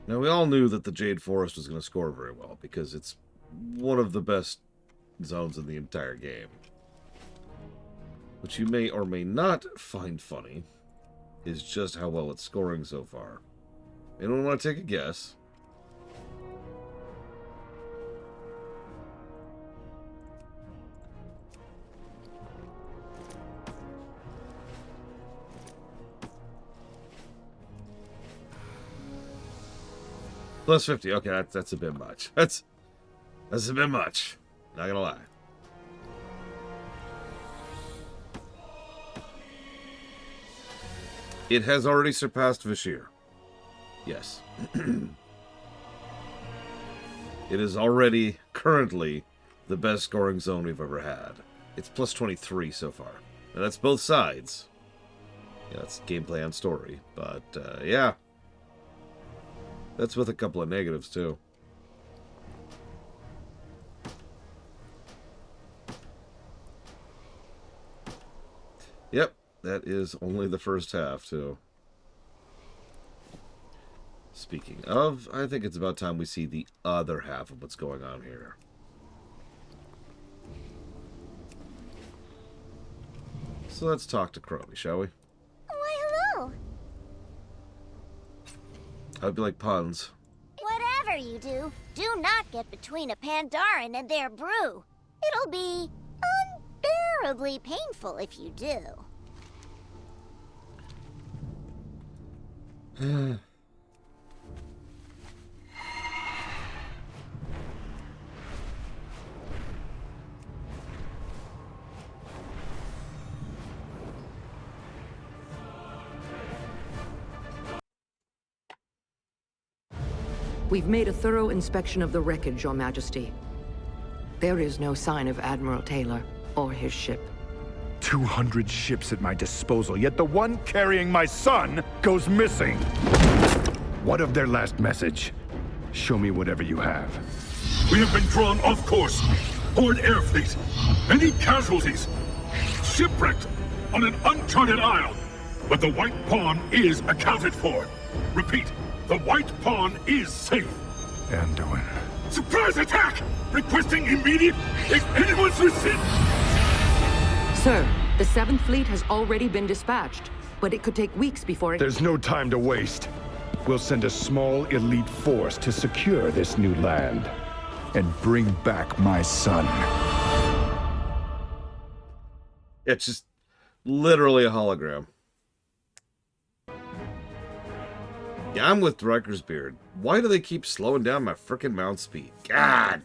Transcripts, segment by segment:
Now, we all knew that the Jade Forest was going to score very well, because it's one of the best zones in the entire game. What you may or may not find funny is just how well it's scoring so far. Anyone want to take a guess? Plus 50. Okay, that's a bit much. That's a bit much. Not gonna lie. It has already surpassed Vashir. Yes. It is already, currently, the best scoring zone we've ever had. It's plus 23 so far. And that's both sides. Yeah, that's gameplay and story. But, yeah. That's with a couple of negatives, too. Yep, that is only the first half, too. Speaking of, I think it's about time we see the other half of what's going on here. So let's talk to Crowley, shall we? Why, hello. How'd you like puns? Whatever you do, do not get between a Pandaren and their brew. It'll be unbearably painful if you do. We've made a thorough inspection of the wreckage, Your Majesty. There is no sign of Admiral Taylor or his ship. 200 ships at my disposal, yet the one carrying my son goes missing. What of their last message? Show me whatever you have. We have been drawn off course. Horde air fleet. Many casualties. Shipwrecked on an uncharted isle. But the White Pawn is accounted for. Repeat, the White Pawn is safe. Anduin. Surprise attack! Requesting immediate, if anyone's received. Sir, the 7th Fleet has already been dispatched, but it could take weeks before it... There's no time to waste. We'll send a small elite force to secure this new land and bring back my son. It's just literally a hologram. Yeah, I'm with Riker's beard. Why do they keep slowing down my frickin' mount speed? God!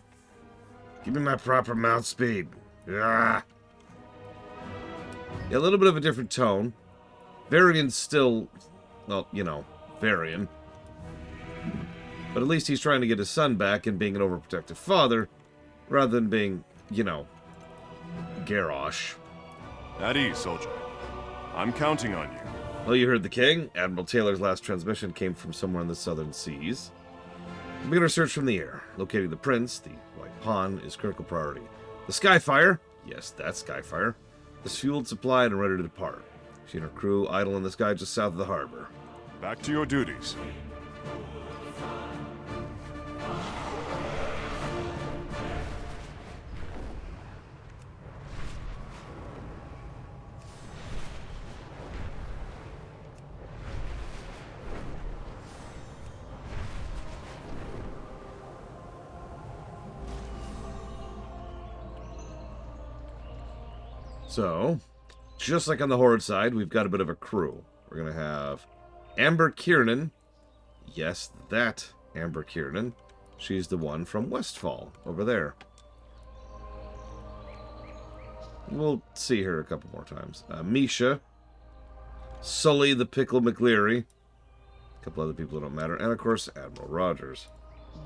Give me my proper mount speed. Ah. Yeah, a little bit of a different tone. Varian's still, well, you know, Varian. But at least he's trying to get his son back and being an overprotective father, rather than being, you know, Garrosh. At ease, soldier. I'm counting on you. Well, you heard the king. Admiral Taylor's last transmission came from somewhere in the southern seas. Begin our search from the air. Locating the prince, the White Pawn, is critical priority. The Skyfire, yes, that's Skyfire, is fueled, supplied, and ready to depart. She and her crew idle in the sky just south of the harbor. Back to your duties. So, just like on the Horde side, we've got a bit of a crew. We're going to have Amber Kiernan. Yes, that Amber Kiernan. She's the one from Westfall, over there. We'll see her a couple more times. Misha. Sully the Pickle McLeary. A couple other people who don't matter. And, of course, Admiral Rogers.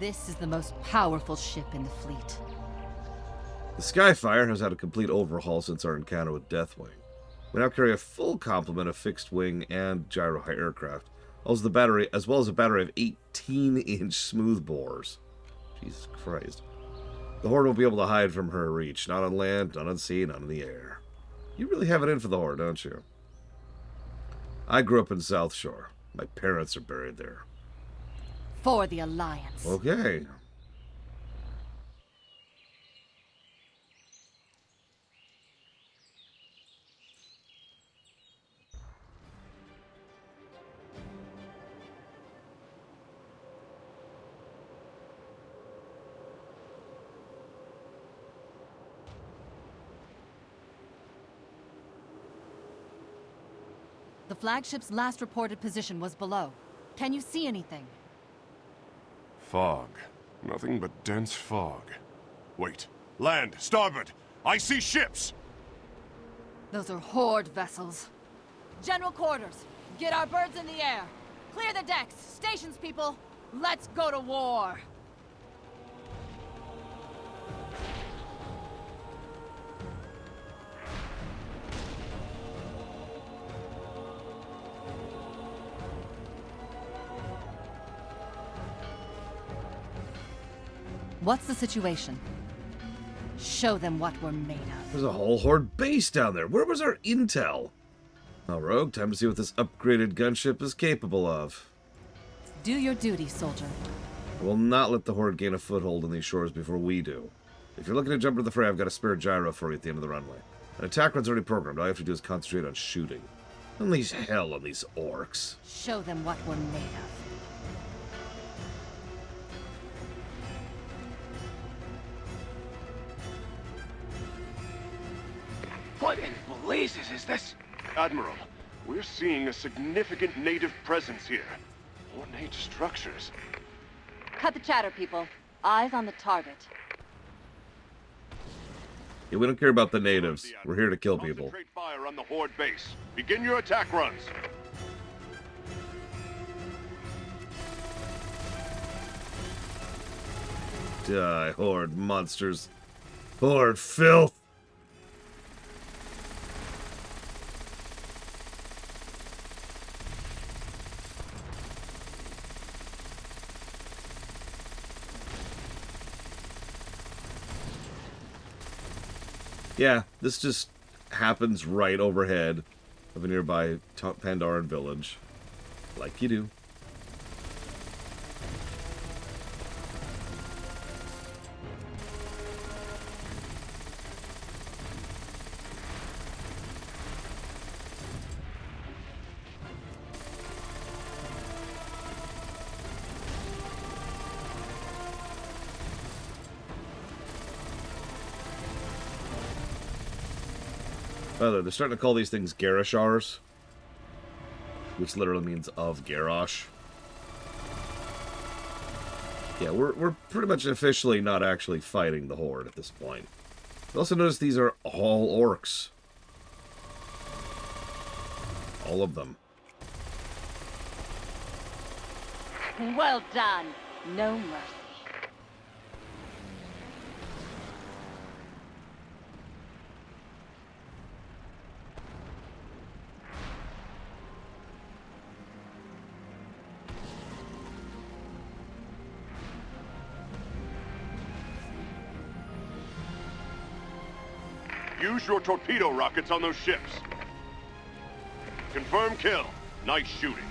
This is the most powerful ship in the fleet. The Skyfire has had a complete overhaul since our encounter with Deathwing. We now carry a full complement of fixed-wing and gyro-high aircraft, as well as a battery of 18-inch smoothbores. Jesus Christ. The Horde won't be able to hide from her reach, not on land, not on sea, not in the air. You really have it in for the Horde, don't you? I grew up in South Shore. My parents are buried there. for the Alliance. Okay. The flagship's last reported position was below. Can you see anything? Fog. Nothing but dense fog. Wait. Land! Starboard! I see ships! Those are Horde vessels. General quarters, get our birds in the air. Clear the decks, stations, people. Let's go to war. What's the situation? Show them what we're made of. There's a whole Horde base down there. Where was our intel? Now, Rogue, time to see what this upgraded gunship is capable of. Do your duty, soldier. I will not let the Horde gain a foothold on these shores before we do. If you're looking to jump into the fray, I've got a spare gyro for you at the end of the runway. An attack run's already programmed. All you have to do is concentrate on shooting. Unleash hell on these orcs. Show them what we're made of. What in blazes is this? Admiral, we're seeing a significant native presence here. Ornate structures. Cut the chatter, people. Eyes on the target. Yeah, we don't care about the natives. We're here to kill people. Concentrate fire on the Horde base. Begin your attack runs. Die, Horde monsters. Horde filth. Yeah, this just happens right overhead of a nearby Pandaran village. Like you do. By the way, they're starting to call these things Garishars, which literally means of Garrosh. Yeah, we're pretty much officially not actually fighting the Horde at this point. You also notice these are all orcs. All of them. Well done. No mercy. Use your torpedo rockets on those ships. Confirm kill. Nice shooting.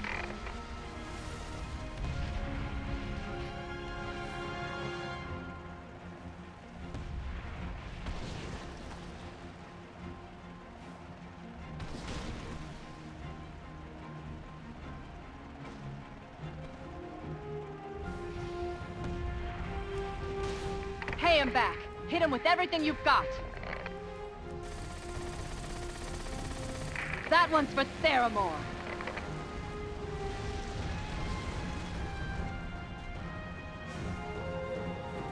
Pay him back. Hit him with everything you've got. That one's for Theramore.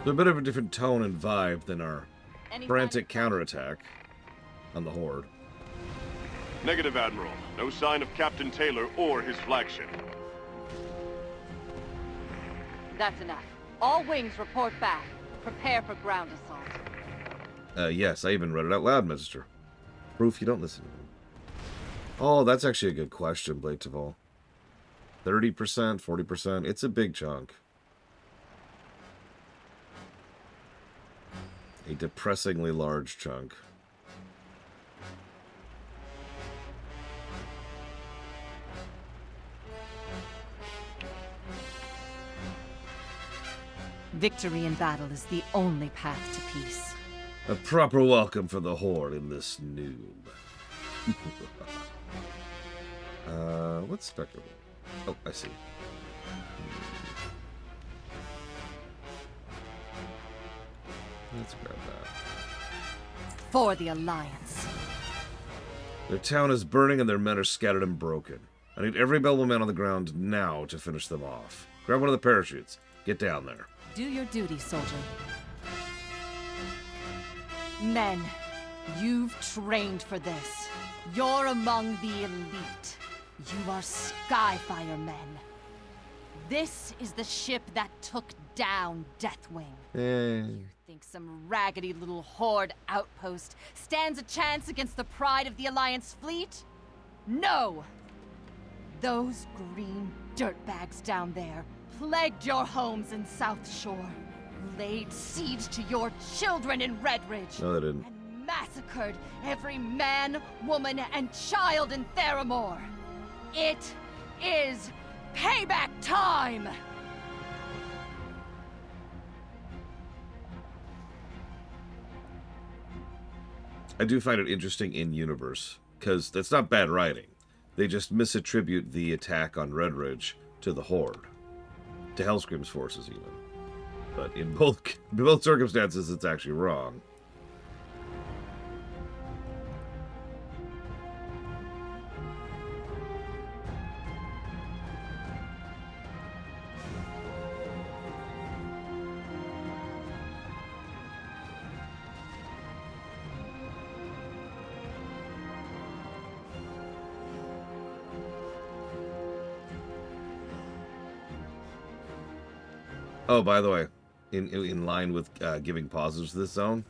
They're a bit of a different tone and vibe than our frantic counterattack on the Horde. Negative, Admiral. No sign of Captain Taylor or his flagship. That's enough. All wings report back. Prepare for ground assault. Yes, I even read it out loud, Mister. Proof you don't listen to me. Oh, that's actually a good question, Blade Taval. 30%, 40%, it's a big chunk. A depressingly large chunk. Victory in battle is the only path to peace. A proper welcome for the Horde in this noob. What's Spectre? Oh, I see. Let's grab that. For the Alliance. Their town is burning and their men are scattered and broken. I need every available man on the ground now to finish them off. Grab one of the parachutes. Get down there. Do your duty, soldier. Men, you've trained for this. You're among the elite. You are Skyfire men. This is the ship that took down Deathwing. You think some raggedy little Horde outpost stands a chance against the pride of the Alliance fleet? No! Those green dirtbags down there plagued your homes in South Shore, laid siege to your children in Redridge, No, they didn't. and massacred every man, woman, and child in Theramore. It is payback time! I do find it interesting in universe, because that's not bad writing. They just misattribute the attack on Redridge to the Horde. To Hellscream's forces, even. But in both circumstances, it's actually wrong. Oh, by the way, in line with giving positives to this zone,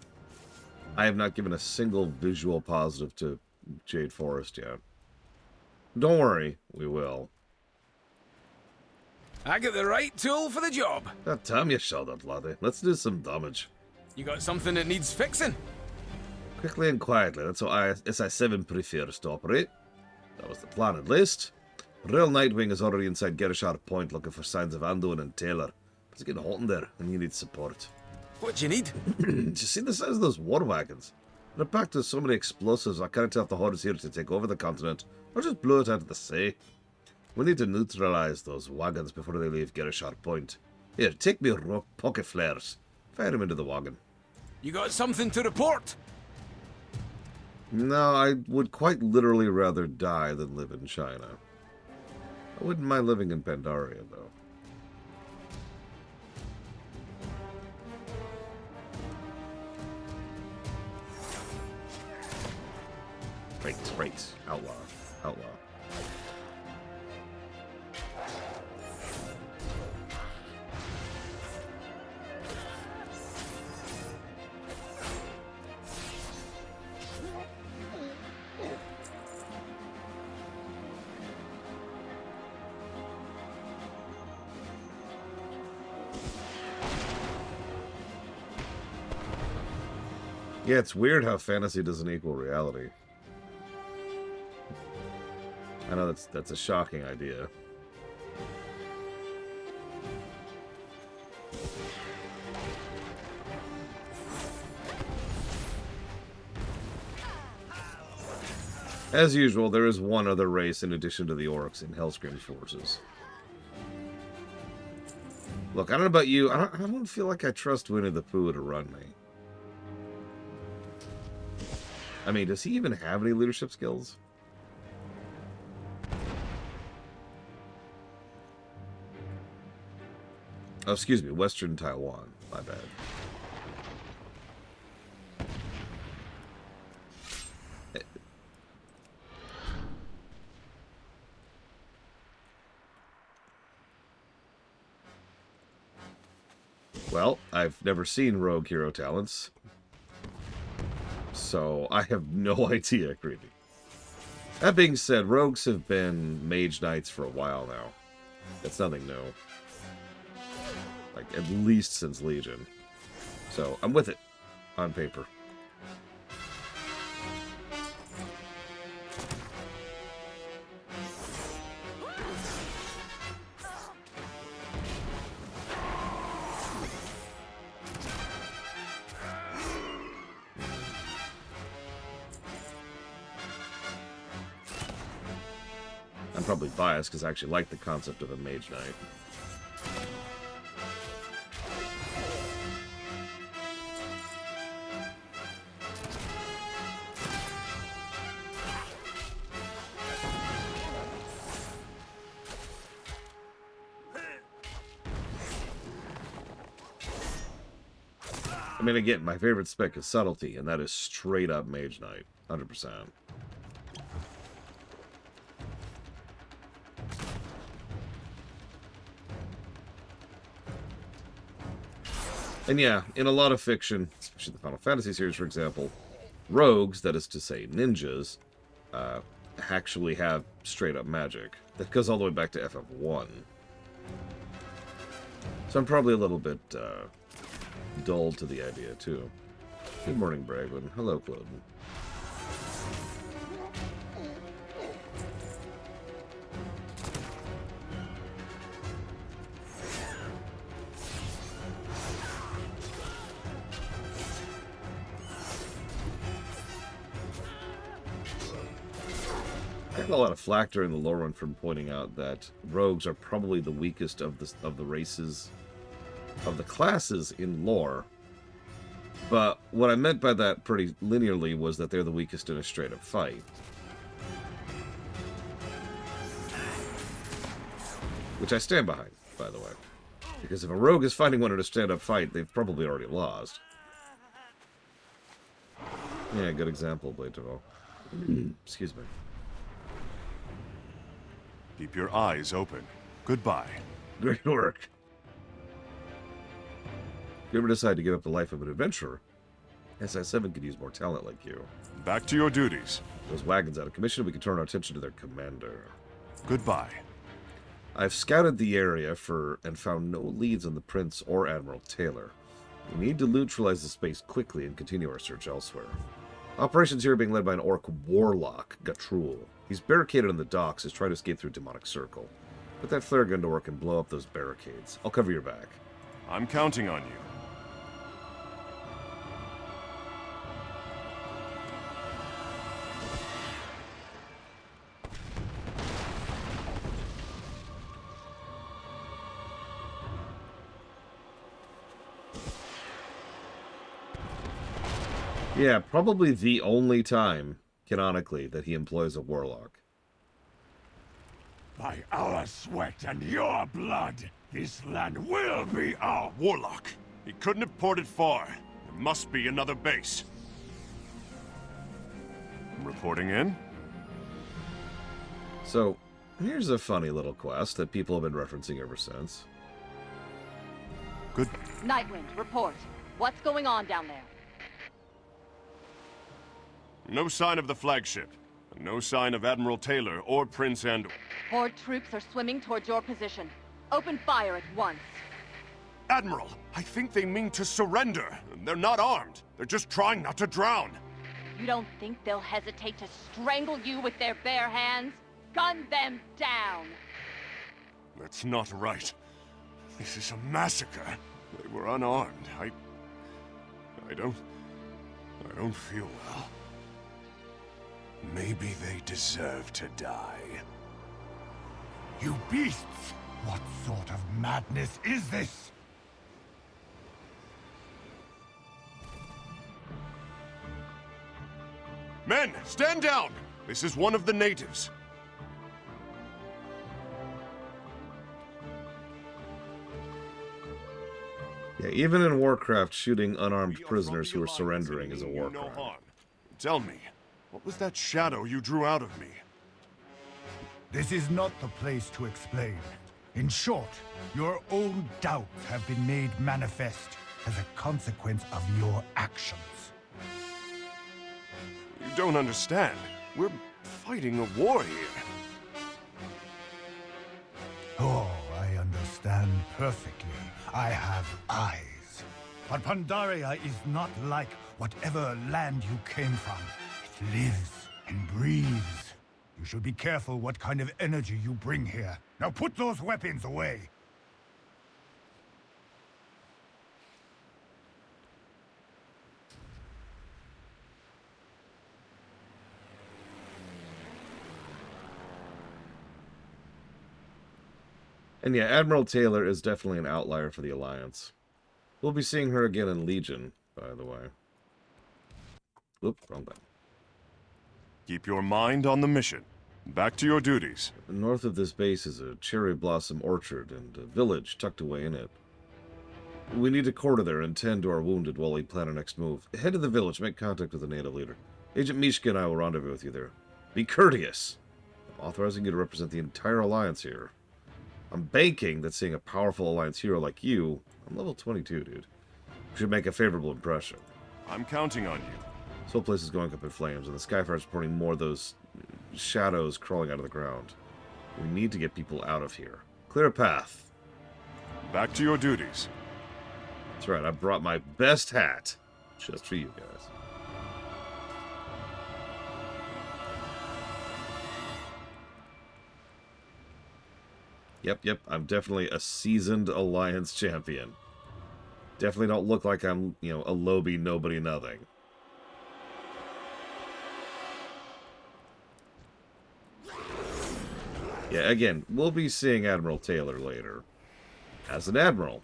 I have not given a single visual positive to Jade Forest yet. Don't worry, we will. I got the right tool for the job. That time you showed up, laddie. Let's do some damage. You got something that needs fixing? Quickly and quietly, that's how SI-7 prefers to operate. That was the plan, at least. Real Nightwing is already inside Gerashar Point looking for signs of Anduin and Taylor. It's getting hot in there, and you need support. What do you need? Do you see the size of those war wagons? They're packed with so many explosives, I can't tell if the Horde is here to take over the continent, or just blow it out of the sea. We need to neutralize those wagons before they leave Gerashar Point. Here, take me rock pocket flares. Fire them into the wagon. You got something to report? No, I would quite literally rather die than live in China. I wouldn't mind living in Pandaria, though. Right. Outlaw. Yeah, it's weird how fantasy doesn't equal reality. I know that's a shocking idea. As usual, there is one other race in addition to the orcs in Hellscream's forces. Look, I don't know about you, I don't feel like I trust Winnie the Pooh to run me. I mean, does he even have any leadership skills? Oh, excuse me, Western Taiwan. My bad. Well, I've never seen Rogue Hero Talents, so I have no idea, Creepy. That being said, Rogues have been Mage Knights for a while now. That's nothing new. Like, at least since Legion. So, I'm with it. On paper. I'm probably biased because I actually like the concept of a Mage Knight. I mean, again, my favorite spec is Subtlety, and that is straight up Mage Knight, 100%. And yeah, in a lot of fiction, especially the Final Fantasy series, for example, rogues, that is to say ninjas, actually have straight up magic. That goes all the way back to FF1. So I'm probably a little bit dull to the idea, too. Good morning, Bragwin. Hello, Cloden. I got a lot of flack during the lore run from pointing out that rogues are probably the weakest of the races, of the classes in lore. But what I meant by that pretty linearly was that they're the weakest in a straight-up fight. Which I stand behind, by the way. Because if a rogue is fighting one in a straight-up fight, they've probably already lost. Yeah, good example, Bladevo. Excuse me. Keep your eyes open. Goodbye. Great work. If you ever decide to give up the life of an adventurer, SI7 could use more talent like you. Back to your duties. Those wagons out of commission, we can turn our attention to their commander. Goodbye. I've scouted the area and found no leads on the Prince or Admiral Taylor. We need to neutralize the space quickly and continue our search elsewhere. Operations here are being led by an orc warlock, Gatrul. He's barricaded on the docks, is trying to escape through a demonic circle. Put that flare gun to work and blow up those barricades. I'll cover your back. I'm counting on you. Yeah, probably the only time, canonically, that he employs a warlock. By our sweat and your blood, this land will be our... Warlock. He couldn't have ported far. There must be another base. Reporting in? So, here's a funny little quest that people have been referencing ever since. Good. Nightwind, report. What's going on down there? No sign of the flagship. No sign of Admiral Taylor or Prince and... Horde troops are swimming towards your position. Open fire at once. Admiral, I think they mean to surrender. They're not armed. They're just trying not to drown. You don't think they'll hesitate to strangle you with their bare hands? Gun them down! That's not right. This is a massacre. They were unarmed. I don't feel well. Maybe they deserve to die. You beasts! What sort of madness is this? Men, stand down! This is one of the natives. Yeah, even in Warcraft, shooting unarmed prisoners who are surrendering is a war crime. Tell me, what was that shadow you drew out of me? This is not the place to explain. In short, your own doubts have been made manifest as a consequence of your actions. You don't understand. We're fighting a war here. Oh, I understand perfectly. I have eyes. But Pandaria is not like whatever land you came from. It lives and breathes. You should be careful what kind of energy you bring here. Now put those weapons away. And yeah, Admiral Taylor is definitely an outlier for the Alliance. We'll be seeing her again in Legion, by the way. Oop, wrong button. Keep your mind on the mission. Back to your duties. North of this base is a cherry blossom orchard and a village tucked away in it. We need to quarter there and tend to our wounded while we plan our next move. Head to the village, make contact with the native leader. Agent Mishka and I will rendezvous with you there. Be courteous. I'm authorizing you to represent the entire Alliance here. I'm banking that seeing a powerful Alliance hero like you, I'm level 22, dude, should make a favorable impression. I'm counting on you. This whole place is going up in flames, and the Skyfire is reporting more of those shadows crawling out of the ground. We need to get people out of here. Clear a path. Back to your duties. That's right, I brought my best hat. Just for you guys. Yep, I'm definitely a seasoned Alliance champion. Definitely don't look like I'm, a lowbie, nobody, nothing. Yeah, again, we'll be seeing Admiral Taylor later. As an Admiral.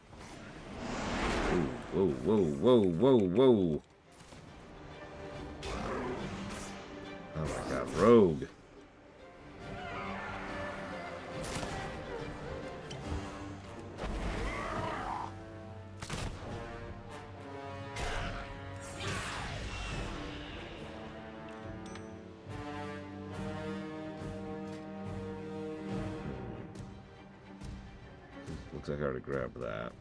Ooh, whoa. Oh my god, Rogue. Looks like I already grabbed that.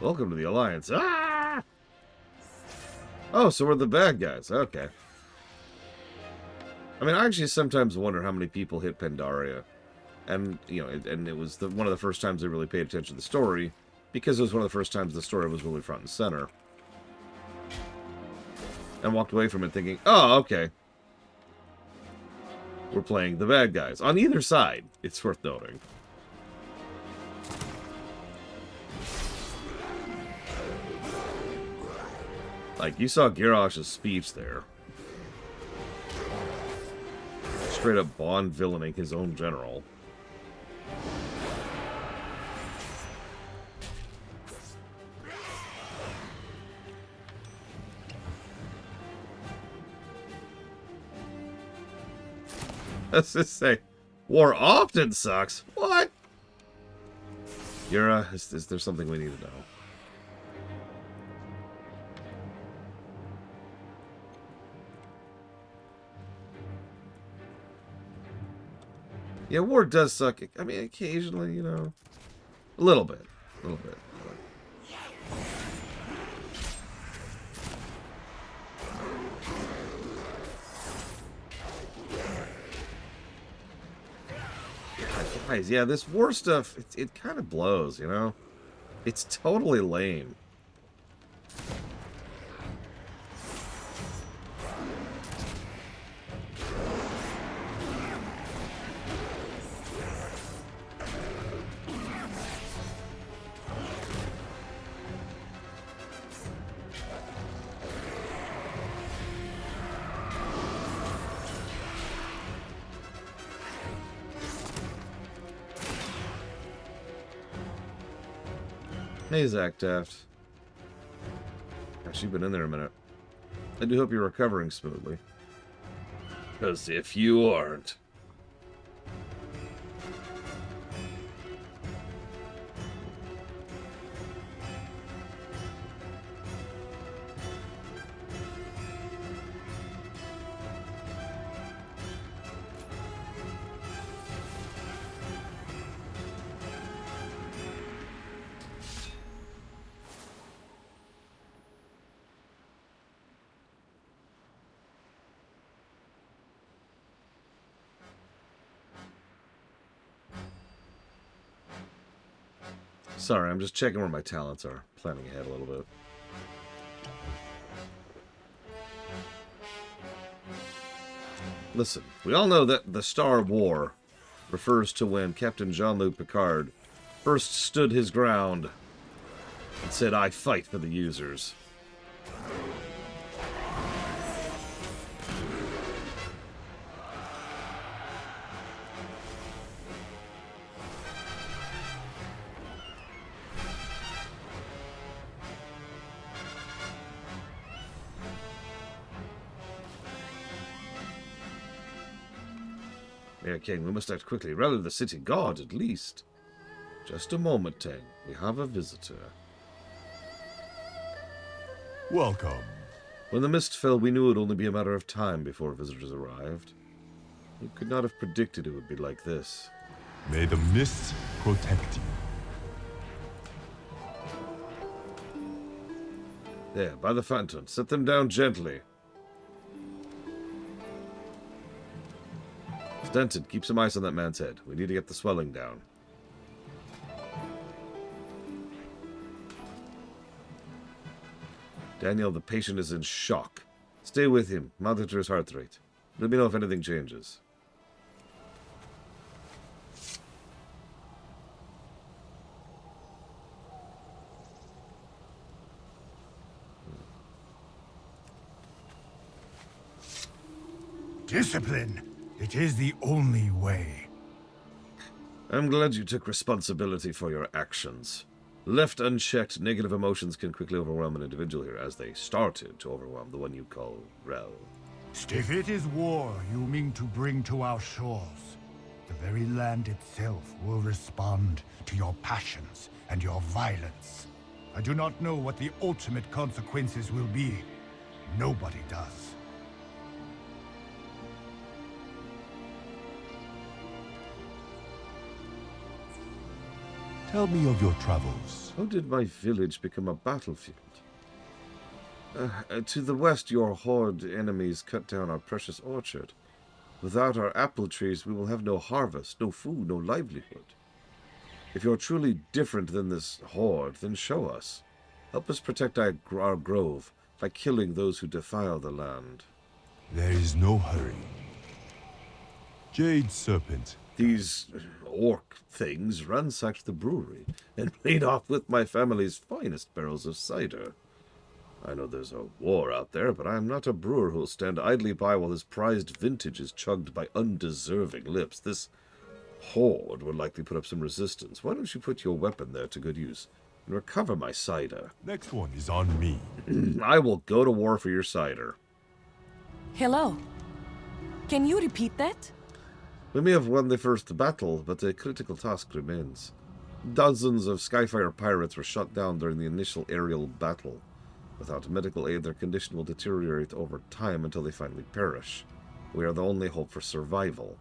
Welcome to the Alliance. Ah! Oh, so we're the bad guys. Okay. I mean, I actually sometimes wonder how many people hit Pandaria. And, and it was one of the first times I really paid attention to the story, because it was one of the first times the story was really front and center. And walked away from it thinking, oh, okay. We're playing the bad guys. On either side, it's worth noting. Like, you saw Garrosh's speech there. Straight up Bond villaining his own general. Let's just say, war often sucks. What? Yura, is there something we need to know? Yeah, war does suck. I mean, occasionally, a little bit. Guys, yeah, this war stuff, it kind of blows, It's totally lame. Hey, Zach Taft. Gosh, you've been in there a minute. I do hope you're recovering smoothly. Because if you aren't... Sorry, I'm just checking where my talents are. Planning ahead a little bit. Listen, we all know that the Star War refers to when Captain Jean-Luc Picard first stood his ground and said, "I fight for the users." Mayor King, we must act quickly. Rally the city guard, at least. Just a moment, Tang. We have a visitor. Welcome. When the mist fell, we knew it would only be a matter of time before visitors arrived. We could not have predicted it would be like this. May the mist protect you. There, by the fountain. Set them down gently. Stenton, keep some ice on that man's head. We need to get the swelling down. Daniel, the patient is in shock. Stay with him. Monitor his heart rate. Let me know if anything changes. Discipline. It is the only way. I'm glad you took responsibility for your actions. Left unchecked, negative emotions can quickly overwhelm an individual here, as they started to overwhelm the one you call Rel. If it is war you mean to bring to our shores, the very land itself will respond to your passions and your violence. I do not know what the ultimate consequences will be. Nobody does. Tell me of your travels. How did my village become a battlefield? To the west, your horde enemies cut down our precious orchard. Without our apple trees, we will have no harvest, no food, no livelihood. If you're truly different than this horde, then show us. Help us protect our grove by killing those who defile the land. There is no hurry. Jade Serpent. These orc things ransacked the brewery and made off with my family's finest barrels of cider. I know there's a war out there, but I am not a brewer who will stand idly by while his prized vintage is chugged by undeserving lips. This horde would likely put up some resistance. Why don't you put your weapon there to good use and recover my cider? Next one is on me. I will go to war for your cider. Hello. Can you repeat that? We may have won the first battle, but a critical task remains. Dozens of Skyfire pirates were shot down during the initial aerial battle. Without medical aid, their condition will deteriorate over time until they finally perish. We are the only hope for survival.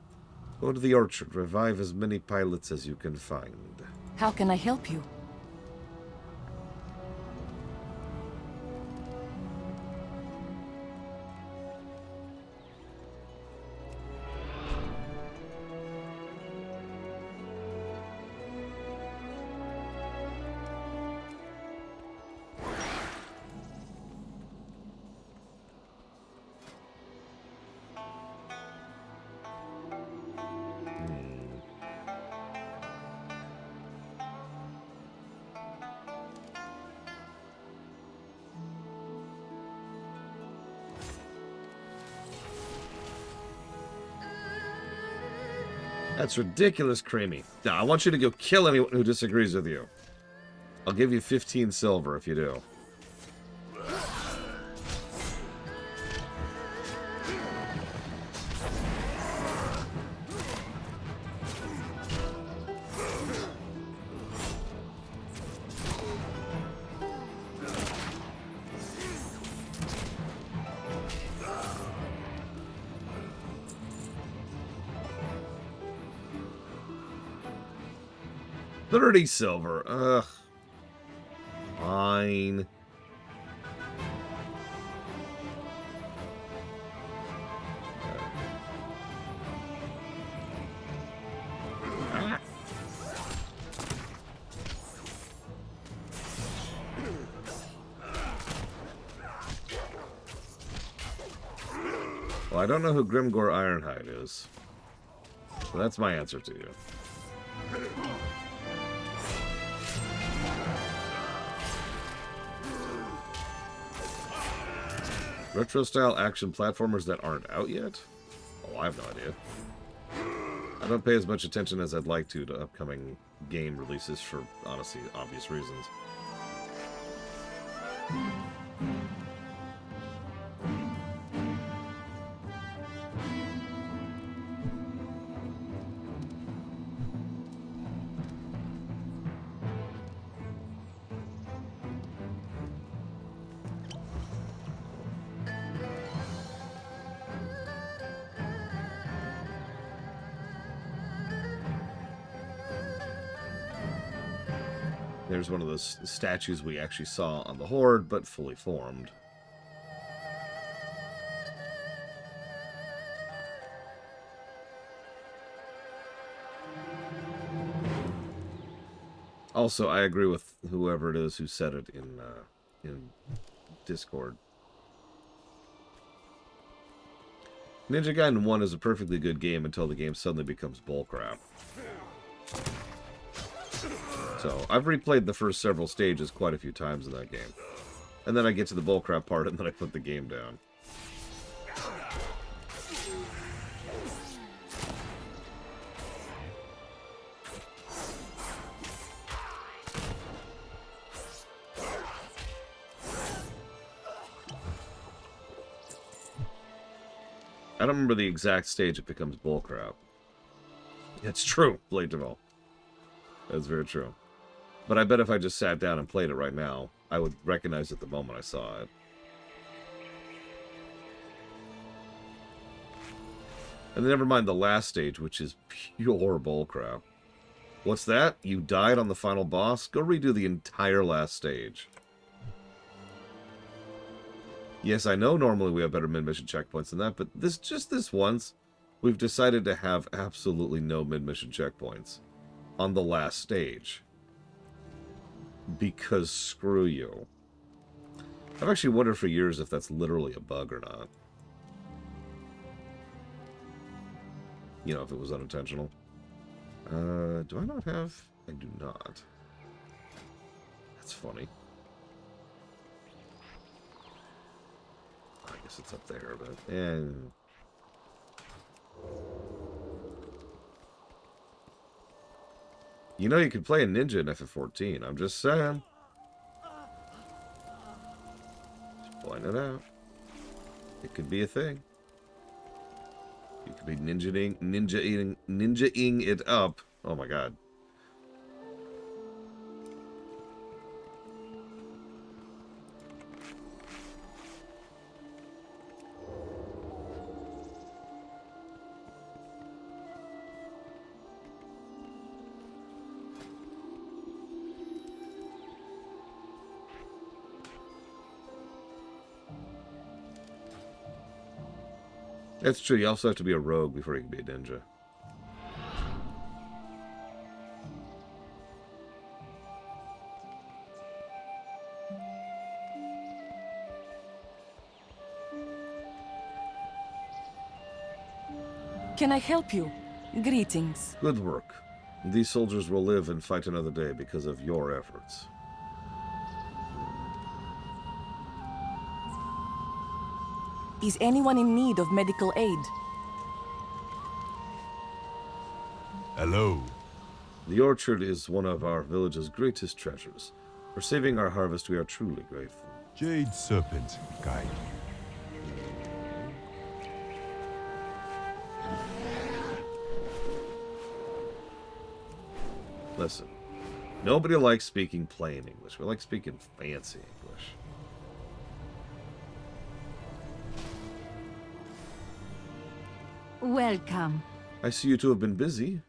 Go to the orchard, revive as many pilots as you can find. How can I help you? That's ridiculous, Creamy. Now, I want you to go kill anyone who disagrees with you. I'll give you 15 silver if you do. $30 silver. Ugh. Fine. Well, I don't know who Grimgor Ironhide is. So that's my answer to you. Retro-style action platformers that aren't out yet? Oh, I have no idea. I don't pay as much attention as I'd like to upcoming game releases for, honestly, obvious reasons. There's one of those statues we actually saw on the Horde, but fully formed. Also, I agree with whoever it is who said it in Discord. Ninja Gaiden 1 is a perfectly good game until the game suddenly becomes bullcrap. So, I've replayed the first several stages quite a few times in that game. And then I get to the bullcrap part and then I put the game down. I don't remember the exact stage it becomes bullcrap. It's true, Blade Devil. That's very true. But I bet if I just sat down and played it right now, I would recognize it the moment I saw it. And then never mind the last stage, which is pure bullcrap. What's that? You died on the final boss? Go redo the entire last stage. Yes, I know normally we have better mid-mission checkpoints than that, but just this once, we've decided to have absolutely no mid-mission checkpoints on the last stage. Because screw you. I've actually wondered for years if that's literally a bug or not. You know, if it was unintentional. Do I not have? I do not. That's funny. I guess it's up there, but... And... You know you could play a ninja in FF14. I'm just saying. Just pointing it out. It could be a thing. You could be ninja-ing it up. Oh my god. That's true. You also have to be a rogue before you can be a ninja. Can I help you? Greetings. Good work. These soldiers will live and fight another day because of your efforts. Is anyone in need of medical aid? Hello. The orchard is one of our village's greatest treasures. For saving our harvest, we are truly grateful. Jade Serpent guide Listen, nobody likes speaking plain English. We like speaking fancy English. Welcome. I see you two have been busy.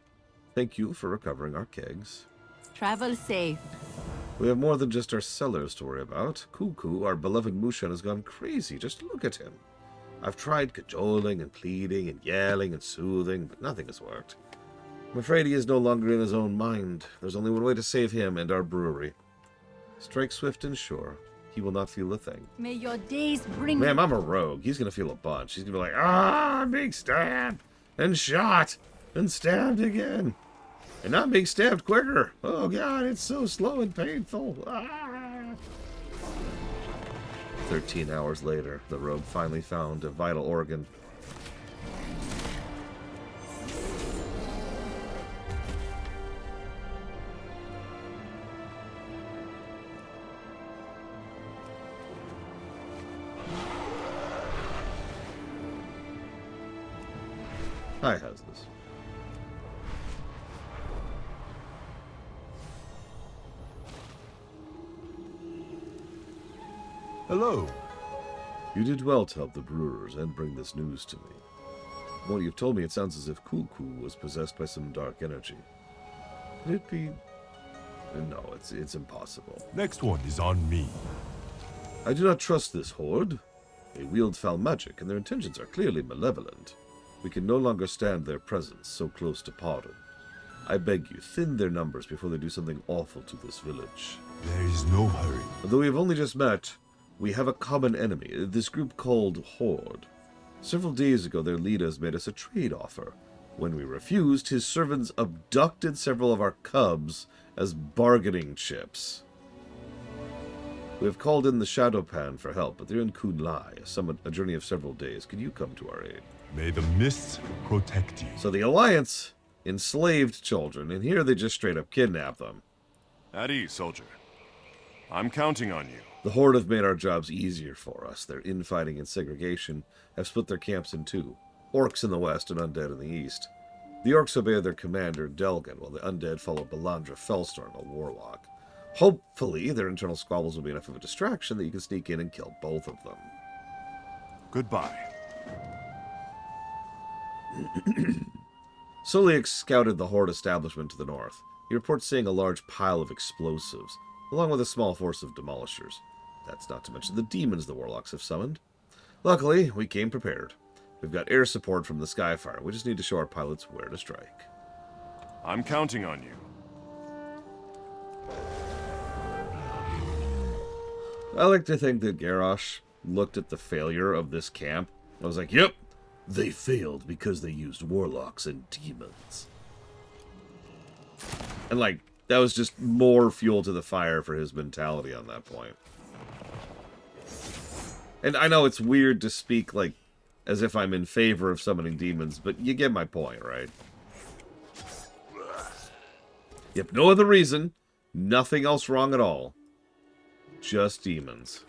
Thank you for recovering our kegs. Travel safe. We have more than just our cellars to worry about. Cuckoo, our beloved Mushan, has gone crazy. Just look at him. I've tried cajoling and pleading and yelling and soothing, but nothing has worked. I'm afraid he is no longer in his own mind. There's only one way to save him and our brewery. Strike swift and sure. he will not feel a thing. May your days bring... Ma'am, I'm a rogue. He's going to feel a bunch. He's going to be like, ah, I'm being stabbed and shot and stabbed again. And I'm being stabbed quicker. Oh, God, it's so slow and painful. Ah. 13 hours later, the rogue finally found a vital organ. Hi, how's this? Hello. You did well to help the brewers and bring this news to me. From what you've told me, it sounds as if Kuku was possessed by some dark energy. Could it be... No, it's impossible. Next one is on me. I do not trust this horde. They wield foul magic, and their intentions are clearly malevolent. We can no longer stand their presence so close to pardon. I beg you, thin their numbers before they do something awful to this village. There is no hurry. Although we have only just met, we have a common enemy, this group called Horde. Several days ago, their leaders made us a trade offer. When we refused, his servants abducted several of our cubs as bargaining chips. We have called in the Shadow Pan for help, but they're in Kun Lai, a journey of several days. Can you come to our aid? May the mists protect you. So the Alliance enslaved children, and here they just straight up kidnap them. At ease, soldier. I'm counting on you. The Horde have made our jobs easier for us. Their infighting and segregation have split their camps in two. Orcs in the west and undead in the east. The orcs obey their commander, Delgan, while the undead follow Balandra Fellstorm, a warlock. Hopefully, their internal squabbles will be enough of a distraction that you can sneak in and kill both of them. Goodbye. Solex scouted the Horde establishment to the north. He reports seeing a large pile of explosives, along with a small force of demolishers. That's not to mention the demons the warlocks have summoned. Luckily, we came prepared. We've got air support from the Skyfire. We just need to show our pilots where to strike. I'm counting on you. I like to think that Garrosh looked at the failure of this camp. I was like, yep, they failed because they used warlocks and demons. And like, that was just more fuel to the fire for his mentality on that point. And I know it's weird to speak like as if I'm in favor of summoning demons, but you get my point, right? Yep, no other reason. Nothing else wrong at all. Just demons.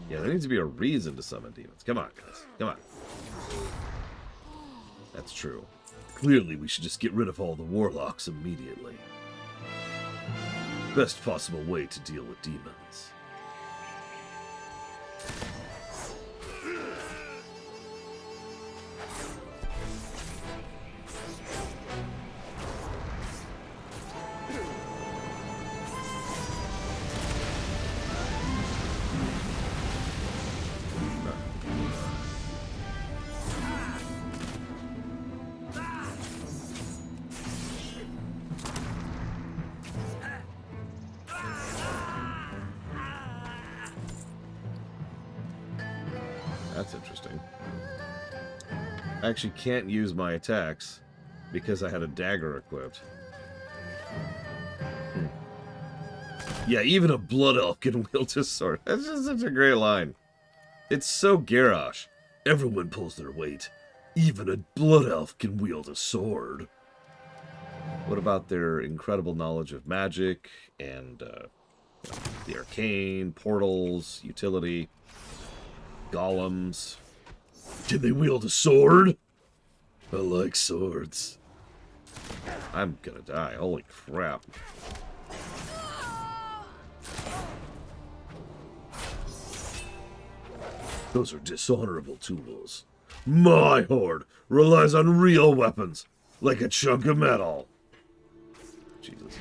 Yeah, there needs to be a reason to summon demons. Come on, guys. Come on. That's true. Clearly, we should just get rid of all the warlocks immediately. Best possible way to deal with demons. That's interesting. I actually can't use my attacks because I had a dagger equipped. Yeah, even a blood elf can wield a sword. That's just such a great line. It's so Garrosh. Everyone pulls their weight. Even a blood elf can wield a sword. What about their incredible knowledge of magic and the arcane, portals, utility, golems? Can they wield a sword? I like swords. I'm gonna die. Holy crap. Those are dishonorable tools. My horde relies on real weapons, like a chunk of metal. Jesus.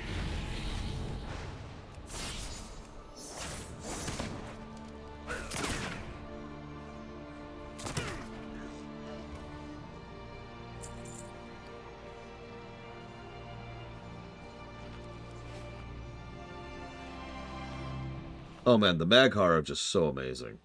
Oh man, the Mag'har are just so amazing.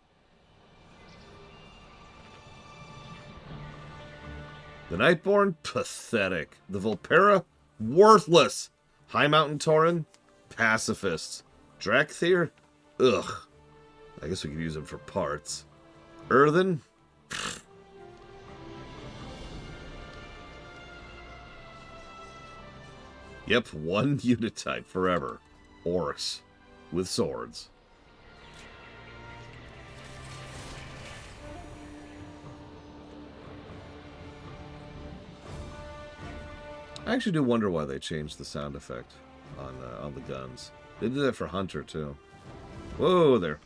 The Nightborn? Pathetic. The Volpera? Worthless. High Mountain Tauren? Pacifists. Drakthir? Ugh. I guess we could use them for parts. Earthen? Yep, one unit type forever. Orcs. With swords. I actually do wonder why they changed the sound effect on the guns. They did that for Hunter, too. Whoa there.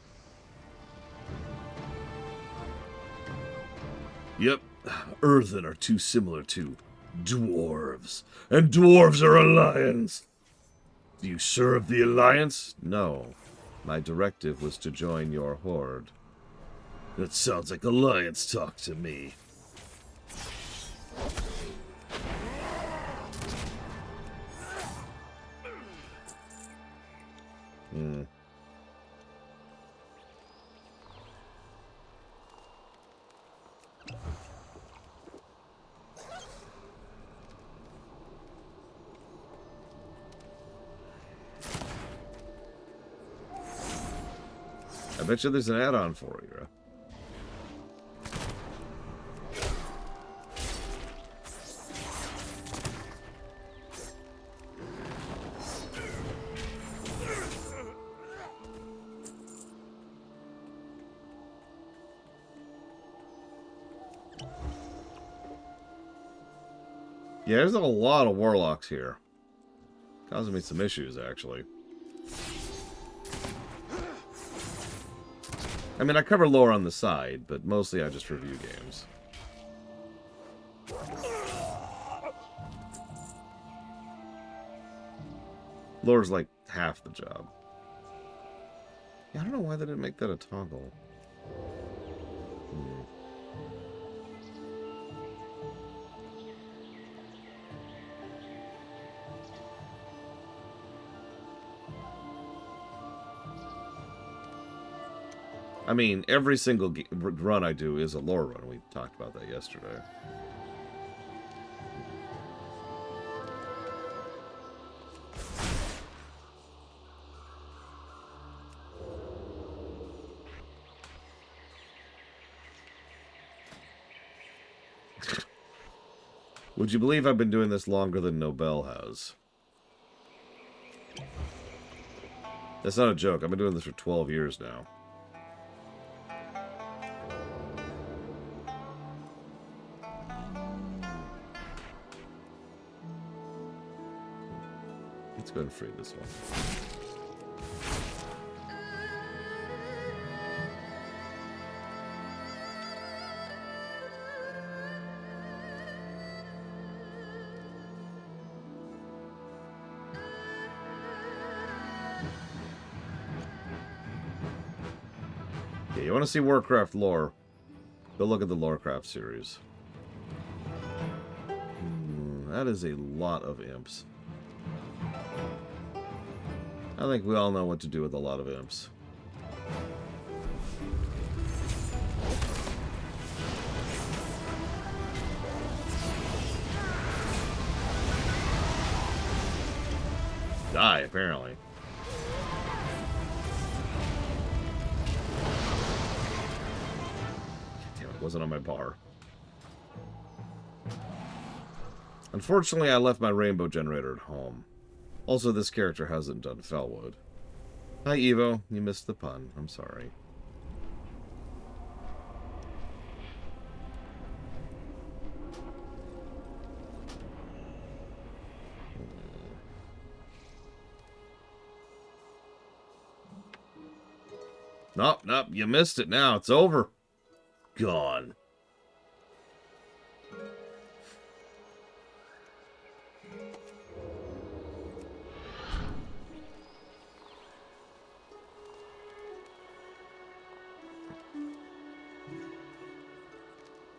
Yep, Earthen are too similar to dwarves. And dwarves are Alliance. Do you serve the Alliance? No. My directive was to join your horde. That sounds like Alliance talk to me. I bet you there's an add-on for you. Yeah, there's a lot of warlocks here. Causing me some issues, actually. I mean, I cover lore on the side, but mostly I just review games. Lore's like half the job. Yeah, I don't know why they didn't make that a toggle. I mean, every single run I do is a lore run. We talked about that yesterday. Would you believe I've been doing this longer than Nobel has? That's not a joke. I've been doing this for 12 years now. Let's go ahead and free this one. Yeah, you want to see Warcraft lore? Go look at the Lorecraft series. That is a lot of imps. I think we all know what to do with a lot of imps. Die, apparently. Damn, it wasn't on my bar. Unfortunately, I left my rainbow generator at home. Also, this character hasn't done Felwood. Hi, Evo. You missed the pun. I'm sorry. Nope, nope, you missed it now. It's over. Gone.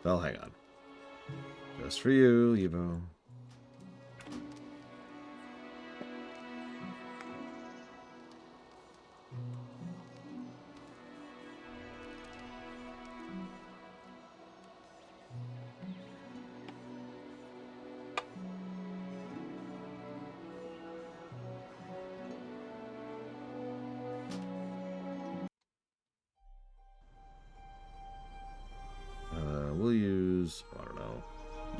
Well, hang on. Just for you, Evo. We'll use, I don't know,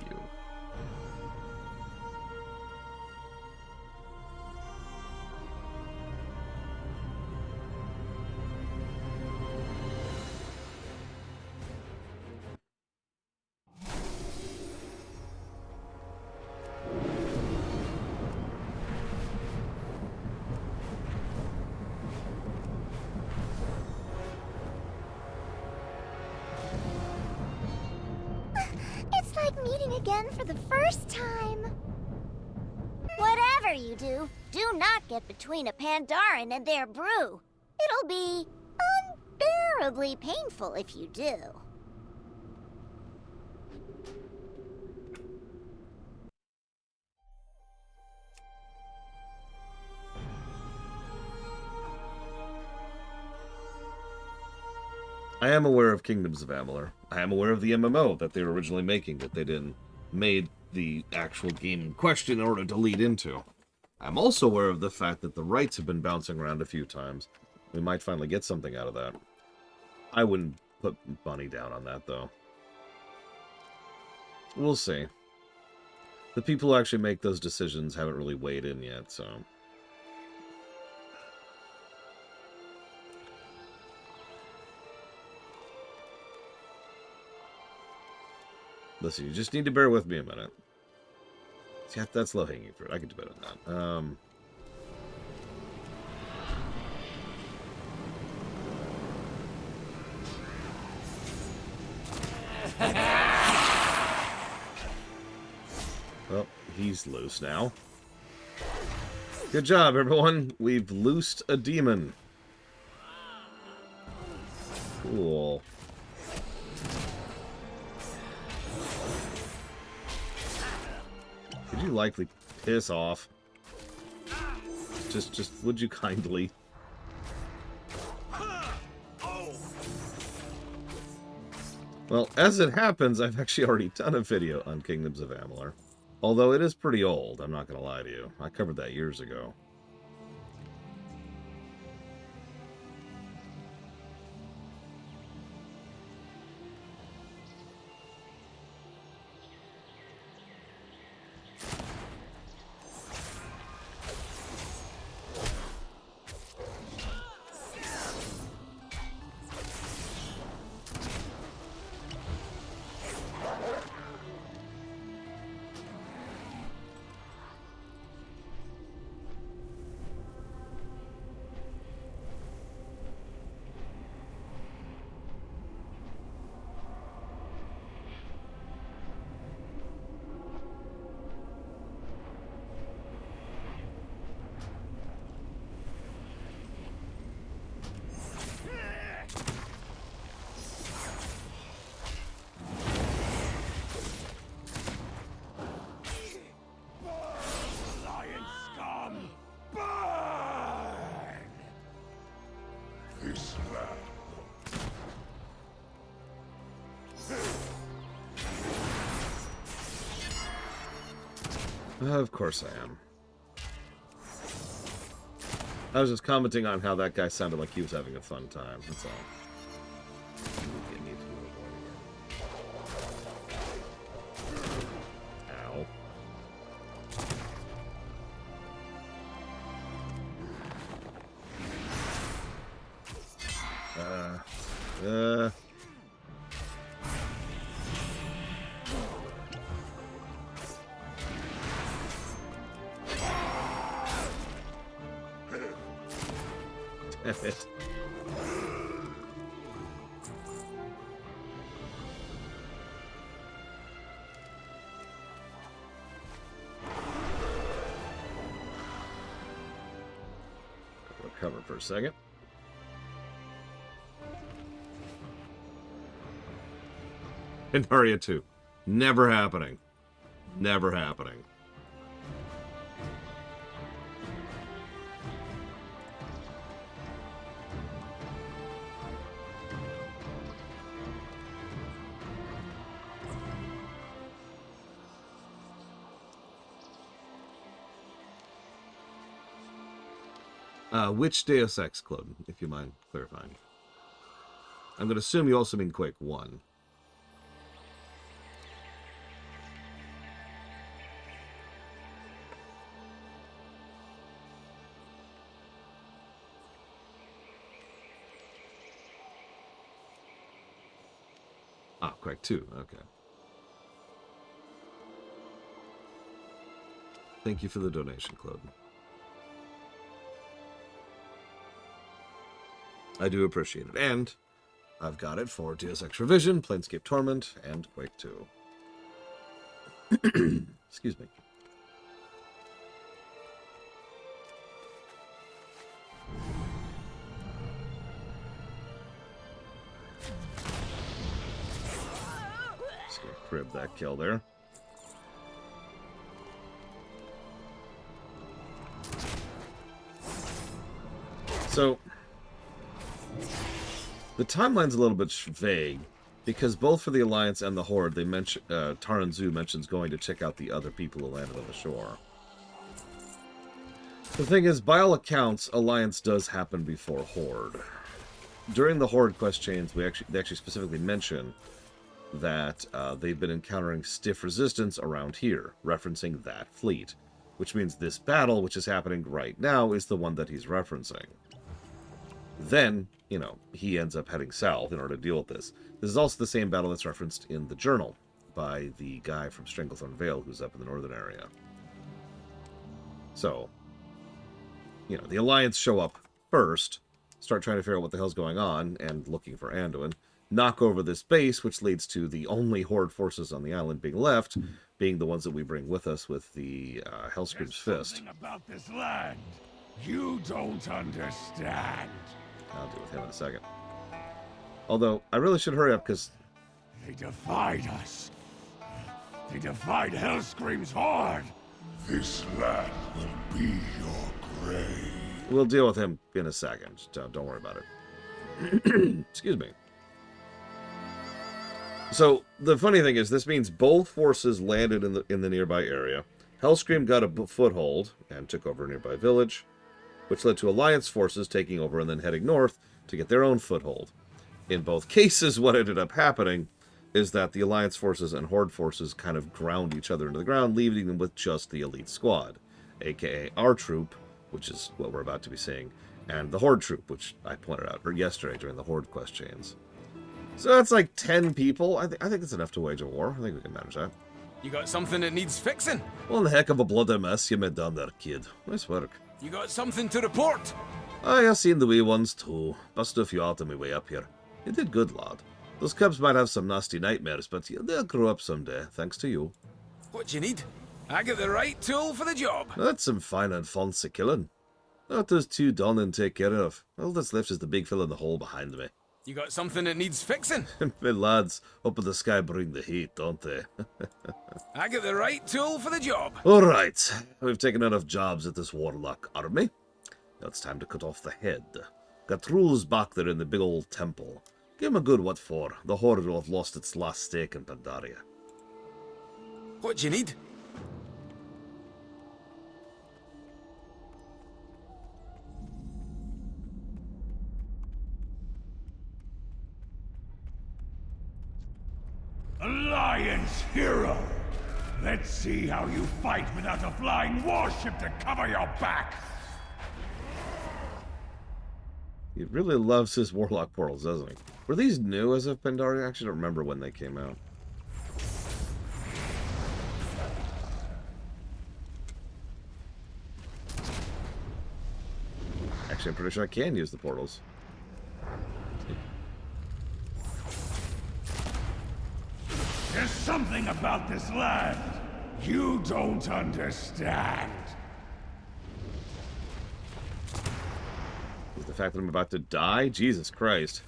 you. It's like meeting again for the first time. Whatever you do, do not get between a Pandaren and their brew. It'll be unbearably painful if you do. I am aware of Kingdoms of Amalur. I am aware of the MMO that they were originally making, that they didn't made the actual game in question in order to lead into. I'm also aware of the fact that the rights have been bouncing around a few times. We might finally get something out of that. I wouldn't put money down on that, though. We'll see. The people who actually make those decisions haven't really weighed in yet, so... Listen, you just need to bear with me a minute. See, that's low-hanging fruit. I could do better than that. Well, he's loose now. Good job, everyone. We've loosed a demon. Cool. Could you likely piss off? Just would you kindly? Well, as it happens, I've actually already done a video on Kingdoms of Amalur. Although it is pretty old, I'm not gonna lie to you. I covered that years ago. Of course I am. I was just commenting on how that guy sounded like he was having a fun time, that's all. Ow. a second. Pandaria 2. Never happening. Never happening. Which Deus Ex, Claude, if you mind clarifying? I'm going to assume you also mean Quake 1. Ah, Quake 2, okay. Thank you for the donation, Claude. I do appreciate it. And I've got it for Deus Ex Revision, Planescape Torment, and Quake 2. Excuse me. Just gonna crib that kill there. So the timeline's a little bit vague, because both for the Alliance and the Horde, they mention Taranzu mentions going to check out the other people who landed on the shore. The thing is, by all accounts, Alliance does happen before Horde. During the Horde quest chains, they actually specifically mention that they've been encountering stiff resistance around here, referencing that fleet, which means this battle, which is happening right now, is the one that he's referencing. Then, you know, he ends up heading south in order to deal with this. This is also the same battle that's referenced in the journal by the guy from Stranglethorn Vale who's up in the northern area. So, you know, the Alliance show up first, start trying to figure out what the hell's going on, and looking for Anduin, knock over this base, which leads to the only Horde forces on the island being left, being the ones that we bring with us with the Hellscream's Fist. Something about this land you don't understand. I'll deal with him in a second. Although, I really should hurry up, because They defied us. They defied Hellscream's Horde. This land will be your grave. we'll deal with him in a second. Don't worry about it. Excuse me. So, the funny thing is, this means both forces landed in the nearby area. Hellscream got a foothold and took over a nearby village, which led to Alliance forces taking over and then heading north to get their own foothold. In both cases, what ended up happening is that the Alliance forces and Horde forces kind of ground each other into the ground, leaving them with just the elite squad, aka our troop, which is what we're about to be seeing, and the Horde troop, which I pointed out yesterday during the Horde quest chains. So that's like 10 people. I think it's enough to wage a war. I think we can manage that. You got something that needs fixing? One heck of a bloody mess you made down there, kid. Nice work. You got something to report? I've seen the wee ones too. Busted a few out on my way up here. You did good, lad. Those cubs might have some nasty nightmares, but they'll grow up someday, thanks to you. What do you need? I got the right tool for the job. That's some fine and fancy killing. Let those two done and take care of. All that's left is the big fella in the hole behind me. You got something that needs fixing? My lads up in the sky bring the heat, don't they? I got the right tool for the job. All right, we've taken enough jobs at this warlock army. Now it's time to cut off the head. Got rules back there in the big old temple. Give him a good what for. The Horde will have lost its last stake in Pandaria. What do you need? Alliance hero! Let's see how you fight without a flying warship to cover your back! He really loves his warlock portals, doesn't he? Were these new as of Pandaria? I actually don't remember when they came out. Actually, I'm pretty sure I can use the portals. There's something about this land you don't understand. Is the fact that I'm about to die? Jesus Christ.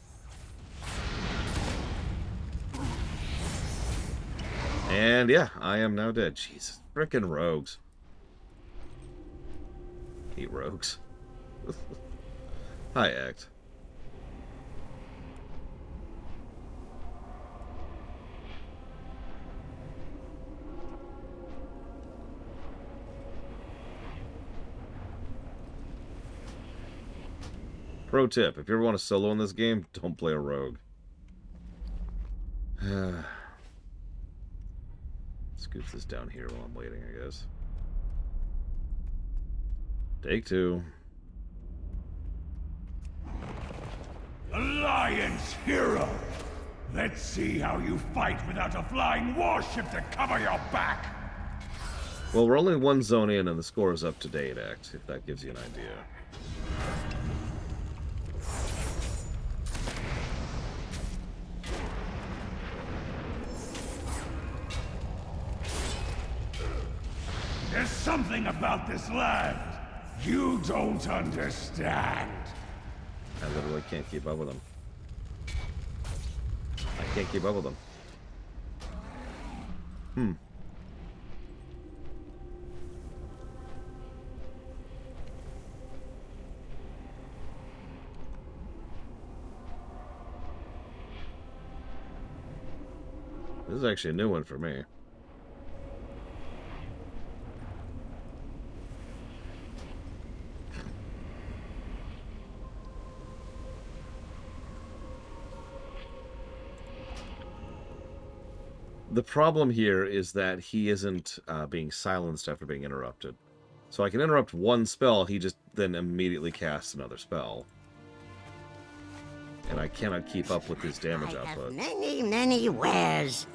And yeah, I am now dead. Jesus. Frickin' rogues. Hate rogues. Hi, Act. Pro tip, if you ever want to solo in this game, don't play a rogue. Scoop this down here while I'm waiting, I guess. Take 2. Alliance hero! Let's see how you fight without a flying warship to cover your back! Well, we're only 1 zone in and the score is up to date, Act, if that gives you an idea. There's something about this land you don't understand. I literally can't keep up with them. I can't keep up with them. This is actually a new one for me. The problem here is that he isn't being silenced after being interrupted. So I can interrupt one spell, he just then immediately casts another spell. And I cannot keep up with his damage output. Many wares.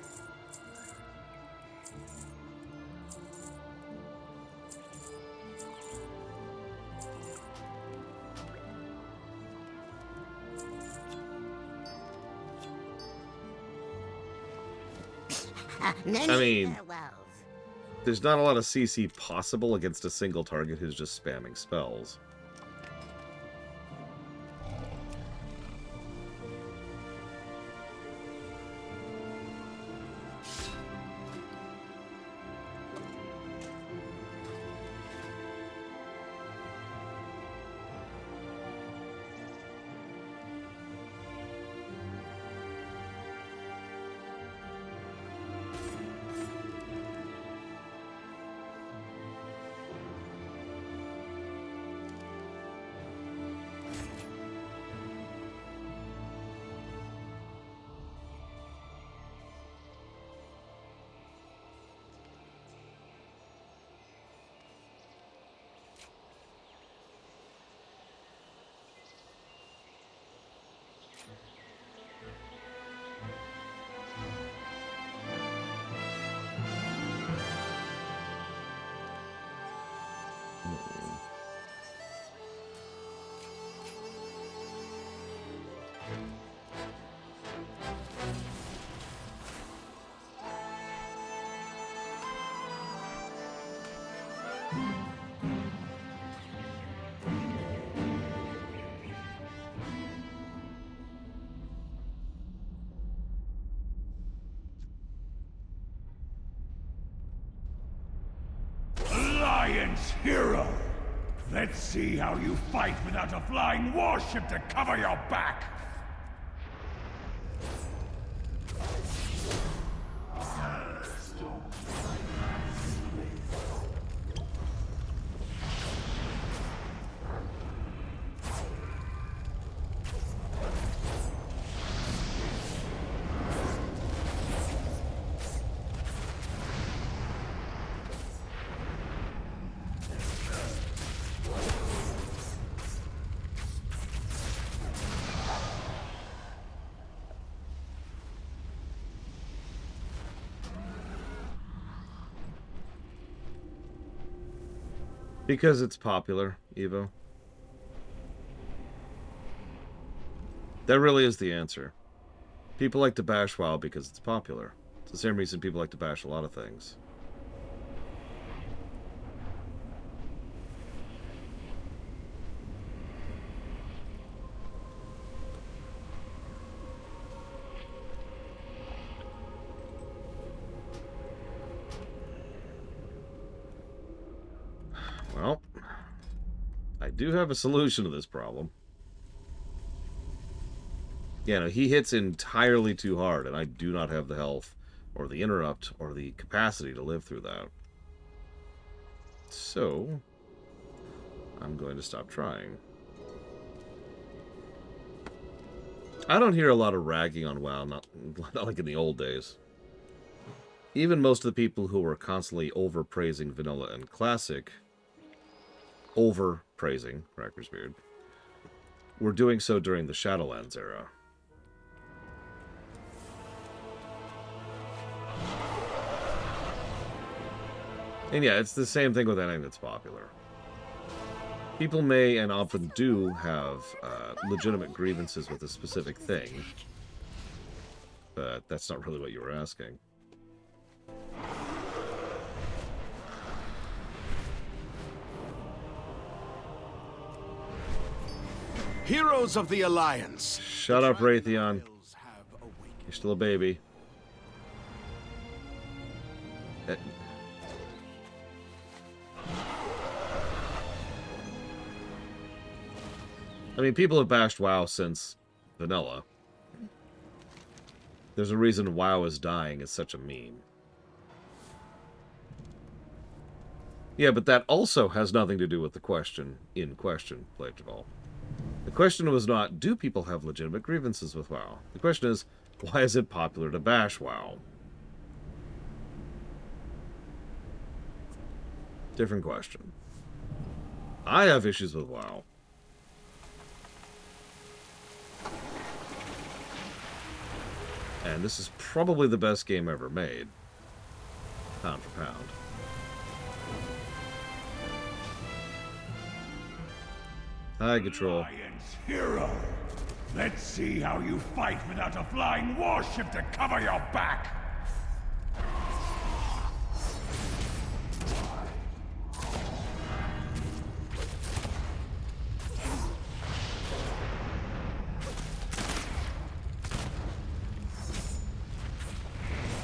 I mean, there's not a lot of CC possible against a single target who's just spamming spells. Alliance hero! Let's see how you fight without a flying warship to cover your back! Because it's popular, Evo. That really is the answer. People like to bash WoW because it's popular. It's the same reason people like to bash a lot of things. do have a solution to this problem. Yeah, no, he hits entirely too hard, and I do not have the health, or the interrupt, or the capacity to live through that. So, I'm going to stop trying. I don't hear a lot of ragging on WoW, not like in the old days. Even most of the people who were constantly overpraising Vanilla and Classic, overpraising Cracker's Beard, were doing so during the Shadowlands era. And yeah, it's the same thing with anything that's popular. People may and often do have legitimate grievances with a specific thing, but that's not really what you were asking. Heroes of the Alliance. Shut up, Raytheon. You're still a baby. I mean, people have bashed WoW since Vanilla. There's a reason WoW is dying is such a meme. Yeah, but that also has nothing to do with the question in question, Plagiaval. The question was not, do people have legitimate grievances with WoW? The question is, why is it popular to bash WoW? Different question. I have issues with WoW. And this is probably the best game ever made. Pound for pound. Hi, Control. Alliance hero. Let's see how you fight without a flying warship to cover your back.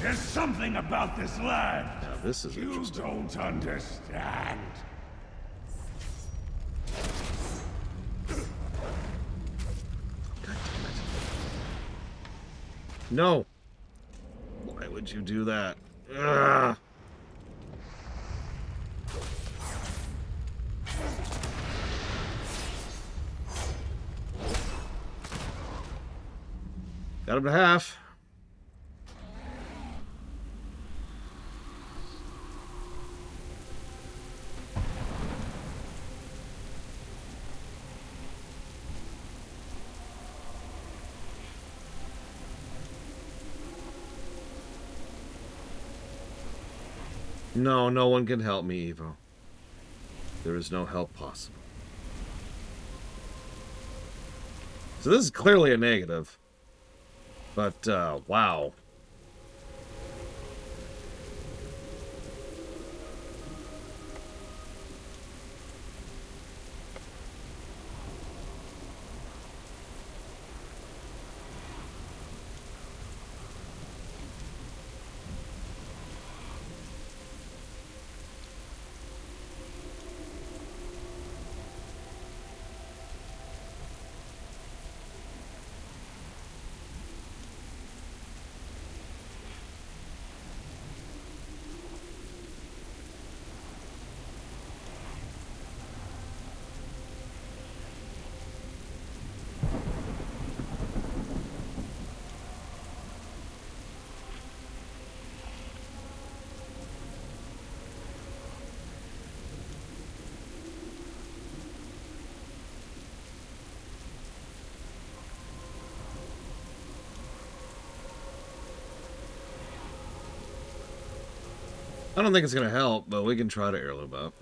There's something about this land now, this is you don't understand. No! Why would you do that? Ugh. Got him to half. No, no one can help me, Evo. There is no help possible. So this is clearly a negative. But, wow. I don't think it's going to help, but we can try to heirloom up.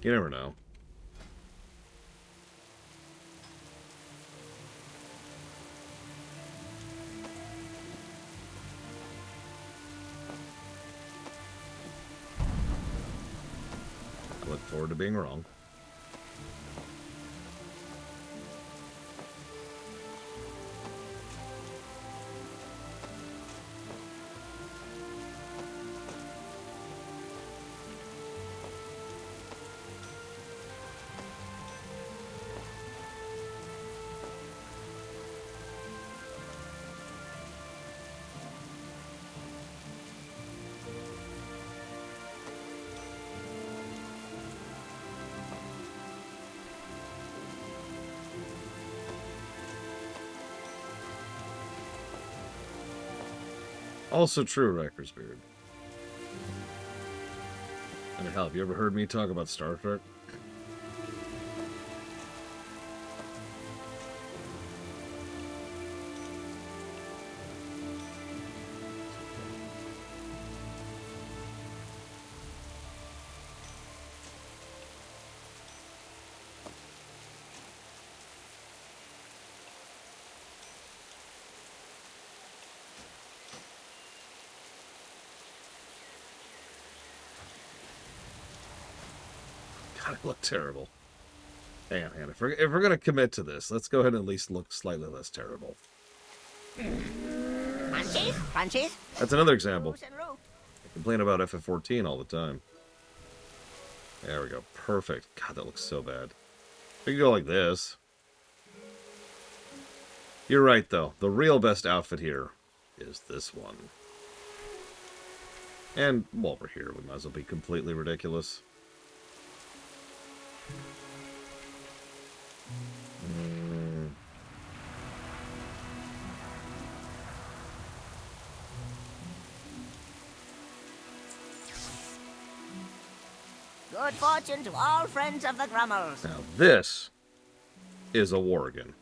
You never know. I look forward to being wrong. Also true, Riker's beard. And hell, have you ever heard me talk about Star Trek? God, it looked terrible. Hang on, hang on. If we're gonna commit to this, let's go ahead and at least look slightly less terrible. Punches? That's another example. I complain about FF14 all the time. There we go. Perfect. God, that looks so bad. We can go like this. You're right, though. The real best outfit here is this one. And while we're here, we might as well be completely ridiculous. Good fortune to all friends of the Grummels. Now this is a Worgen.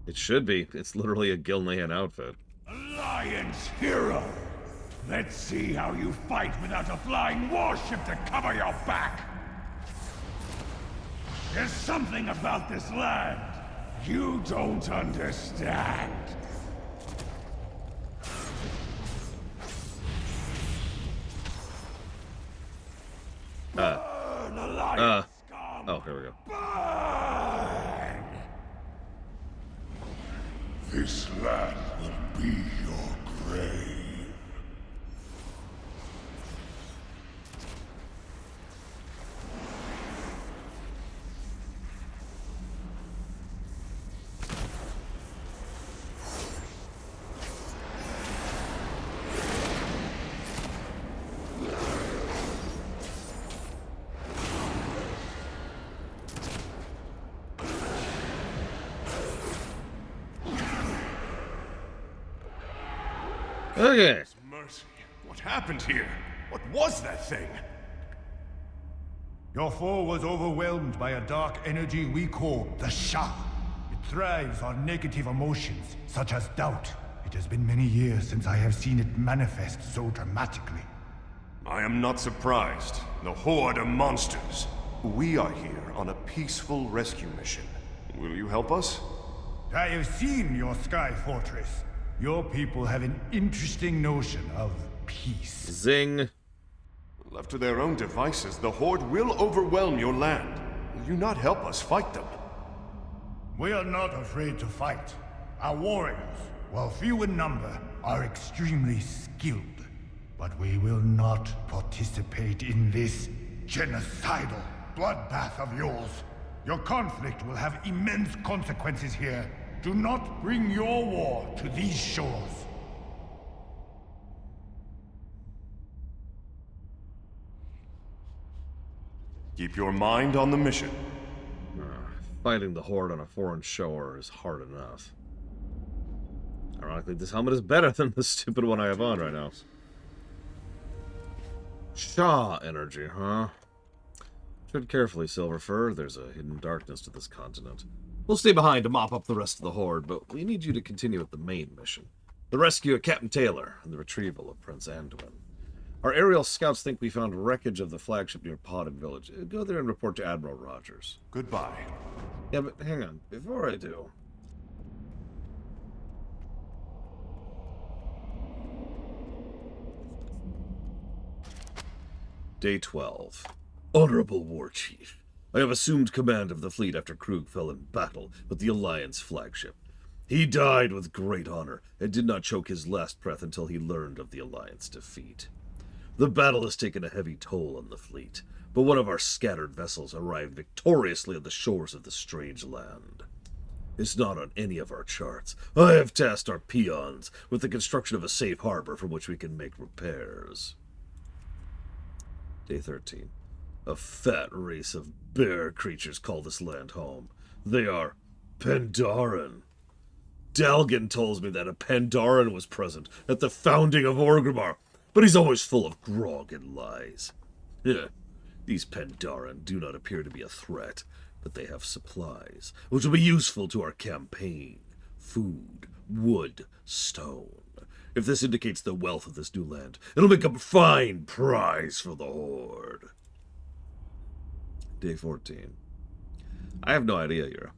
It should be. It's literally a Gilnean outfit. Alliance hero! Let's see how you fight without a flying warship to cover your back! There's something about this land you don't understand. Oh, here we go. Burn! This land will be your grave. Okay. Mercy. What happened here? What was that thing? Your foe was overwhelmed by a dark energy we call the Shah. It thrives on negative emotions, such as doubt. It has been many years since I have seen it manifest so dramatically. I am not surprised. The Horde are monsters. We are here on a peaceful rescue mission. Will you help us? I have seen your Sky Fortress. Your people have an interesting notion of peace. Zing. Left to their own devices, the Horde will overwhelm your land. Will you not help us fight them? We are not afraid to fight. Our warriors, while few in number, are extremely skilled. But we will not participate in this genocidal bloodbath of yours. Your conflict will have immense consequences here. Do not bring your war to these shores. Keep your mind on the mission. Fighting the Horde on a foreign shore is hard enough. Ironically, this helmet is better than the stupid one I have on right now. Shah energy, huh? Tread carefully, Silverfur. There's a hidden darkness to this continent. We'll stay behind to mop up the rest of the Horde, but we need you to continue with the main mission. The rescue of Captain Taylor and the retrieval of Prince Anduin. Our aerial scouts think we found wreckage of the flagship near Podden Village. Go there and report to Admiral Rogers. Goodbye. Yeah, but hang on. Before I do... Day 12. Honorable War Chief. I have assumed command of the fleet after Krug fell in battle with the Alliance flagship. He died with great honor and did not choke his last breath until he learned of the Alliance defeat. The battle has taken a heavy toll on the fleet, but one of our scattered vessels arrived victoriously on the shores of the strange land. It's not on any of our charts. I have tasked our peons with the construction of a safe harbor from which we can make repairs. Day 13. A fat race of bear creatures call this land home. They are Pandaren. Dalgan tells me that a Pandaren was present at the founding of Orgrimmar, but he's always full of grog and lies. These Pandaren do not appear to be a threat, but they have supplies, which will be useful to our campaign. Food, wood, stone. If this indicates the wealth of this new land, it'll make a fine prize for the Horde. Day 14. I have no idea, Yura.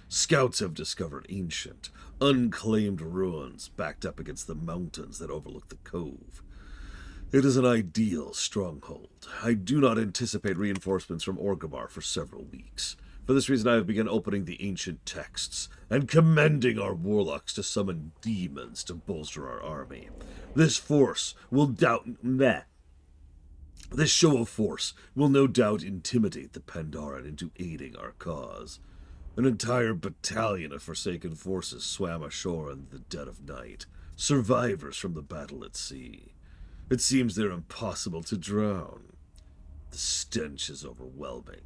Scouts have discovered ancient, unclaimed ruins backed up against the mountains that overlook the cove. It is an ideal stronghold. I do not anticipate reinforcements from Orgrimmar for several weeks. For this reason, I have begun opening the ancient texts and commending our warlocks to summon demons to bolster our army. This force will This show of force will no doubt intimidate the Pandaren into aiding our cause. An entire battalion of Forsaken forces swam ashore in the dead of night, survivors from the battle at sea. It seems they're impossible to drown. The stench is overwhelming,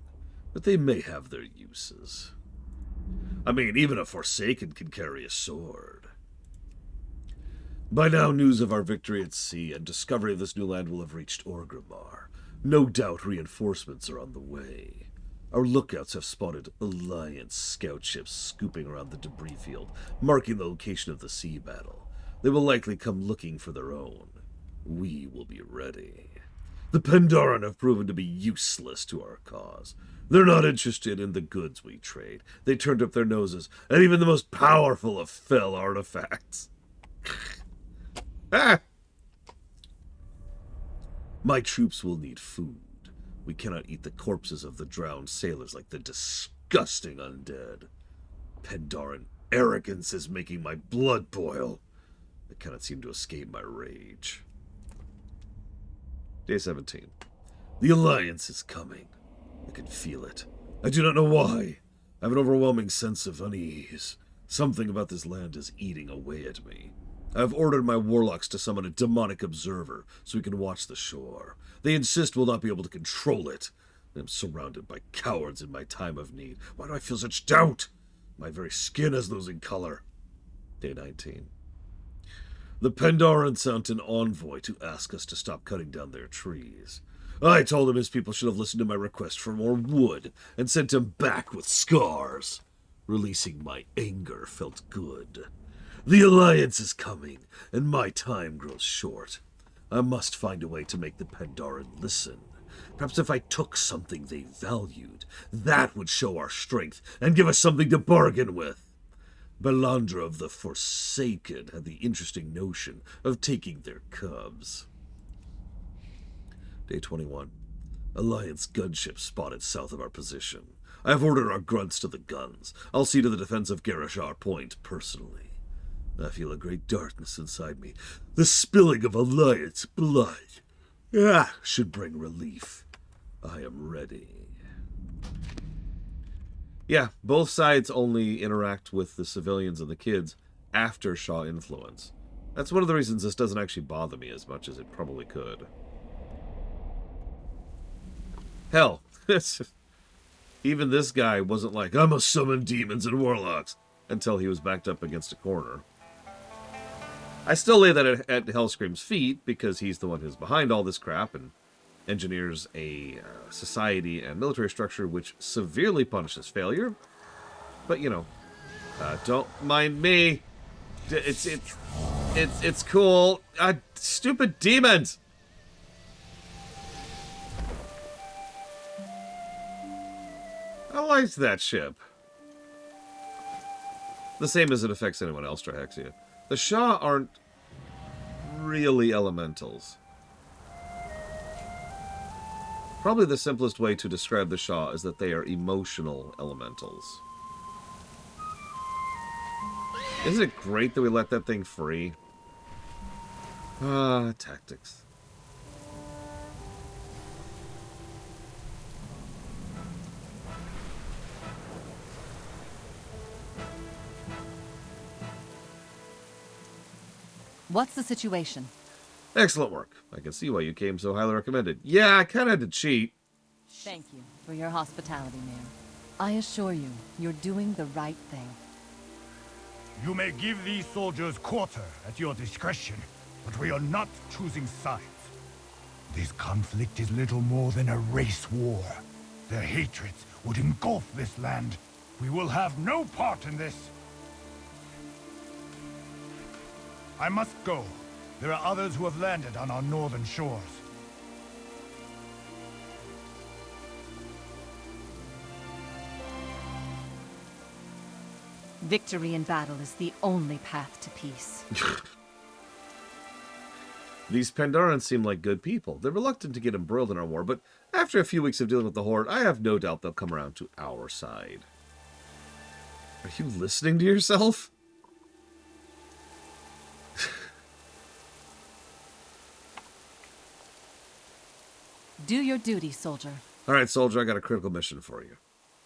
but they may have their uses. I mean, even a Forsaken can carry a sword. By now, news of our victory at sea and discovery of this new land will have reached Orgrimmar. No doubt reinforcements are on the way. Our lookouts have spotted Alliance scout ships scooping around the debris field, marking the location of the sea battle. They will likely come looking for their own. We will be ready. The Pandaren have proven to be useless to our cause. They're not interested in the goods we trade. They turned up their noses at even the most powerful of fell artifacts. My troops will need food. We cannot eat the corpses of the drowned sailors like the disgusting undead. Pandaren arrogance is making my blood boil. I cannot seem to escape my rage. Day 17. The Alliance is coming. I can feel it. I do not know why. I have an overwhelming sense of unease. Something about this land is eating away at me. I have ordered my warlocks to summon a demonic observer so we can watch the shore. They insist we'll not be able to control it. I am surrounded by cowards in my time of need. Why do I feel such doubt? My very skin is losing color. Day 19. The Pandaren sent an envoy to ask us to stop cutting down their trees. I told him his people should have listened to my request for more wood and sent him back with scars. Releasing my anger felt good. The Alliance is coming, and my time grows short. I must find a way to make the Pandaren listen. Perhaps if I took something they valued, that would show our strength and give us something to bargain with. Belandra of the Forsaken had the interesting notion of taking their cubs. Day 21. Alliance gunship spotted south of our position. I have ordered our grunts to the guns. I'll see to the defense of Garishar Point personally. I feel a great darkness inside me. The spilling of Alliance blood should bring relief. I am ready. Yeah, both sides only interact with the civilians and the kids after Shaw influence. That's one of the reasons this doesn't actually bother me as much as it probably could. Hell, even this guy wasn't like, I'm a summon demons and warlocks, until he was backed up against a corner. I still lay that at Hellscream's feet, because he's the one who's behind all this crap and engineers a society and military structure which severely punishes failure. But, you know, don't mind me. It's cool. Stupid demons! I liked that ship. The same as it affects anyone else, Trihexia. The Shah aren't really elementals. Probably the simplest way to describe the Shah is that they are emotional elementals. Isn't it great that we let that thing free? Ah, tactics. What's the situation? Excellent work. I can see why you came so highly recommended. Yeah, I kind of had to cheat. Thank you for your hospitality, ma'am. I assure you, you're doing the right thing. You may give these soldiers quarter at your discretion, but we are not choosing sides. This conflict is little more than a race war. Their hatreds would engulf this land. We will have no part in this. I must go. There are others who have landed on our northern shores. Victory in battle is the only path to peace. These Pandorans seem like good people. They're reluctant to get embroiled in our war, but after a few weeks of dealing with the Horde, I have no doubt they'll come around to our side. Are you listening to yourself? Do your duty, soldier. Alright, soldier, I got a critical mission for you.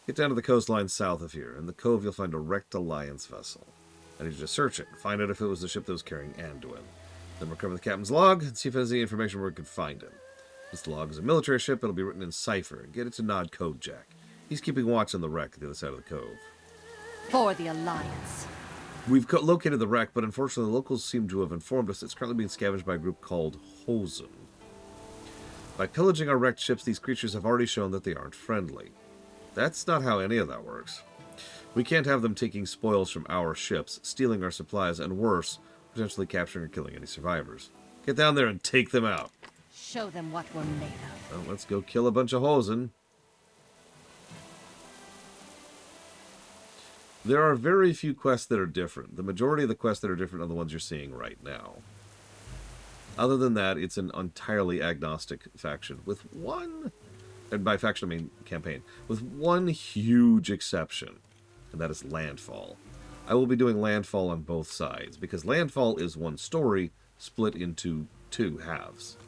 Get down to the coastline south of here. In the cove, you'll find a wrecked Alliance vessel. I need you to search it and find out if it was the ship that was carrying Anduin. Then recover the captain's log and see if there's any information where we can find him. This log is a military ship. It'll be written in cipher. Get it to Nod Code Jack. He's keeping watch on the wreck at the other side of the cove. For the Alliance. We've located the wreck, but unfortunately the locals seem to have informed us it's currently being scavenged by a group called Hosen. By pillaging our wrecked ships, these creatures have already shown that they aren't friendly. That's not how any of that works. We can't have them taking spoils from our ships, stealing our supplies, and worse, potentially capturing or killing any survivors. Get down there and take them out. Show them what we're made of. Well, let's go kill a bunch of Hosen. There are very few quests that are different. The majority of the quests that are different are the ones you're seeing right now. Other than that, it's an entirely agnostic faction with one, and by faction I mean campaign, with one huge exception, and that is Landfall. I will be doing Landfall on both sides, because Landfall is one story split into two halves.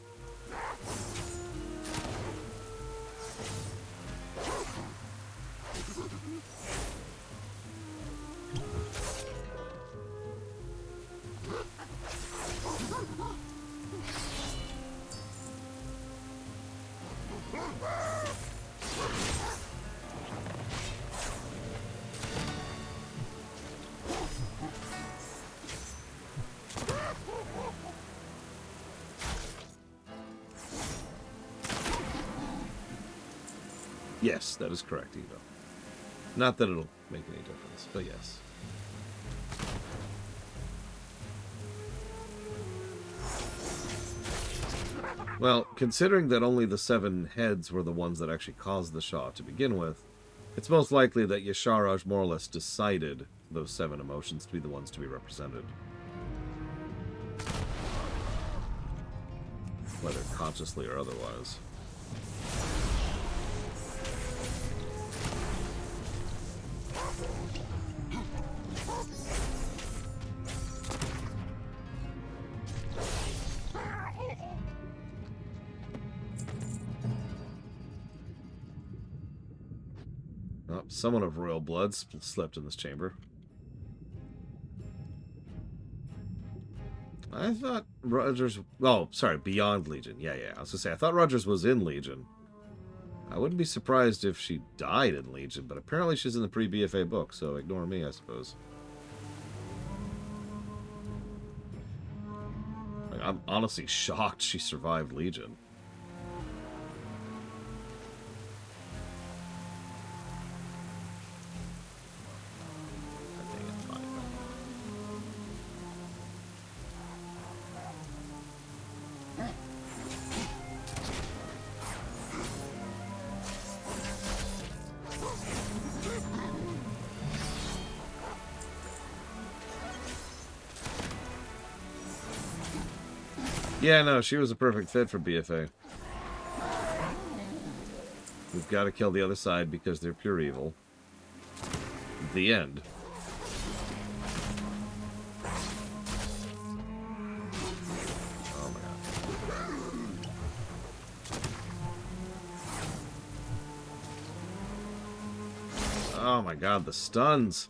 Yes, that is correct, Evo. Not that it'll make any difference, but yes. Well, considering that only the 7 heads were the ones that actually caused the Shah to begin with, it's most likely that Yasharaj more or less decided those 7 emotions to be the ones to be represented. Whether consciously or otherwise. Oh, someone of royal blood slept in this chamber. I thought Rogers... Oh, sorry, Beyond Legion. Yeah. I was going to say, I thought Rogers was in Legion. I wouldn't be surprised if she died in Legion, but apparently she's in the pre-BFA book, so ignore me, I suppose. Like, I'm honestly shocked she survived Legion. Yeah, no, she was a perfect fit for BFA. We've got to kill the other side because they're pure evil. The end. Oh my god, the stuns.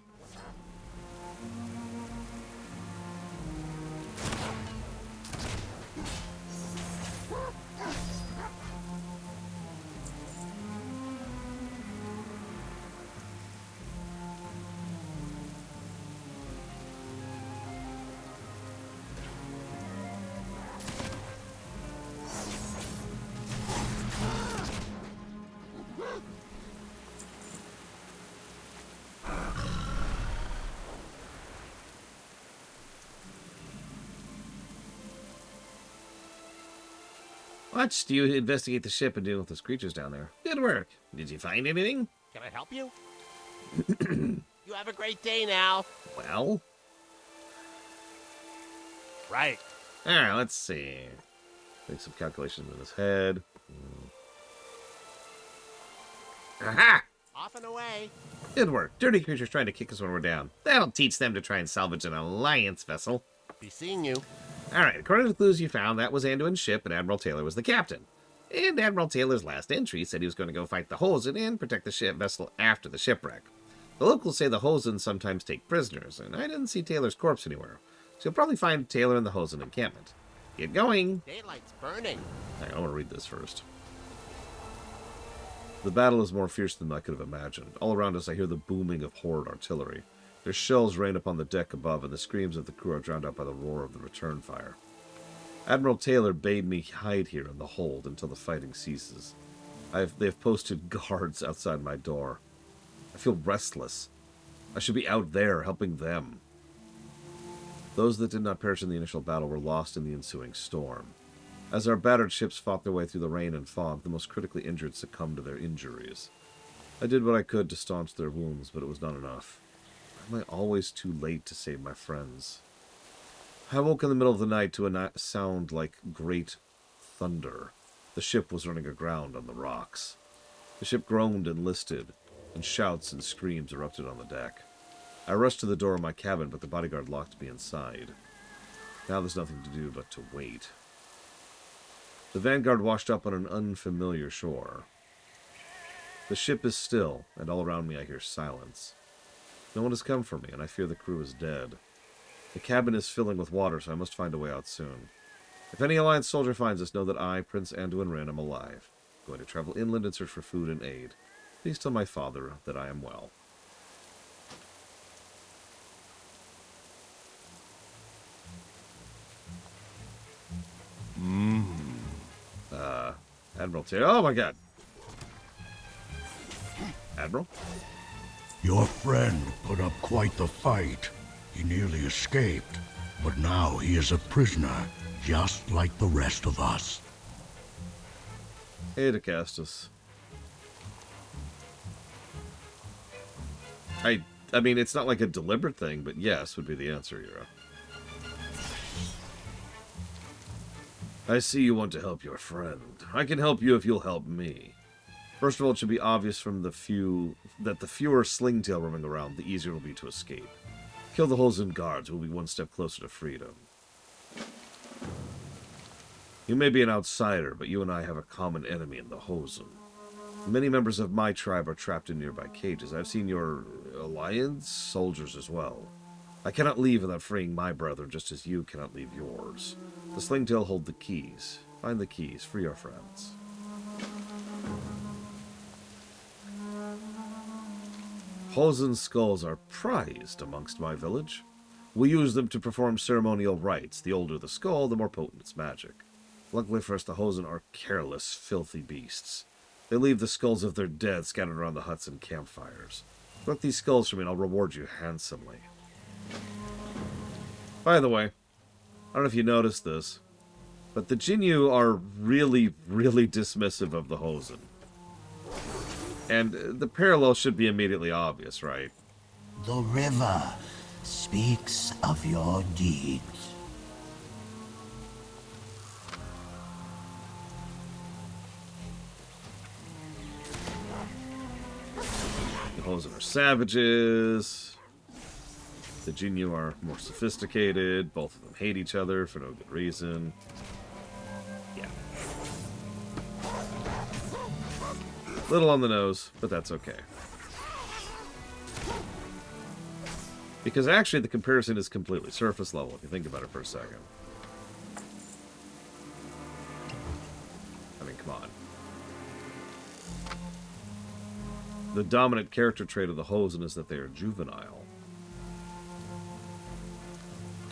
Watched you investigate the ship and deal with those creatures down there. Good work. Did you find anything? Can I help you? You have a great day now. Well? Right. Alright, let's see. Make some calculations in his head. Aha! Off and away. Good work. Dirty creatures trying to kick us when we're down. That'll teach them to try and salvage an Alliance vessel. Be seeing you. Alright, according to the clues you found, that was Anduin's ship and Admiral Taylor was the captain. And Admiral Taylor's last entry said he was going to go fight the Hosen and protect the ship vessel after the shipwreck. The locals say the Hosen sometimes take prisoners, and I didn't see Taylor's corpse anywhere. So you'll probably find Taylor in the Hosen encampment. Get going! Daylight's burning. I want to read this first. The battle is more fierce than I could have imagined. All around us I hear the booming of horde artillery. Their shells rain upon the deck above, and the screams of the crew are drowned out by the roar of the return fire. Admiral Taylor bade me hide here in the hold until the fighting ceases. They have posted guards outside my door. I feel restless. I should be out there helping them. Those that did not perish in the initial battle were lost in the ensuing storm. As our battered ships fought their way through the rain and fog, the most critically injured succumbed to their injuries. I did what I could to staunch their wounds, but it was not enough. Why am I always too late to save my friends? I woke in the middle of the night to a sound like great thunder. The ship was running aground on the rocks. The ship groaned and listed, and shouts and screams erupted on the deck. I rushed to the door of my cabin, but the bodyguard locked me inside. Now there's nothing to do but to wait. The Vanguard washed up on an unfamiliar shore. The ship is still, and all around me I hear silence. No one has come for me, and I fear the crew is dead. The cabin is filling with water, so I must find a way out soon. If any Alliance soldier finds us, know that I, Prince Anduin Wrynn, am alive. Going to travel inland and search for food and aid. Please tell my father that I am well. Admiral Taylor. Oh my god. Admiral? Your friend put up quite the fight. He nearly escaped, but now he is a prisoner, just like the rest of us. Hey, Decastus. I mean, it's not like a deliberate thing, but yes would be the answer, Yura. I see you want to help your friend. I can help you if you'll help me. First of all, it should be obvious from the fewer Slingtail roaming around, the easier it will be to escape. Kill the Hosen guards, we'll be one step closer to freedom. You may be an outsider, but you and I have a common enemy in the Hosen. Many members of my tribe are trapped in nearby cages. I've seen your Alliance soldiers as well. I cannot leave without freeing my brother, just as you cannot leave yours. The Slingtail hold the keys. Find the keys. Free our friends. Hosen skulls are prized amongst my village. We use them to perform ceremonial rites. The older the skull, the more potent its magic. Luckily for us, the Hosen are careless, filthy beasts. They leave the skulls of their dead scattered around the huts and campfires. Collect these skulls from me and I'll reward you handsomely. By the way, I don't know if you noticed this, but the Jinyu are really, really dismissive of the Hosen. And the parallel should be immediately obvious, right? The river speaks of your deeds. The Hosen are savages. The Jinyu are more sophisticated. Both of them hate each other for no good reason. Yeah. Little on the nose, but that's okay. Because actually the comparison is completely surface level, if you think about it for a second. I mean, come on. The dominant character trait of the Hosen is that they are juvenile.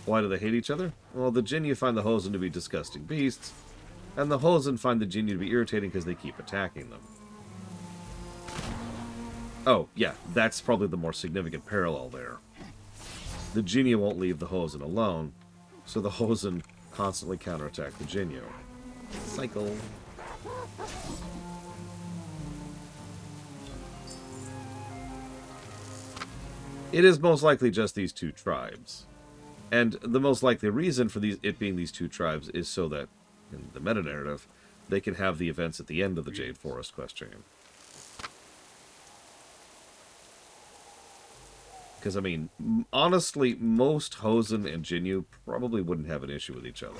Why do they hate each other? Well, the Jinyu find the Hosen to be disgusting beasts, and the Hosen find the Jinyu to be irritating because they keep attacking them. Oh, yeah, that's probably the more significant parallel there. The Jinyu won't leave the Hosen alone, so the Hosen constantly counterattack the Jinyu. Cycle. It is most likely just these two tribes. And the most likely reason for it being these two tribes is so that, in the meta-narrative, they can have the events at the end of the Jade Forest quest chain. Because, I mean, honestly, most Hosen and Jinyu probably wouldn't have an issue with each other.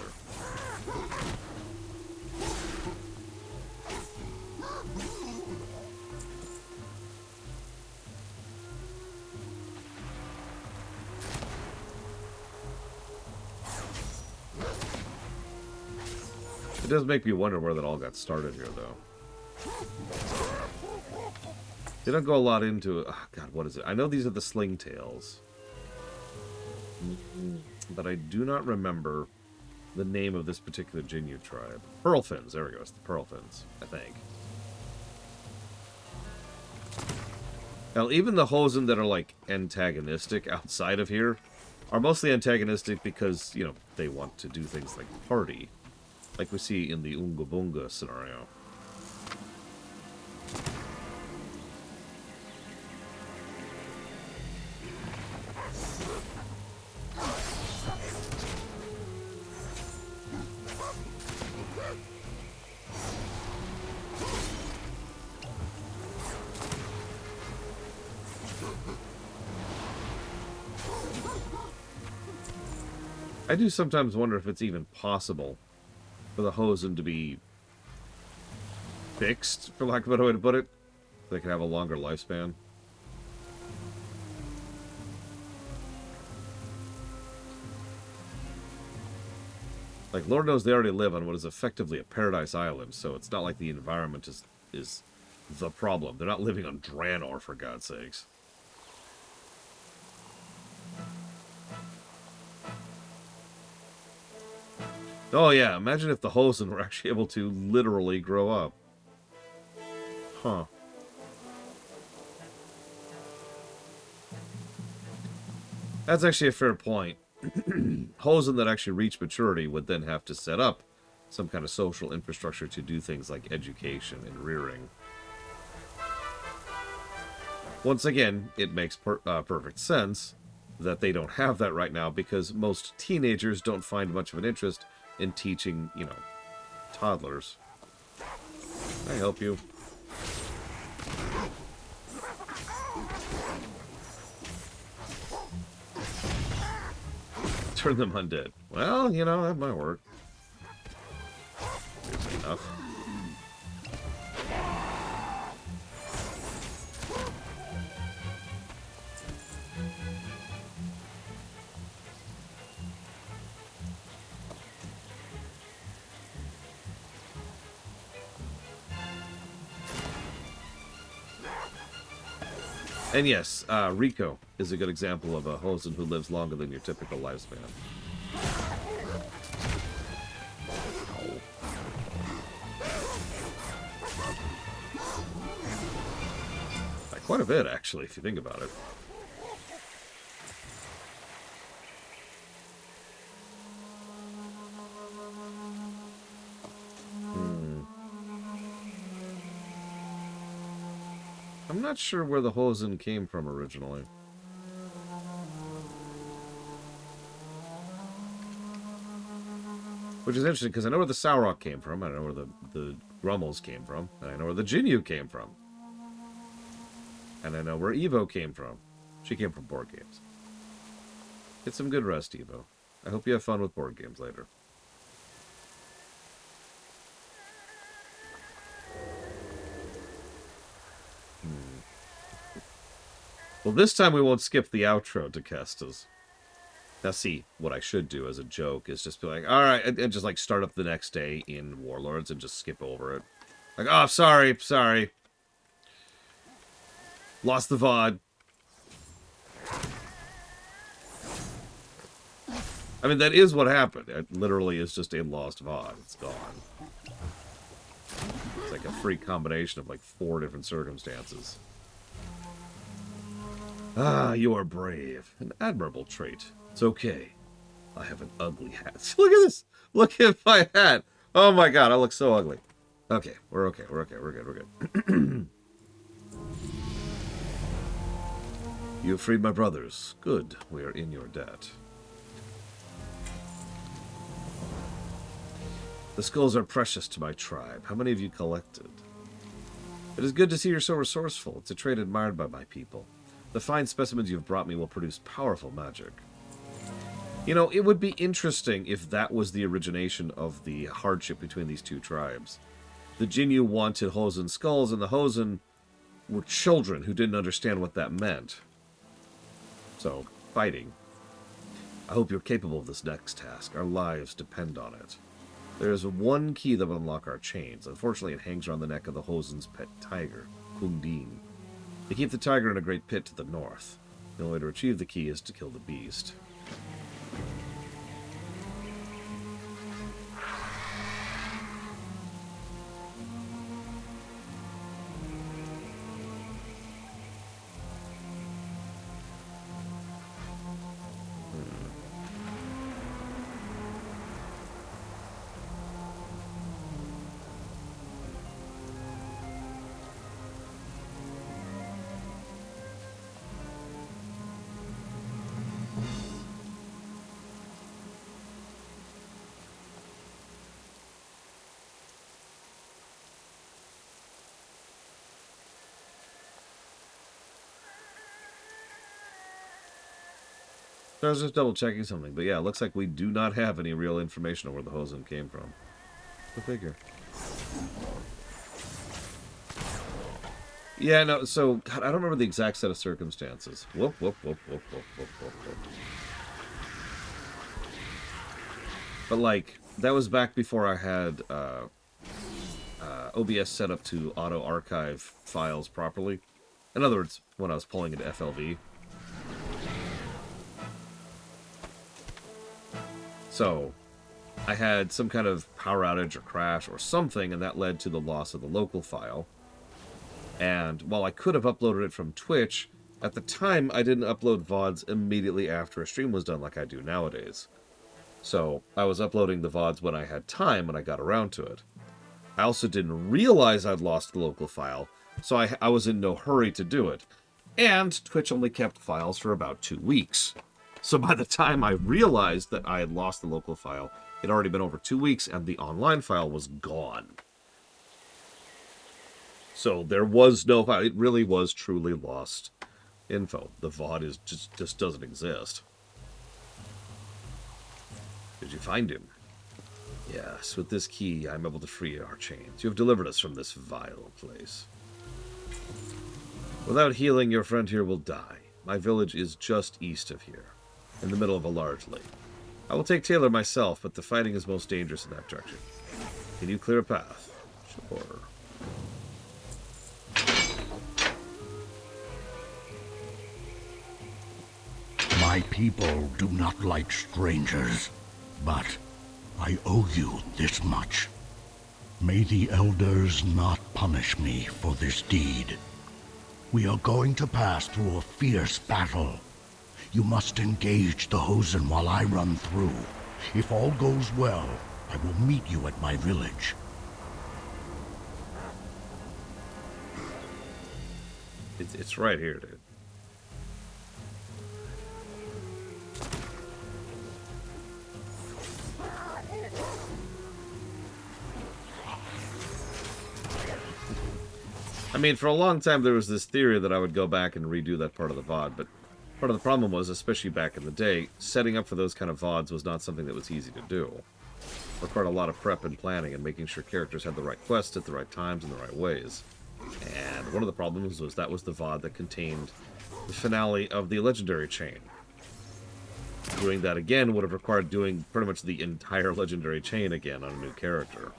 It does make me wonder where that all got started here, though. They don't go a lot into it. Oh, God, what is it? I know these are the sling tails. But I do not remember the name of this particular Jinyu tribe. Pearlfins. There we go. It's the Pearlfins, I think. Now, even the Hosen that are, like, antagonistic outside of here are mostly antagonistic because, you know, they want to do things like party. Like we see in the Unga Bunga scenario. I do sometimes wonder if it's even possible for the Hosen to be fixed, for lack of a better way to put it. They can have a longer lifespan. Like, Lord knows they already live on what is effectively a paradise island, so it's not like the environment is the problem. They're not living on Draenor, for God's sakes. Oh yeah, imagine if the Hosen were actually able to literally grow up. Huh. That's actually a fair point. Hosen that actually reach maturity would then have to set up some kind of social infrastructure to do things like education and rearing. Once again, it makes perfect sense that they don't have that right now because most teenagers don't find much of an interest in teaching, you know, toddlers. Can I help you? Turn them undead. Well, you know, that might work. There's enough. And yes, Rico is a good example of a Hosen who lives longer than your typical lifespan. Like, quite a bit, actually, if you think about it. I'm not sure where the Hosen came from originally. Which is interesting, because I know where the Sauroch came from, I know where the Grummels came from, and I know where the Jinyu came from. And I know where Evo came from. She came from board games. Get some good rest, Evo. I hope you have fun with board games later. Well, this time we won't skip the outro to Kestas. Now, see, what I should do as a joke is just be like, all right, and just, like, start up the next day in Warlords and just skip over it. Like, oh, sorry. Lost the VOD. I mean, that is what happened. It literally is just a lost VOD. It's gone. It's like a freak combination of, like, 4 different circumstances. Ah, you are brave. An admirable trait. It's okay. I have an ugly hat. Look at this. Look at my hat. Oh my god, I look so ugly. Okay, we're okay. We're good. You have freed my brothers. Good. We are in your debt. The skulls are precious to my tribe. How many have you collected? It is good to see you're so resourceful. It's a trait admired by my people. The fine specimens you've brought me will produce powerful magic. You know, it would be interesting if that was the origination of the hardship between these two tribes. The Jinyu wanted Hosen skulls, and the Hosen were children who didn't understand what that meant. So, fighting. I hope you're capable of this next task. Our lives depend on it. There is one key that will unlock our chains. Unfortunately, it hangs around the neck of the Hosen's pet tiger, Kundin. They keep the tiger in a great pit to the north. The only way to retrieve the key is to kill the beast. So I was just double checking something, but yeah, it looks like we do not have any real information on where the Hosen came from. Go figure. Yeah, no, so, God, I don't remember the exact set of circumstances. Whoop. But, like, that was back before I had OBS set up to auto-archive files properly. In other words, when I was pulling into FLV. So, I had some kind of power outage or crash or something, and that led to the loss of the local file. And while I could have uploaded it from Twitch, at the time I didn't upload VODs immediately after a stream was done like I do nowadays. So, I was uploading the VODs when I had time, when I got around to it. I also didn't realize I'd lost the local file, so I was in no hurry to do it. And Twitch only kept files for about 2 weeks. So by the time I realized that I had lost the local file, it had already been over 2 weeks, and the online file was gone. So there was no file. It really was truly lost info. The VOD just doesn't exist. Did you find him? Yes, with this key, I'm able to free our chains. You have delivered us from this vile place. Without healing, your friend here will die. My village is just east of here, in the middle of a large lake. I will take Taylor myself, but the fighting is most dangerous in that direction. Can you clear a path? Sure. My people do not like strangers, but I owe you this much. May the elders not punish me for this deed. We are going to pass through a fierce battle. You must engage the Hosen while I run through. If all goes well, I will meet you at my village. It's right here, dude. I mean, for a long time there was this theory that I would go back and redo that part of the VOD, but part of the problem was, especially back in the day, setting up for those kind of VODs was not something that was easy to do. It required a lot of prep and planning and making sure characters had the right quests at the right times and the right ways. And one of the problems was that was the VOD that contained the finale of the Legendary chain. Doing that again would have required doing pretty much the entire Legendary chain again on a new character.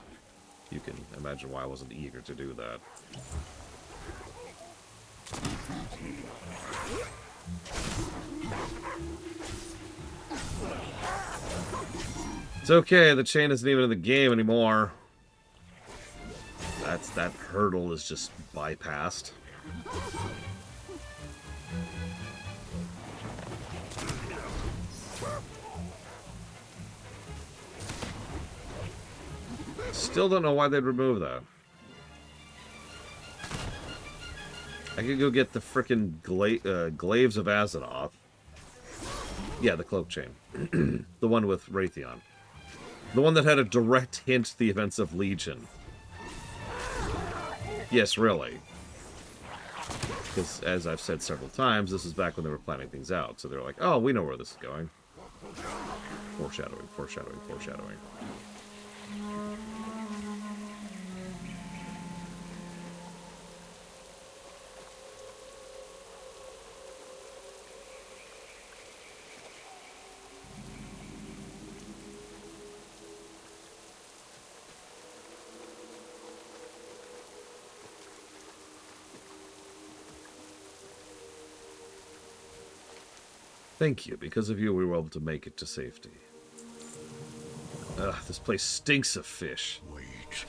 You can imagine why I wasn't eager to do that. It's okay, the chain isn't even in the game anymore. That hurdle is just bypassed. Still don't know why they'd remove that. I could go get the frickin' Glaives of Azeroth. Yeah, the cloak chain. The one with Raytheon. The one that had a direct hint to the events of Legion. Yes, really. Because, as I've said several times, this is back when they were planning things out. So they're like, oh, we know where this is going. Foreshadowing, foreshadowing, foreshadowing. Thank you. Because of you, we were able to make it to safety. Ugh, this place stinks of fish. Wait.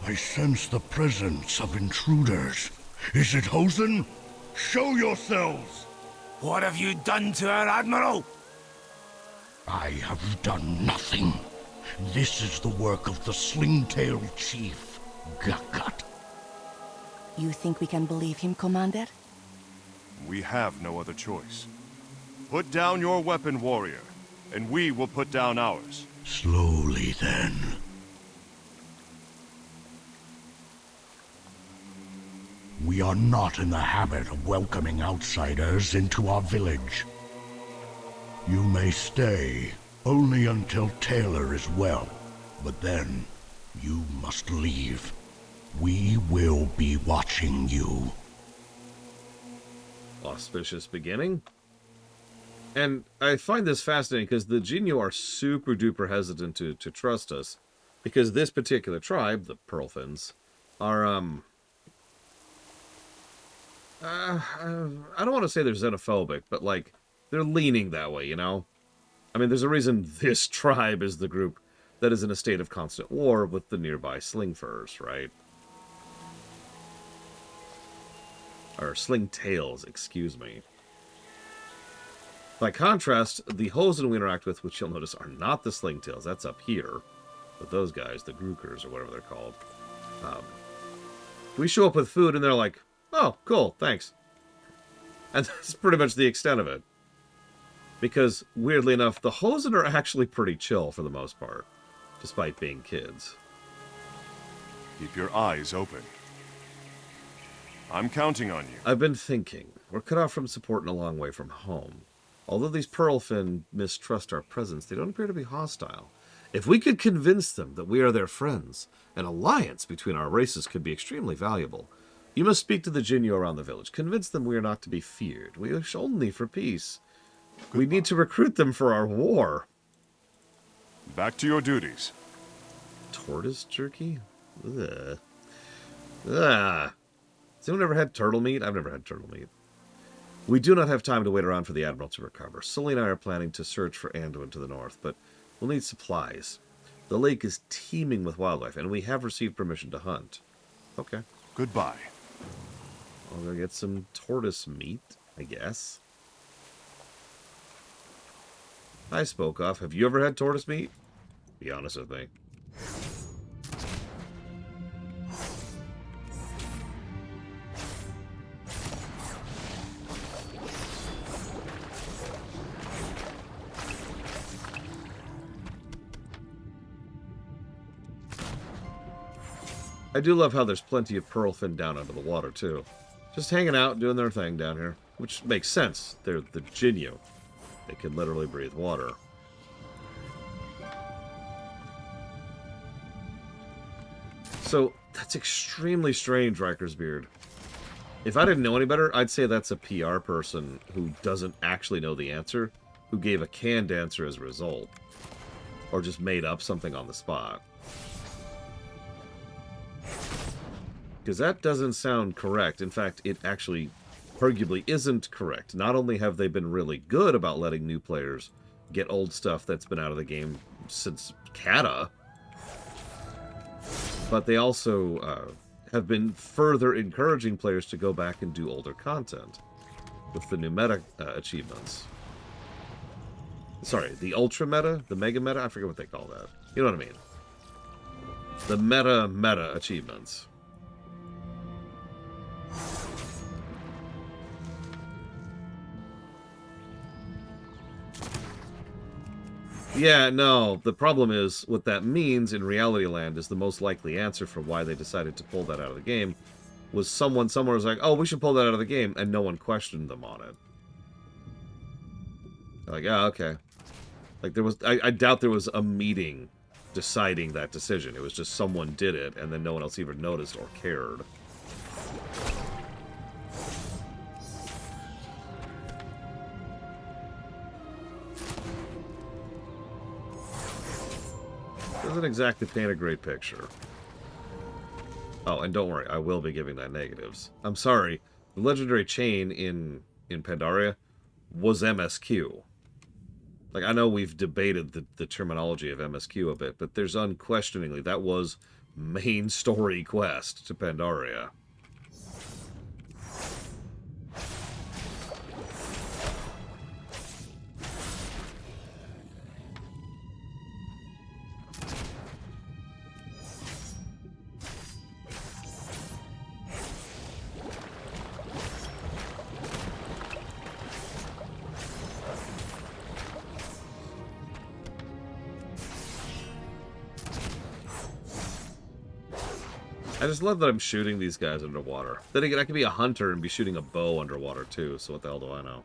I sense the presence of intruders. Is it Hosen? Show yourselves! What have you done to our Admiral? I have done nothing. This is the work of the Sling-tailed Chief, Gakat. You think we can believe him, Commander? We have no other choice. Put down your weapon, warrior, and we will put down ours. Slowly, then. We are not in the habit of welcoming outsiders into our village. You may stay, only until Taylor is well, but then you must leave. We will be watching you. Auspicious beginning. And I find this fascinating because the Jinyu are super duper hesitant to trust us. Because this particular tribe, the Pearlfins, are, I don't want to say they're xenophobic, but, like, they're leaning that way, you know? I mean, there's a reason this tribe is the group that is in a state of constant war with the nearby Slingfurs, right? Or Slingtails, excuse me. By contrast, the Hosen we interact with, which you'll notice are not the Slingtails, that's up here. But those guys, the Grookers, or whatever they're called. We show up with food and they're like, oh, cool, thanks. And that's pretty much the extent of it. Because, weirdly enough, the Hosen are actually pretty chill for the most part. Despite being kids. Keep your eyes open. I'm counting on you. I've been thinking. We're cut off from support and a long way from home. Although these Pearlfin mistrust our presence, they don't appear to be hostile. If we could convince them that we are their friends, an alliance between our races could be extremely valuable. You must speak to the Jinyu around the village. Convince them we are not to be feared. We wish only for peace. We need to recruit them for our war. Back to your duties. Tortoise jerky? Ugh. Ugh. Has anyone ever had turtle meat? I've never had turtle meat. We do not have time to wait around for the Admiral to recover. Sully and I are planning to search for Anduin to the north, but we'll need supplies. The lake is teeming with wildlife, and we have received permission to hunt. Okay. Goodbye. I'll go get some tortoise meat, I guess. I spoke off. Have you ever had tortoise meat? Be honest with me. I do love how there's plenty of Pearlfin down under the water, too. Just hanging out, doing their thing down here. Which makes sense. They're the Jinyu. They can literally breathe water. So, That's extremely strange, Riker's beard. If I didn't know any better, I'd say that's a PR person who doesn't actually know the answer, who gave a canned answer as a result. Or just made up something on the spot. Because that doesn't sound correct. In fact, it actually arguably isn't correct. Not only have they been really good about letting new players get old stuff that's been out of the game since Kata, but they also have been further encouraging players to go back and do older content with the new meta achievements. Sorry, the ultra meta? The mega meta? I forget what they call that. You know what I mean. The meta achievements. Yeah, no, the problem is, what that means in Reality Land is the most likely answer for why they decided to pull that out of the game was someone somewhere was like, oh, we should pull that out of the game, and no one questioned them on it. Like, yeah, okay. Like, there was, I doubt there was a meeting deciding that decision. It was just someone did it, and then no one else even noticed or cared. Doesn't exactly paint a great picture. Oh, and don't worry, I will be giving that negatives. I'm sorry, the legendary chain in Pandaria was MSQ. Like, I know we've debated the terminology of MSQ a bit, but there's unquestioningly, that was main story quest to Pandaria. I just love that I'm shooting these guys underwater. Then again, I could be a hunter and be shooting a bow underwater too, so what the hell do I know?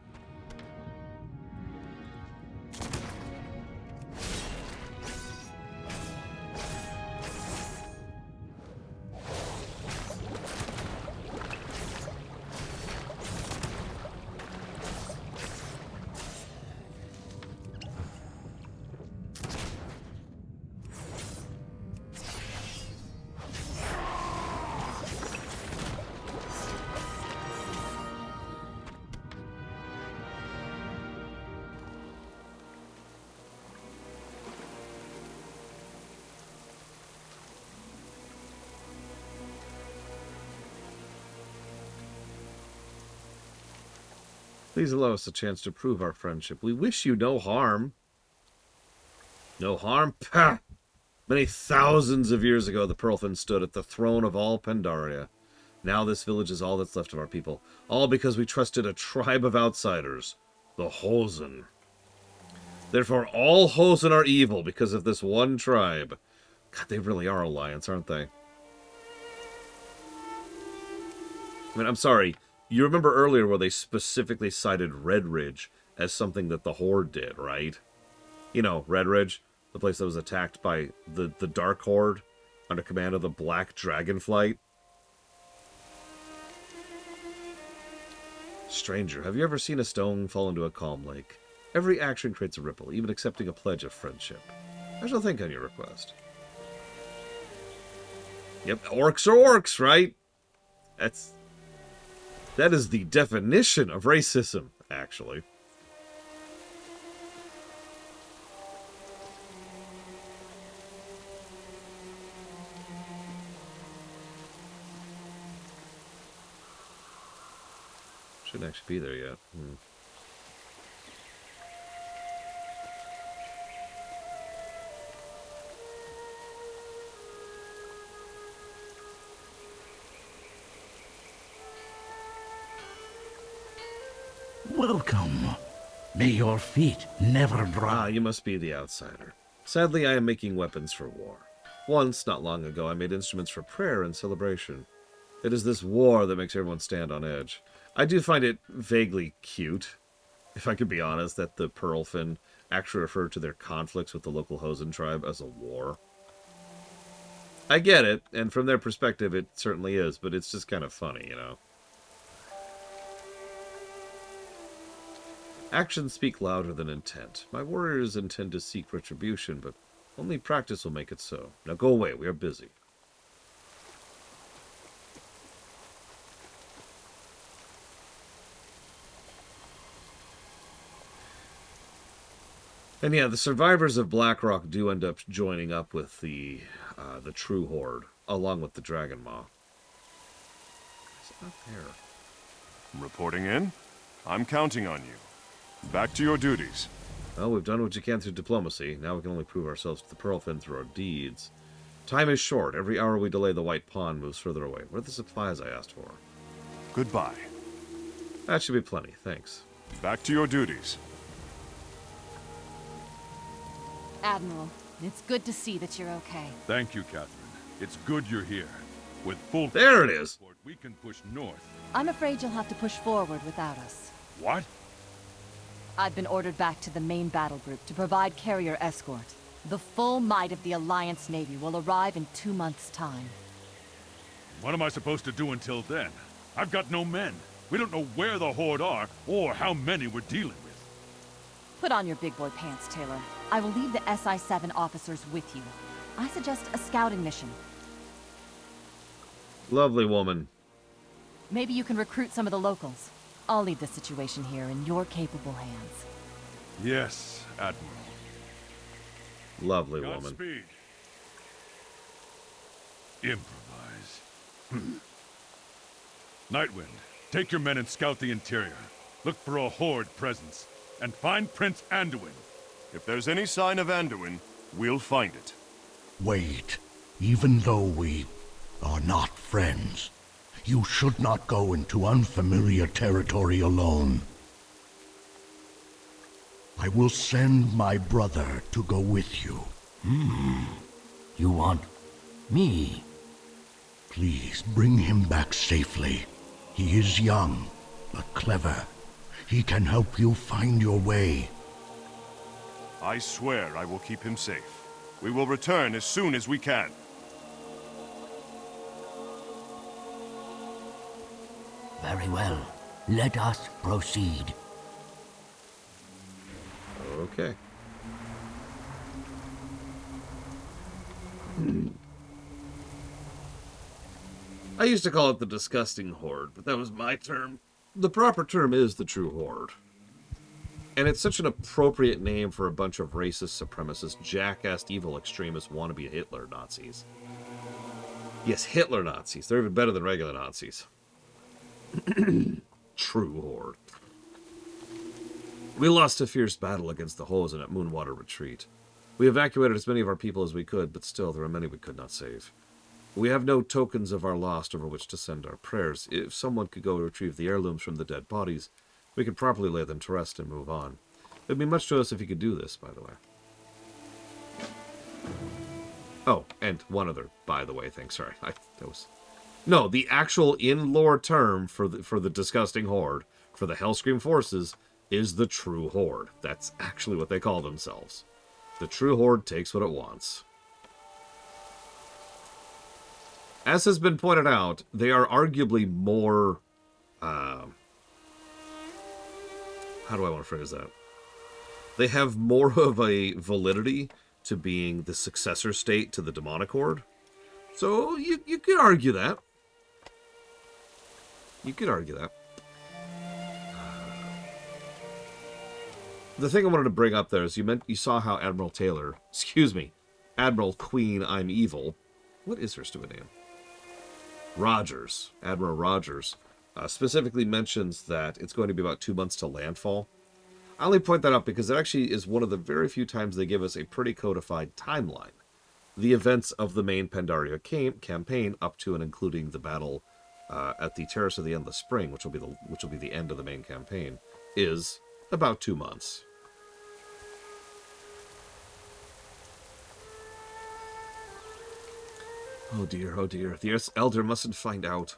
Please allow us a chance to prove our friendship. We wish you no harm. No harm? Pah! Many thousands of years ago, the Pearlfin stood at the throne of all Pandaria. Now this village is all that's left of our people. All because we trusted a tribe of outsiders. The Hosen. Therefore, all Hosen are evil because of this one tribe. God, they really are alliance, aren't they? I mean, I'm sorry. You remember earlier where they specifically cited Red Ridge as something that the Horde did, right? You know, Red Ridge, the place that was attacked by the Dark Horde under command of the Black Dragonflight. Stranger, have you ever seen a stone fall into a calm lake? Every action creates a ripple, even accepting a pledge of friendship. I shall think on your request. Yep, orcs are orcs, right? That is the definition of racism, actually. Shouldn't actually be there yet. Welcome. May your feet never dry. Ah, you must be the outsider. Sadly, I am making weapons for war. Once, not long ago, I made instruments for prayer and celebration. It is this war that makes everyone stand on edge. I do find it vaguely cute, if I could be honest, that the Pearlfin actually referred to their conflicts with the local Hosen tribe as a war. I get it, and from their perspective, it certainly is, but it's just kind of funny, you know? Actions speak louder than intent. My warriors intend to seek retribution, but only practice will make it so. Now go away, we are busy. And yeah, the survivors of Blackrock do end up joining up with the true horde, along with the Dragon Maw. It's up there. Reporting in? I'm counting on you. Back to your duties. Well, we've done what you can through diplomacy. Now we can only prove ourselves to the Pearlfin through our deeds. Time is short. Every hour we delay, the White Pawn moves further away. Where are the supplies I asked for? Goodbye. That should be plenty, thanks. Back to your duties. Admiral, it's good to see that you're okay. Thank you, Catherine. It's good you're here. With full there it is. Support, we can push north. I'm afraid you'll have to push forward without us. What? I've been ordered back to the main battle group to provide carrier escort. The full might of the Alliance Navy will arrive in 2 months' time. What am I supposed to do until then? I've got no men. We don't know where the Horde are, or how many we're dealing with. Put on your big boy pants, Taylor. I will leave the SI-7 officers with you. I suggest a scouting mission. Lovely woman. Maybe you can recruit some of the locals. I'll leave the situation here in your capable hands. Yes, Admiral. Lovely woman. Godspeed. Improvise. Nightwind, take your men and scout the interior. Look for a Horde presence. And find Prince Anduin. If there's any sign of Anduin, we'll find it. Wait. Even though we are not friends, you should not go into unfamiliar territory alone. I will send my brother to go with you. You want me? Please bring him back safely. He is young, but clever. He can help you find your way. I swear I will keep him safe. We will return as soon as we can. Very well. Let us proceed. Okay. I used to call it the disgusting horde, but that was my term. The proper term is the true horde. And it's such an appropriate name for a bunch of racist, supremacist, jackass, evil, extremist, wannabe Hitler Nazis. Yes, Hitler Nazis. They're even better than regular Nazis. True horde. We lost a fierce battle against the Hosen at Moonwater Retreat. We evacuated as many of our people as we could, but still there are many we could not save. We have no tokens of our lost over which to send our prayers. If someone could go retrieve the heirlooms from the dead bodies, we could properly lay them to rest and move on. It would mean much to us if you could do this, by the way. Oh, and one other, by the way, thing. Sorry, no, the actual in-lore term for the disgusting horde, for the Hellscream forces, is the true horde. That's actually what they call themselves. The true horde takes what it wants. As has been pointed out, they are arguably more... how do I want to phrase that? They have more of a validity to being the successor state to the demonic horde. So you could argue that. You could argue that. The thing I wanted to bring up there is you saw how Admiral Queen I'm Evil. What is her stupid name? Admiral Rogers, specifically mentions that it's going to be about 2 months to landfall. I only point that out because it actually is one of the very few times they give us a pretty codified timeline. The events of the main Pandaria campaign up to and including the battle at the Terrace of the Endless Spring, which will be the end of the main campaign, is about 2 months. Oh dear, oh dear. The Elder mustn't find out.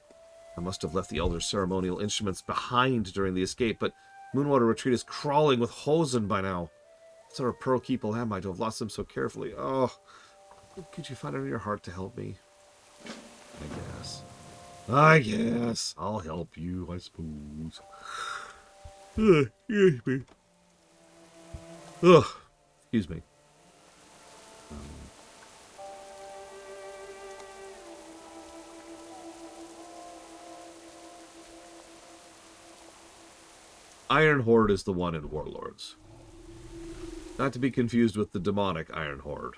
I must have left the Elder's ceremonial instruments behind during the escape, but Moonwater Retreat is crawling with Hosen by now. What sort of pearl keeper am I to have lost them so carefully? Oh, could you find it in your heart to help me? I guess. I'll help you, I suppose. Excuse me. Ugh. Excuse me. Iron Horde is the one in Warlords. Not to be confused with the demonic Iron Horde,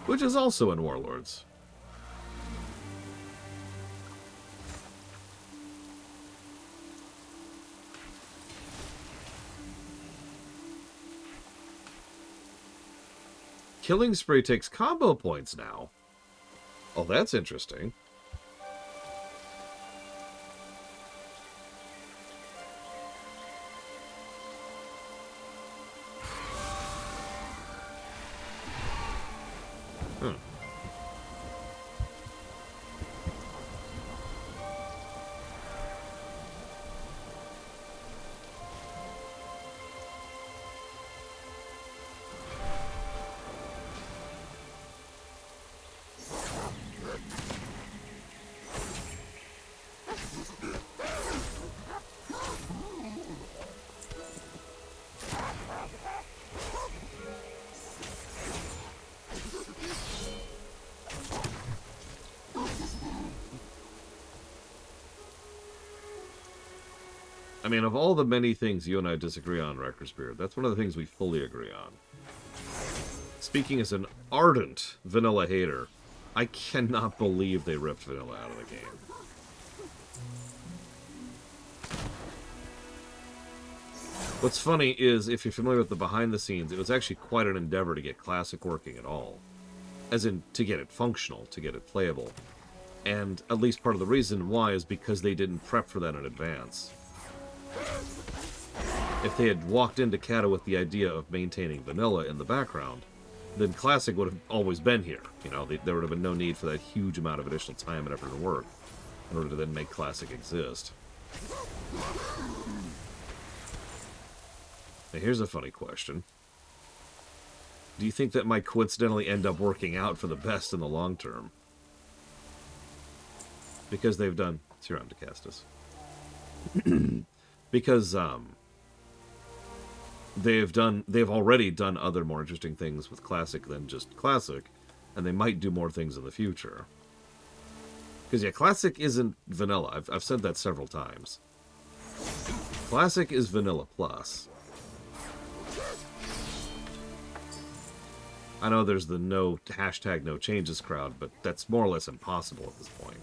which is also in Warlords. Killing Spree takes combo points now. Oh, that's interesting. I mean, of all the many things you and I disagree on, Wrecker Spirit, that's one of the things we fully agree on. Speaking as an ardent vanilla hater, I cannot believe they ripped vanilla out of the game. What's funny is, if you're familiar with the behind the scenes, it was actually quite an endeavor to get Classic working at all. As in, to get it functional, to get it playable. And at least part of the reason why is because they didn't prep for that in advance. If they had walked into Kata with the idea of maintaining vanilla in the background, then Classic would have always been here. You know, there would have been no need for that huge amount of additional time and effort and work in order to then make Classic exist. Now here's a funny question. Do you think that might coincidentally end up working out for the best in the long term? Because they've done... It's your Decastus. Because they've already done other more interesting things with Classic than just Classic, and they might do more things in the future. Because yeah, Classic isn't vanilla. I've said that several times. Classic is vanilla plus. I know there's the no changes crowd, but that's more or less impossible at this point.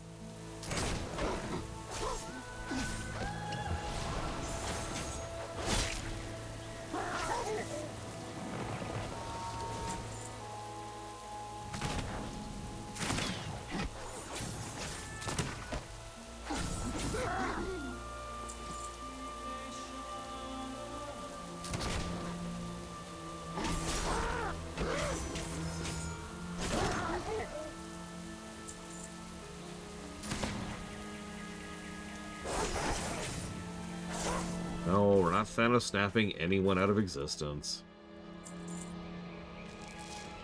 No, we're not fan of snapping anyone out of existence.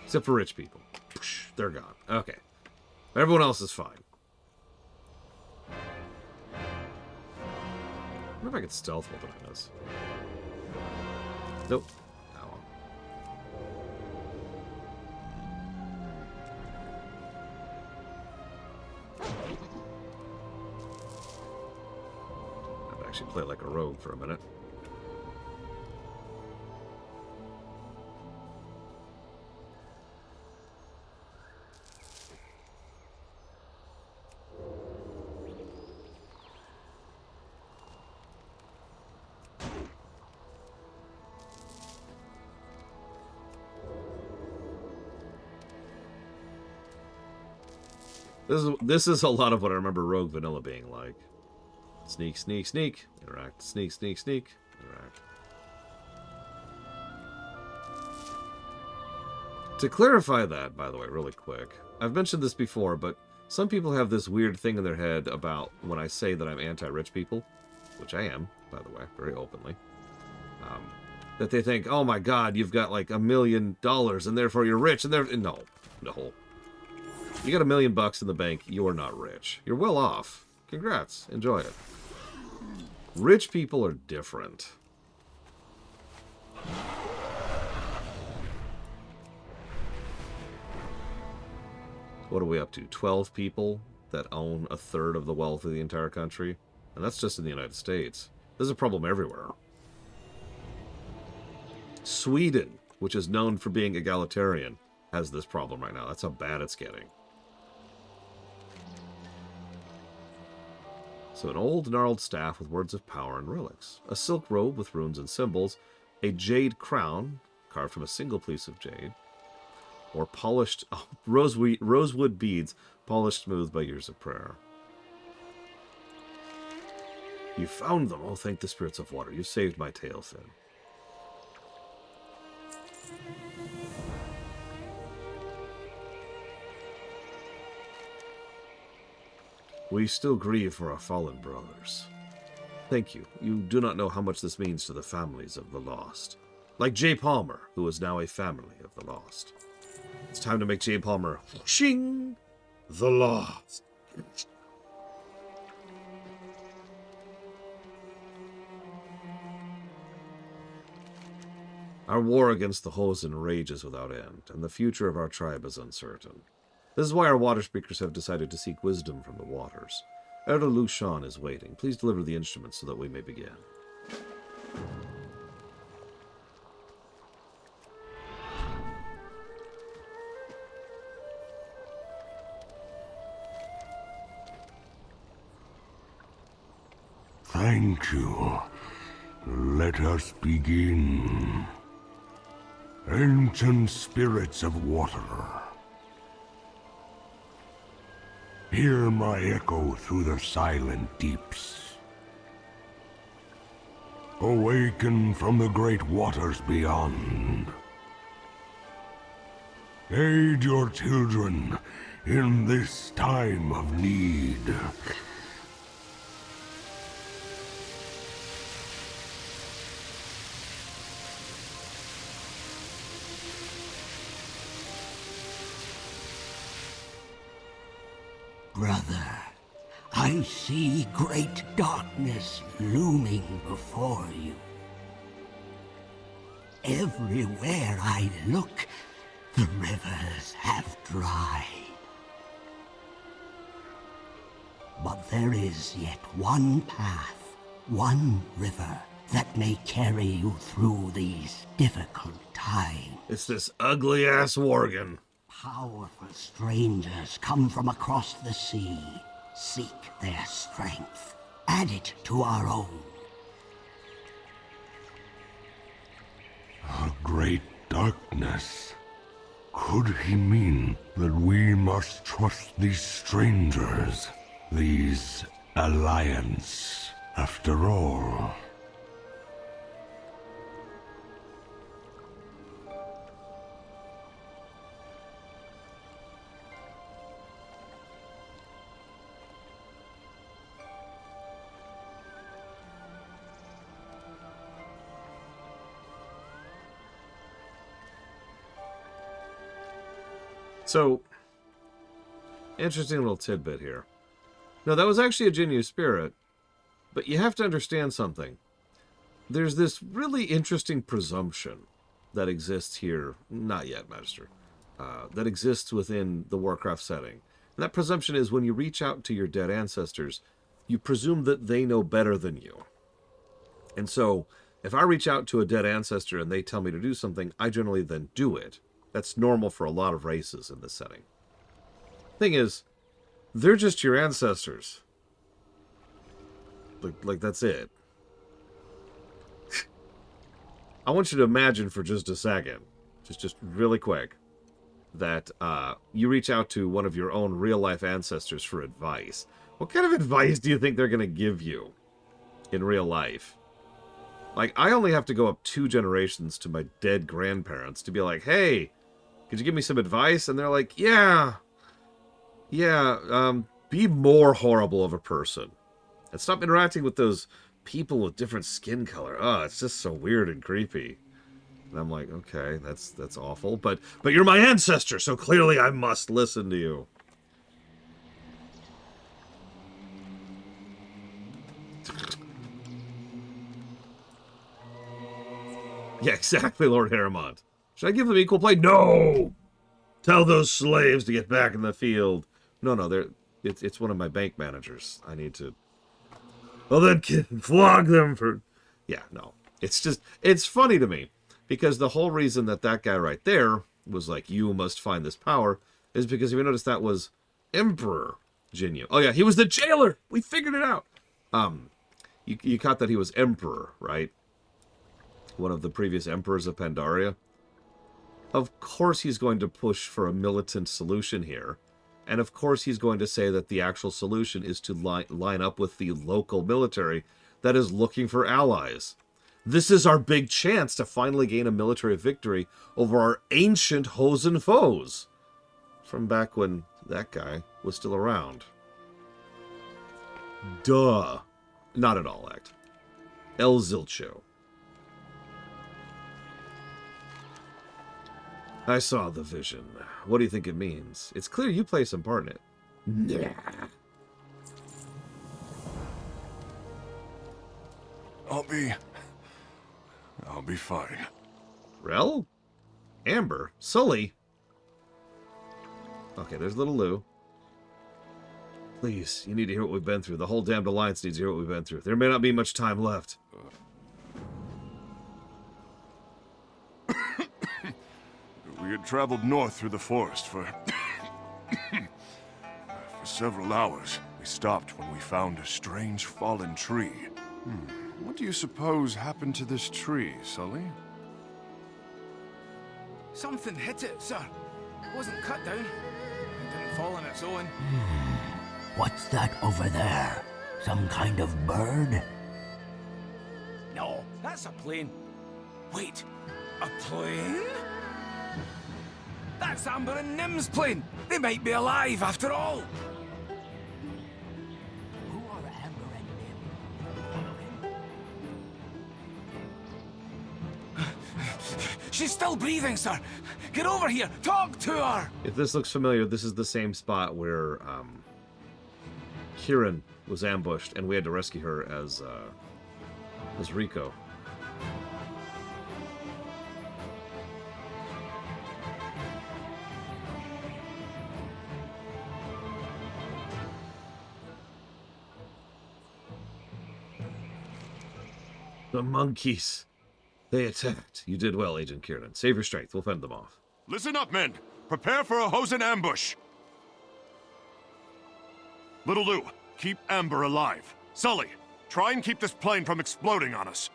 Except for rich people. They're gone. Okay. Everyone else is fine. I wonder if I could stealth while doing this. Nope. Play like a rogue for a minute. This is a lot of what I remember Rogue Vanilla being like. Sneak, sneak, sneak. Interact. Sneak, sneak, sneak. Interact. To clarify that, by the way, really quick, I've mentioned this before, but some people have this weird thing in their head about when I say that I'm anti-rich people, which I am, by the way, very openly, that they think, oh my god, you've got like $1 million and therefore you're rich, and no. You got $1 million in the bank. You're not rich. You're well off. Congrats. Enjoy it. Rich people are different. What are we up to? 12 people that own 1/3 of the wealth of the entire country? And that's just in the United States. There's a problem everywhere. Sweden, which is known for being egalitarian, has this problem right now. That's how bad it's getting. So an old gnarled staff with words of power and relics. A silk robe with runes and symbols. A jade crown carved from a single piece of jade. Or polished rosewood beads polished smooth by years of prayer. You found them. Oh, thank the spirits of water. You saved my tail fin. We still grieve for our fallen brothers. Thank you. You do not know how much this means to the families of the lost. Like Jay Palmer, who is now a family of the lost. It's time to make Jay Palmer, ching, the lost. Our war against the Hosen rages without end, and the future of our tribe is uncertain. This is why our water speakers have decided to seek wisdom from the waters. Elder Lushan is waiting. Please deliver the instruments so that we may begin. Thank you. Let us begin. Ancient spirits of water, hear my echo through the silent deeps. Awaken from the great waters beyond. Aid your children in this time of need. Brother, I see great darkness looming before you. Everywhere I look, the rivers have dried. But there is yet one path, one river that may carry you through these difficult times. It's this ugly-ass worgen. Powerful strangers come from across the sea. Seek their strength. Add it to our own. A great darkness. Could he mean that we must trust these strangers? These alliance, after all? So, interesting little tidbit here. No, that was actually a Jinyu spirit, but you have to understand something. There's this really interesting presumption that exists here, not yet, Master, that exists within the Warcraft setting. And that presumption is when you reach out to your dead ancestors, you presume that they know better than you. And so, if I reach out to a dead ancestor and they tell me to do something, I generally then do it. That's normal for a lot of races in this setting. Thing is, they're just your ancestors. Like that's it. I want you to imagine for just a second, just really quick, that you reach out to one of your own real-life ancestors for advice. What kind of advice do you think they're going to give you in real life? Like, I only have to go up 2 generations to my dead grandparents to be like, hey, could you give me some advice? And they're like, yeah, be more horrible of a person. And stop interacting with those people with different skin color. Oh, it's just so weird and creepy. And I'm like, okay, that's awful. But you're my ancestor, so clearly I must listen to you. Yeah, exactly, Lord Harrimont. Should I give them equal play? No! Tell those slaves to get back in the field. No, it's one of my bank managers. I need to... Well, then flog them for... Yeah, no. It's funny to me. Because the whole reason that guy right there was like, you must find this power, is because if you notice that was Emperor Jinyu. Oh yeah, he was the jailer! We figured it out! You caught that he was Emperor, right? One of the previous Emperors of Pandaria. Of course he's going to push for a militant solution here. And of course he's going to say that the actual solution is to line up with the local military that is looking for allies. This is our big chance to finally gain a military victory over our ancient Hosen foes. From back when that guy was still around. Duh. Not at all, Act. El Zilcho. I saw the vision. What do you think it means? It's clear you play some part in it. Nah. I'll be fine. Rel? Amber? Sully? Okay, there's little Lou. Please, you need to hear what we've been through. The whole damned Alliance needs to hear what we've been through. There may not be much time left. We had traveled north through the forest for several hours. We stopped when we found a strange fallen tree. What do you suppose happened to this tree, Sully? Something hit it, sir. It wasn't cut down. It didn't fall on its own. What's that over there? Some kind of bird? No, that's a plane. Wait, a plane? That's Amber and Nim's plane. They might be alive after all. Who are Amber and Nim? She's still breathing, sir. Get over here. Talk to her. If this looks familiar, this is the same spot where Kieran was ambushed, and we had to rescue her as Rico. The monkeys. They attacked. You did well, Agent Kieran. Save your strength. We'll fend them off. Listen up, men! Prepare for a Hosen ambush! Little Lou, keep Amber alive. Sully, try and keep this plane from exploding on us.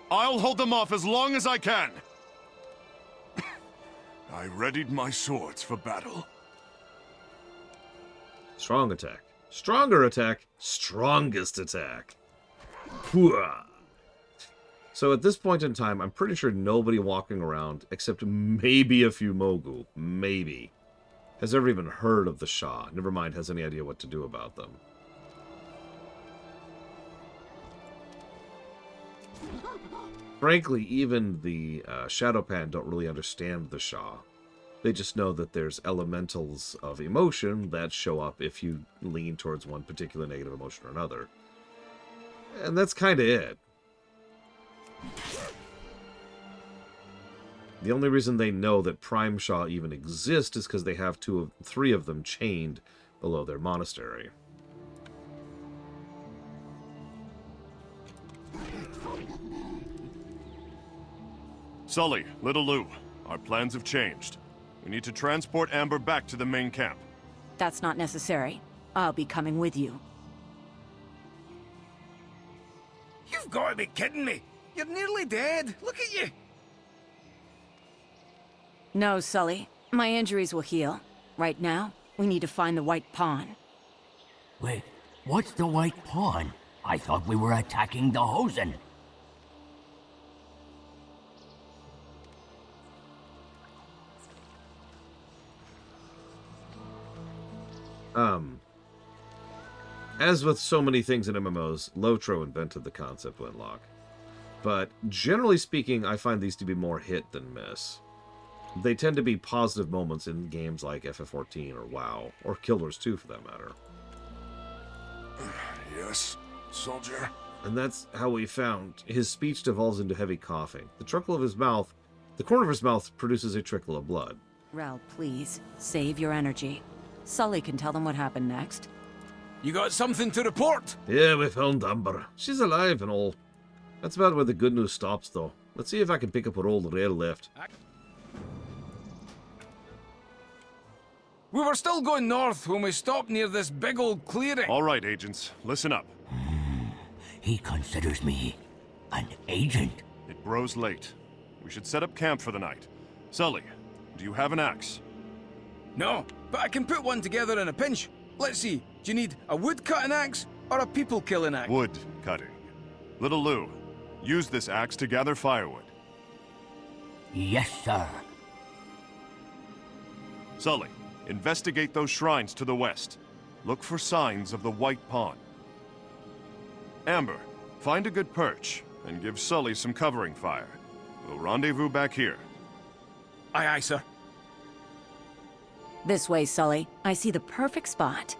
I'll hold them off as long as I can. I readied my swords for battle. Strong attack. Stronger attack. Strongest attack. Pooah. So at this point in time, I'm pretty sure nobody walking around, except maybe a few Mogu, maybe, has ever even heard of the Shah. Never mind has any idea what to do about them. Frankly, even the Shadowpan don't really understand the Shah. They just know that there's elementals of emotion that show up if you lean towards one particular negative emotion or another. And that's kind of it. The only reason they know that Prime Shah even exists is because they have three of them chained below their monastery. Sully, Little Lou, our plans have changed. We need to transport Amber back to the main camp. That's not necessary. I'll be coming with you. You've got to be kidding me. You're nearly dead. Look at you. No, Sully. My injuries will heal. Right now, we need to find the White Pawn. Wait, what's the White Pawn? I thought we were attacking the Hosen. As with so many things in MMOs, Lotro invented the concept Winlock. But generally speaking, I find these to be more hit than miss. They tend to be positive moments in games like FF14 or WoW, or Guild Wars 2 for that matter. Yes, soldier. And that's how we found. His speech devolves into heavy coughing. The corner of his mouth produces a trickle of blood. Rel, please, save your energy. Sully can tell them what happened next. You got something to report? Yeah, we found Amber. She's alive and all. That's about where the good news stops, though. Let's see if I can pick up what old Rail left. We were still going north when we stopped near this big old clearing. All right, agents, listen up. He considers me an agent. It grows late. We should set up camp for the night. Sully, do you have an axe? No, but I can put one together in a pinch. Let's see, do you need a wood-cutting axe or a people-killing axe? Wood cutting. Little Lou, use this axe to gather firewood. Yes, sir. Sully, investigate those shrines to the west. Look for signs of the White Pawn. Amber, find a good perch and give Sully some covering fire. We'll rendezvous back here. Aye, aye, sir. This way, Sully. I see the perfect spot.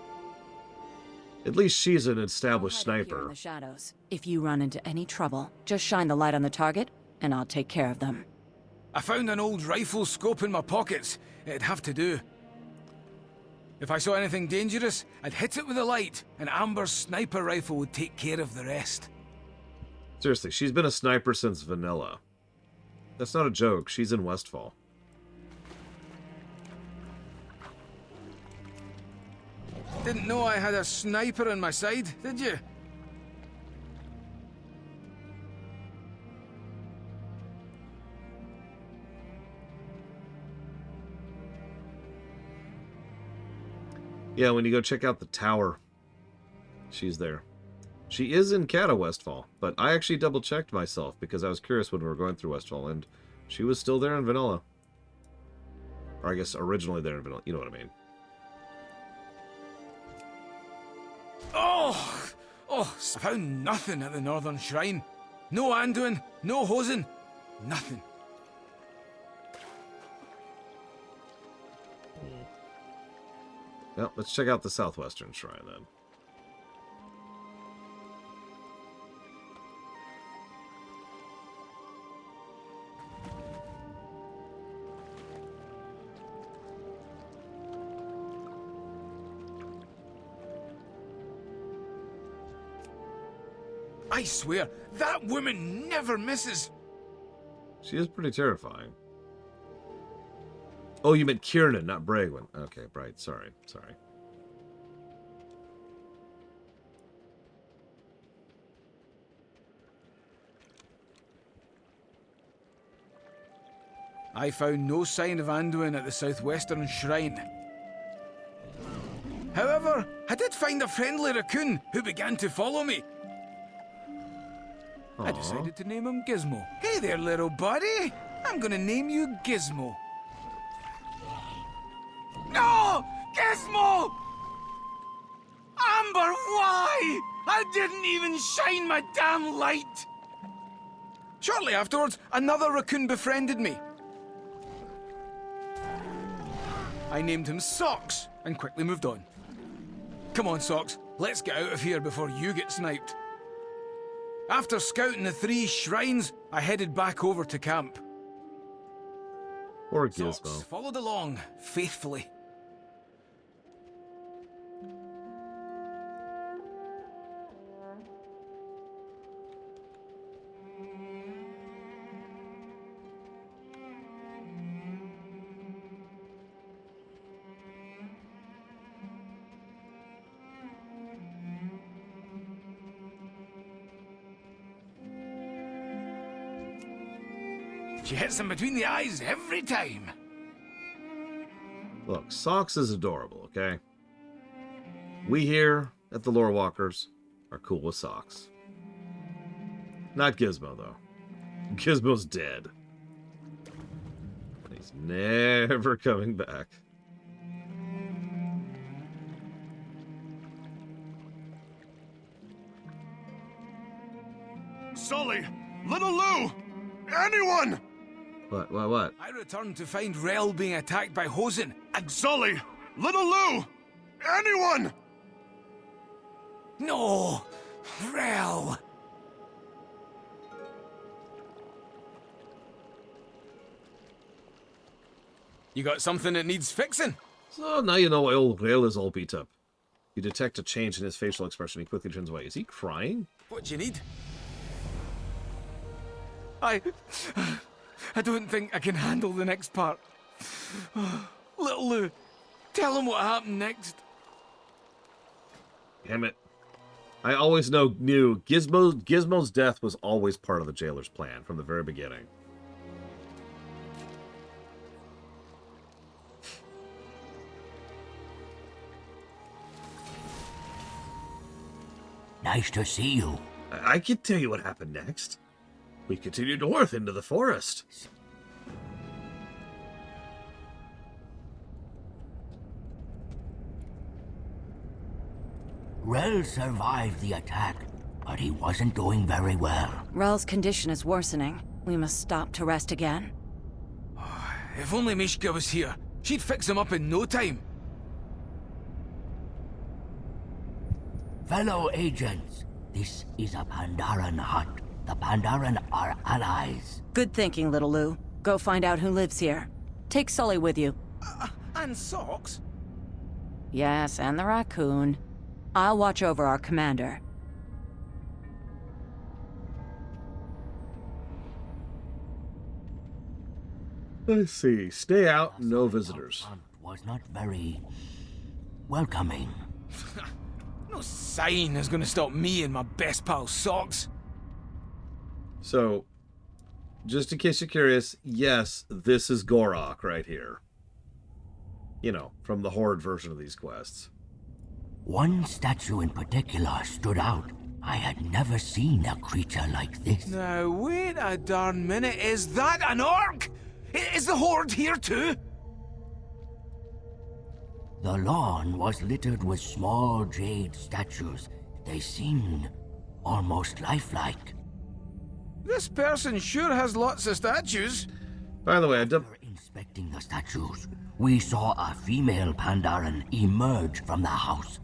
At least she's an established I'll hide up here sniper. in the shadows. If you run into any trouble, just shine the light on the target, and I'll take care of them. I found an old rifle scope in my pockets. It'd have to do. If I saw anything dangerous, I'd hit it with a light, and Amber's sniper rifle would take care of the rest. Seriously, she's been a sniper since Vanilla. That's not a joke. She's in Westfall. Didn't know I had a sniper on my side, did you? Yeah, when you go check out the tower, she's there. She is in Cata Westfall, but I actually double-checked myself because I was curious when we were going through Westfall, and she was still there in Vanilla. Or I guess originally there in Vanilla. You know what I mean. Oh, I found nothing at the Northern Shrine. No Anduin, no Hosen, nothing. Well, let's check out the Southwestern Shrine then. I swear, that woman never misses. She is pretty terrifying. Oh, you meant Kiernan, not Bragwin. Okay, right. Sorry. I found no sign of Anduin at the Southwestern Shrine. However, I did find a friendly raccoon who began to follow me. Aww. I decided to name him Gizmo. Hey there, little buddy. I'm gonna name you Gizmo. No! Gizmo! Amber, why? I didn't even shine my damn light! Shortly afterwards, another raccoon befriended me. I named him Socks and quickly moved on. Come on, Socks, let's get out of here before you get sniped. After scouting the 3 shrines, I headed back over to camp. Or Gizmo. Socks followed along, faithfully. She hits him between the eyes every time. Look, Socks is adorable, okay? We here at the Lore Walkers are cool with Socks. Not Gizmo, though. Gizmo's dead. He's never coming back. Sully! Little Lou! Anyone! What? I returned to find Rel being attacked by Hosen. Sully! Little Lou! Anyone! No! Rel! You got something that needs fixing? So now you know why old Grail is all beat up. You detect a change in his facial expression. He quickly turns away. Is he crying? What do you need? I don't think I can handle the next part. Little Lou, tell him what happened next. Damn it. I always knew Gizmo's death was always part of the jailer's plan from the very beginning. Nice to see you. I can tell you what happened next. We continue north into the forest. Rel survived the attack, but he wasn't doing very well. Rel's condition is worsening. We must stop to rest again. If only Mishka was here, she'd fix him up in no time. Fellow agents, this is a Pandaren hunt. The Pandaren are allies. Good thinking, little Lou. Go find out who lives here. Take Sully with you. And Socks? Yes, and the raccoon. I'll watch over our commander. Let's see. Stay out, no visitors. Was not very welcoming. No sign is gonna stop me and my best pal Socks. So, just in case you're curious, yes, this is Gorok right here. You know, from the Horde version of these quests. One statue in particular stood out. I had never seen a creature like this. Now, wait a darn minute. Is that an orc? Is the Horde here too? The lawn was littered with small jade statues. They seemed almost lifelike. This person sure has lots of statues. By the way, inspecting the statues, we saw a female Pandaren emerge from the house.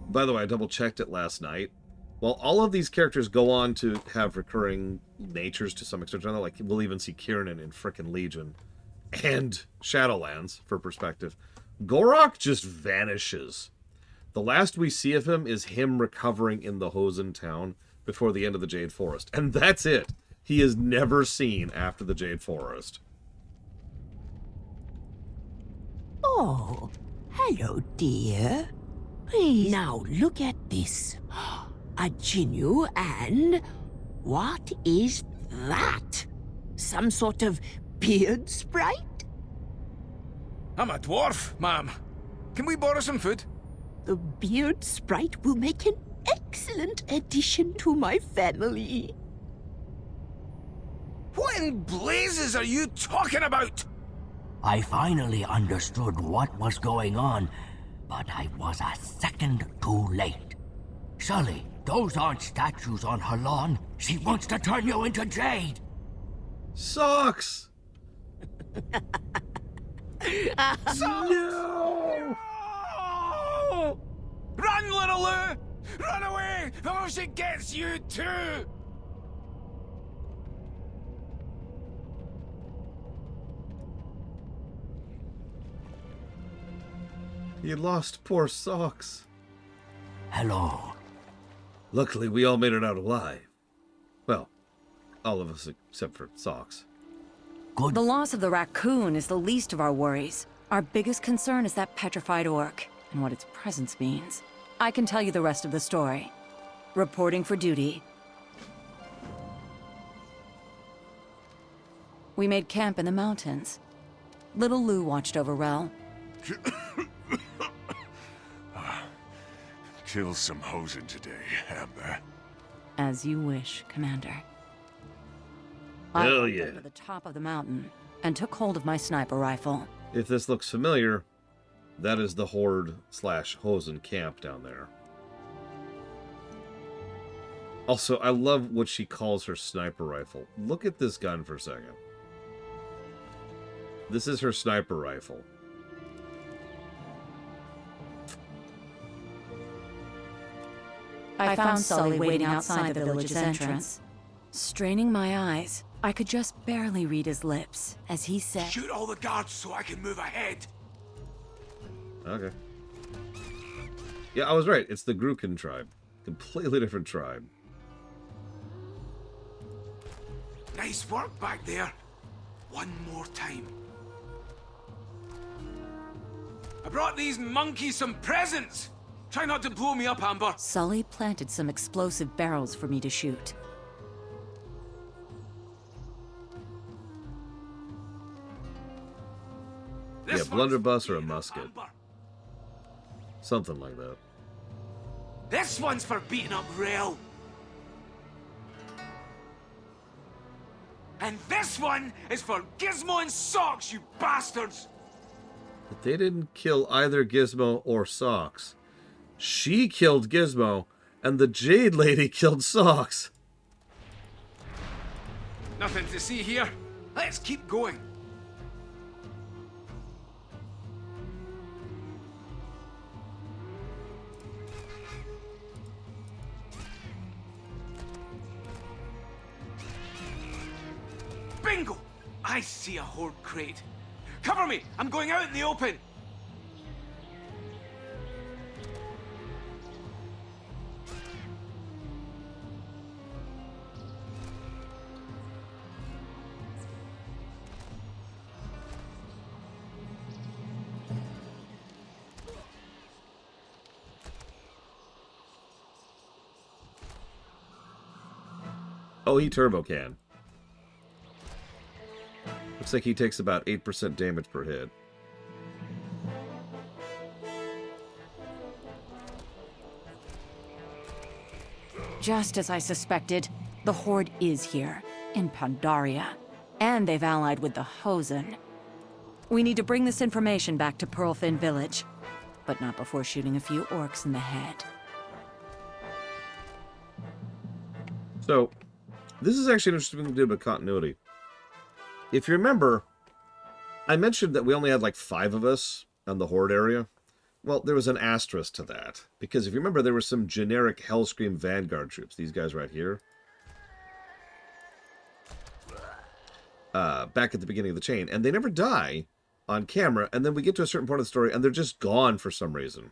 By the way, I double-checked it last night. While all of these characters go on to have recurring natures to some extent or another, like we'll even see Kiernan in frickin' Legion and Shadowlands, for perspective, Gorok just vanishes. The last we see of him is him recovering in the Hosen town before the end of the Jade Forest. And that's it. He is never seen after the Jade Forest. Oh, hello, dear. Please. Now, look at this. A Jinnu and... what is that? Some sort of beard sprite? I'm a dwarf, ma'am. Can we borrow some food? The beard sprite will make an excellent addition to my family. What in blazes are you talking about? I finally understood what was going on, but I was a second too late. Sully, those aren't statues on her lawn. She wants to turn you into Jade. Socks! No! Run, little Lou! Run away before she gets you too! You lost poor Socks. Hello. Luckily, we all made it out alive. Well, all of us except for Socks. Good. The loss of the raccoon is the least of our worries. Our biggest concern is that petrified orc, and what its presence means. I can tell you the rest of the story. Reporting for duty. We made camp in the mountains. Little Lou watched over Rel. Kill some Hosen today, Amber. As you wish, Commander. Hell I yeah. went to the top of the mountain and took hold of my sniper rifle. If this looks familiar, that is the Horde/Hosen camp down there. Also, I love what she calls her sniper rifle. Look at this gun for a second. This is her sniper rifle. I found Sully waiting outside the village's entrance. Straining my eyes, I could just barely read his lips as he said, "Shoot all the guards so I can move ahead." Okay. Yeah, I was right. It's the Gruken tribe. Completely different tribe. Nice work back there. One more time. I brought these monkeys some presents. Try not to blow me up, Amber. Sully planted some explosive barrels for me to shoot. Yeah, blunderbuss or a musket. Something like that. This one's for beating up Rail. And this one is for Gizmo and Socks, you bastards! But they didn't kill either Gizmo or Socks. She killed Gizmo, and the Jade lady killed Socks. Nothing to see here. Let's keep going. Bingo! I see a horde crate. Cover me! I'm going out in the open! Oh, he turbo can. Looks like he takes about 8% damage per hit. Just as I suspected, the Horde is here, in Pandaria. And they've allied with the Hosen. We need to bring this information back to Pearlfin Village, but not before shooting a few orcs in the head. So, this is actually an interesting thing to do about continuity. If you remember, I mentioned that we only had like 5 of us on the Horde area. Well, there was an asterisk to that. Because if you remember, there were some generic Hellscream Vanguard troops. These guys right here. Back at the beginning of the chain. And they never die on camera. And then we get to a certain part of the story and they're just gone for some reason.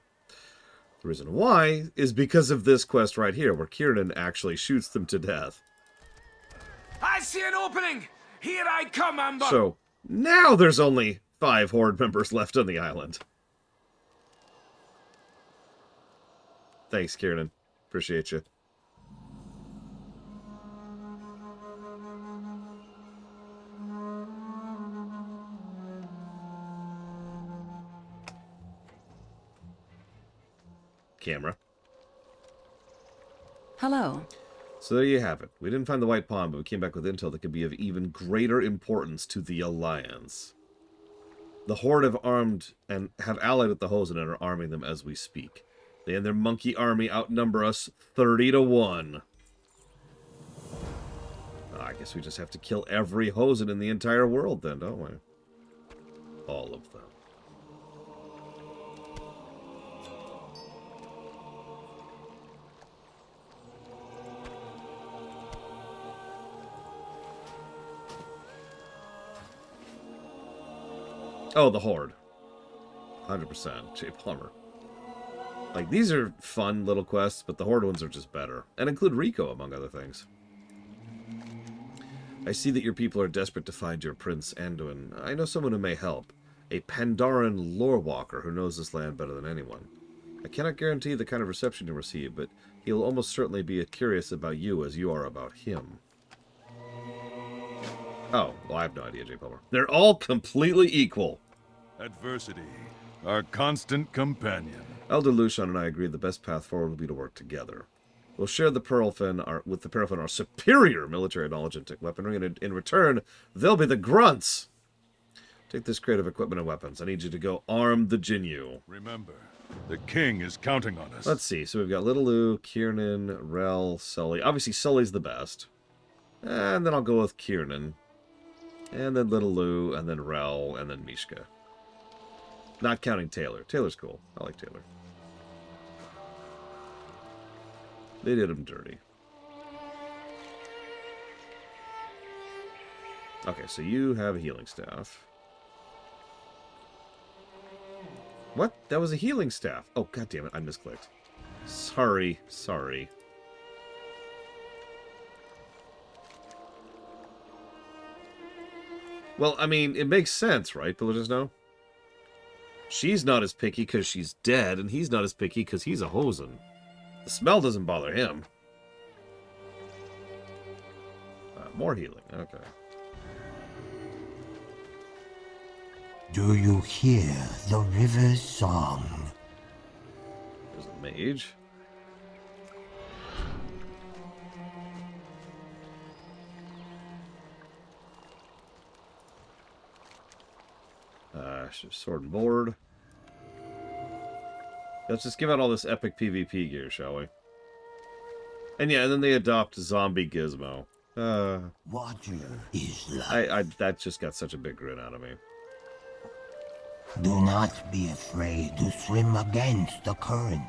The reason why is because of this quest right here, where Kiernan actually shoots them to death. I see an opening! Here I come, Amber! So, now there's only 5 Horde members left on the island. Thanks, Kiernan. Appreciate you. Camera. Hello. So there you have it. We didn't find the White Pawn, but we came back with intel that could be of even greater importance to the Alliance. The Horde have armed and have allied with the Hosen and are arming them as we speak. They and their monkey army outnumber us 30-1. I guess we just have to kill every Hosen in the entire world then, don't we? All of them. Oh, the Horde. 100%. Jay Plumber. Like, these are fun little quests, but the Horde ones are just better. And include Rico, among other things. I see that your people are desperate to find your Prince Anduin. I know someone who may help. A Pandaran lore walker who knows this land better than anyone. I cannot guarantee the kind of reception you'll receive, but he'll almost certainly be as curious about you as you are about him. Oh, well, I have no idea, Jay Plumber. They're all completely equal. Adversity, our constant companion. Elder Lucian and I agreed the best path forward will be to work together. We'll share the with the Pearlfin our superior military knowledge and weaponry, and in return, they'll be the grunts. Take this crate of equipment and weapons. I need you to go arm the Jinyu. Remember, the king is counting on us. Let's see. So we've got Little Lou, Kiernan, Rel, Sully. Obviously, Sully's the best. And then I'll go with Kiernan. And then Little Lou, and then Rel, and then Mishka. Not counting Taylor. Taylor's cool. I like Taylor. They did him dirty. Okay, so you have a healing staff. What? That was a healing staff. Oh, god damn it, I misclicked. Sorry, sorry. Well, I mean, it makes sense, right, Villagers know? She's not as picky because she's dead, and he's not as picky because he's a hosen. The smell doesn't bother him. More healing, okay. Do you hear the river's song? There's the mage. Sword and board. Let's just give out all this epic PvP gear, shall we? And yeah, and then they adopt Zombie Gizmo. Water is life. That just got such a big grin out of me. Do not be afraid to swim against the current.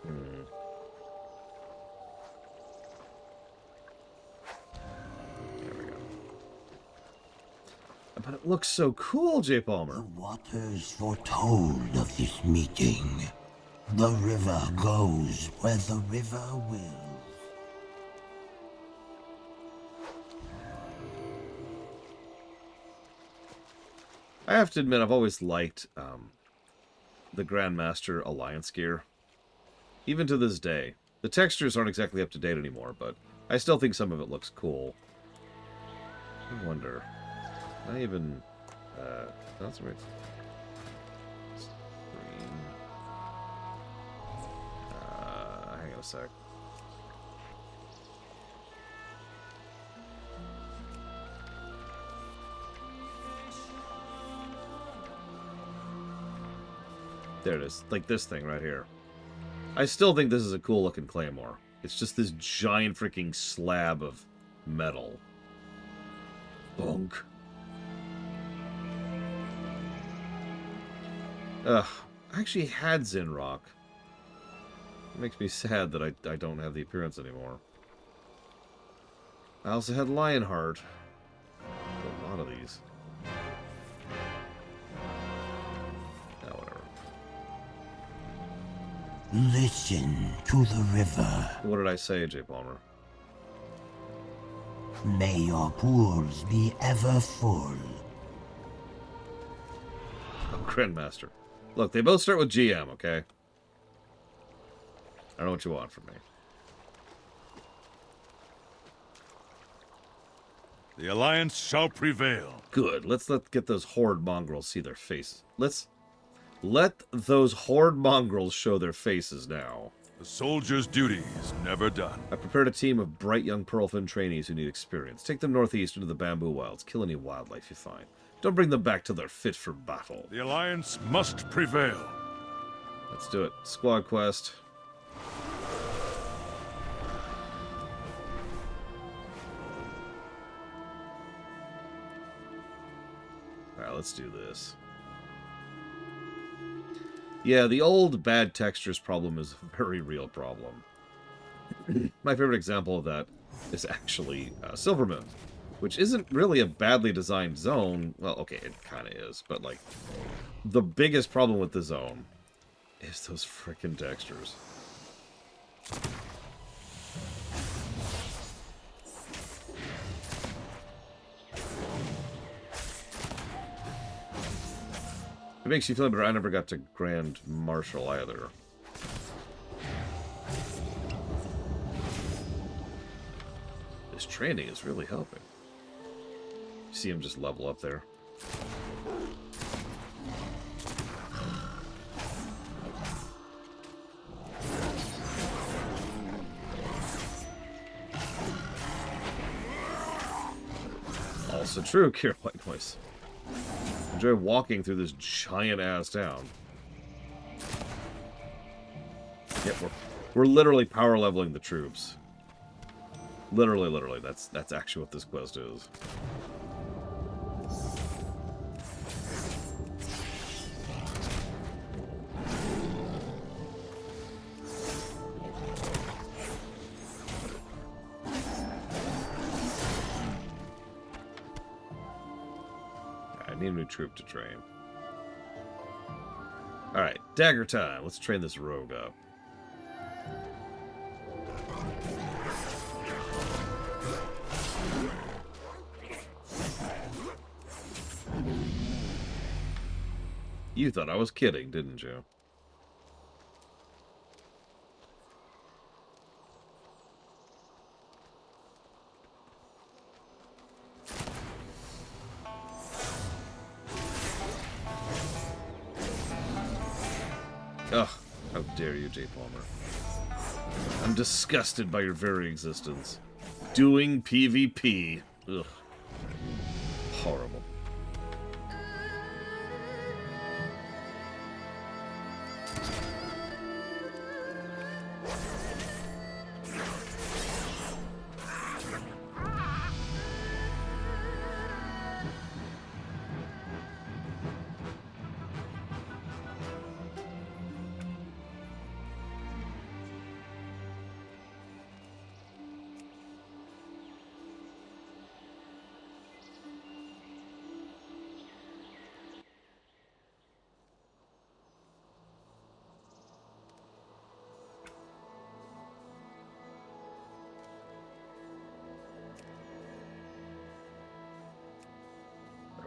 There we go. But it looks so cool, J. Palmer. The waters foretold of this meeting. The river goes where the river wills. I have to admit, I've always liked the Grandmaster Alliance gear. Even to this day. The textures aren't exactly up to date anymore, but I still think some of it looks cool. I wonder. I even... that's right. Hang on a sec. There it is. Like this thing right here. I still think this is a cool looking claymore. It's just this giant freaking slab of metal. Bonk. Ugh. I actually had Zinrock. It makes me sad that I don't have the appearance anymore. I also had Lionheart. A lot of these. Oh, whatever. Listen to the river. What did I say, J. Palmer? May your pools be ever full. Oh, Grandmaster. Look, they both start with GM, okay? I don't know what you want from me. The Alliance shall prevail. Good. Let's get those horde mongrels see their faces. Let those horde mongrels show their faces now. The soldier's duty is never done. I prepared a team of bright young Pearlfin trainees who need experience. Take them northeast into the bamboo wilds. Kill any wildlife you find. Don't bring them back till they're fit for battle. The Alliance must prevail. Let's do it. Squad quest. Alright, let's do this. Yeah, the old bad textures problem is a very real problem. My favorite example of that is actually Silvermoon, which isn't really a badly designed zone. Well, okay, it kind of is, but like, the biggest problem with the zone is those frickin' textures. It makes you feel better. I never got to Grand Marshal either. This training is really helping. You see him just level up there. Also true, Kira White Noise. Enjoy walking through this giant-ass town. Yep, we're literally power leveling the troops. Literally. That's actually what this quest is. need a new troop to train. Alright, dagger time. Let's train this rogue up. You thought I was kidding, didn't you? Ugh, how dare you, Jade Palmer. I'm disgusted by your very existence. Doing PvP. Ugh. Horrible.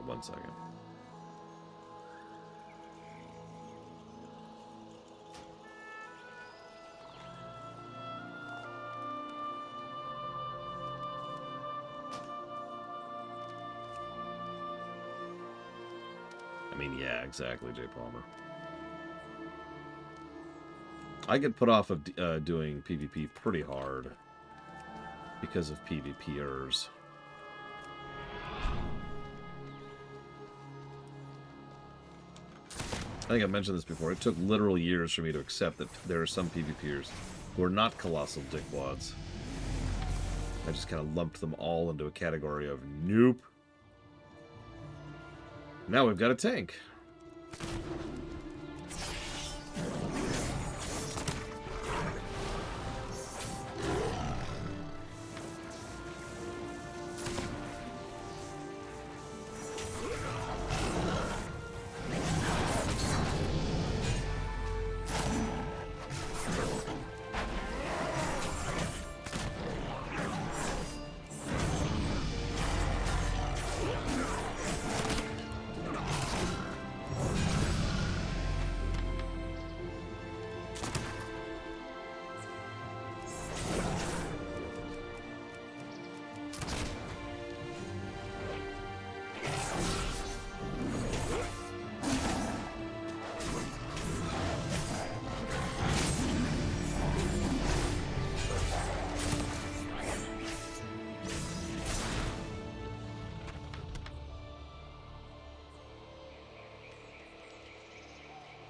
One second. I mean, yeah, exactly, Jay Palmer. I get put off of doing PvP pretty hard because of PvPers. I think I mentioned this before. It took literal years for me to accept that there are some PvPers who are not colossal dickwads. I just kind of lumped them all into a category of nope. Now we've got a tank.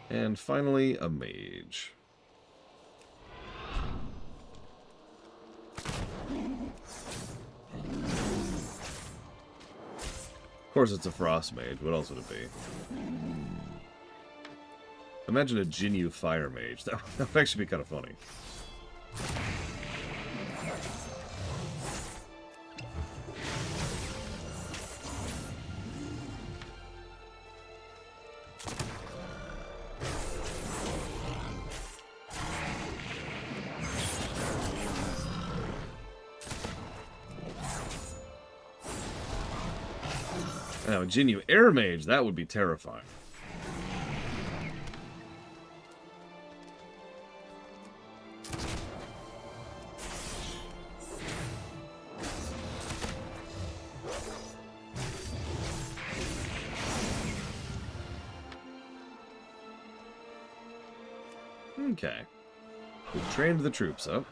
And finally, a mage. Of course it's a frost mage. What else would it be? Imagine a Jinyu fire mage. That would actually be kind of funny. Now, a Jinyu air mage, that would be terrifying. Okay. We've trained the troops up.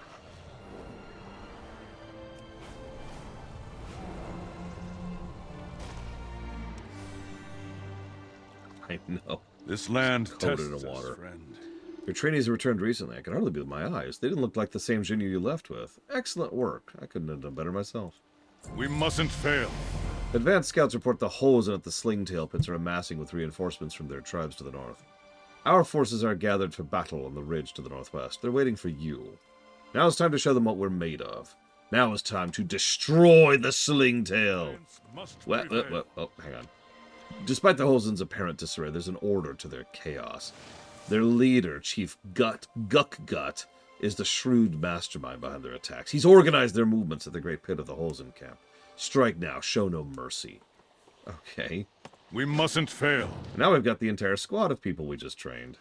I know. This land coated tests in water. us, friend. Your trainees returned recently. I can hardly believe my eyes. They didn't look like the same Jinyu you left with. Excellent work. I couldn't have done better myself. We mustn't fail. Advanced scouts report the Hosen at the Slingtail pits are amassing with reinforcements from their tribes to the north. Our forces are gathered for battle on the ridge to the northwest. They're waiting for you. Now it's time to show them what we're made of. Now it's time to destroy the Slingtail. Oh, hang on. Despite the Hosen's apparent disarray, there's an order to their chaos. Their leader, Chief Guck, is the shrewd mastermind behind their attacks. He's organized their movements at the Great Pit of the Hosen camp. Strike now, show no mercy. Okay. We mustn't fail. Now we've got the entire squad of people we just trained.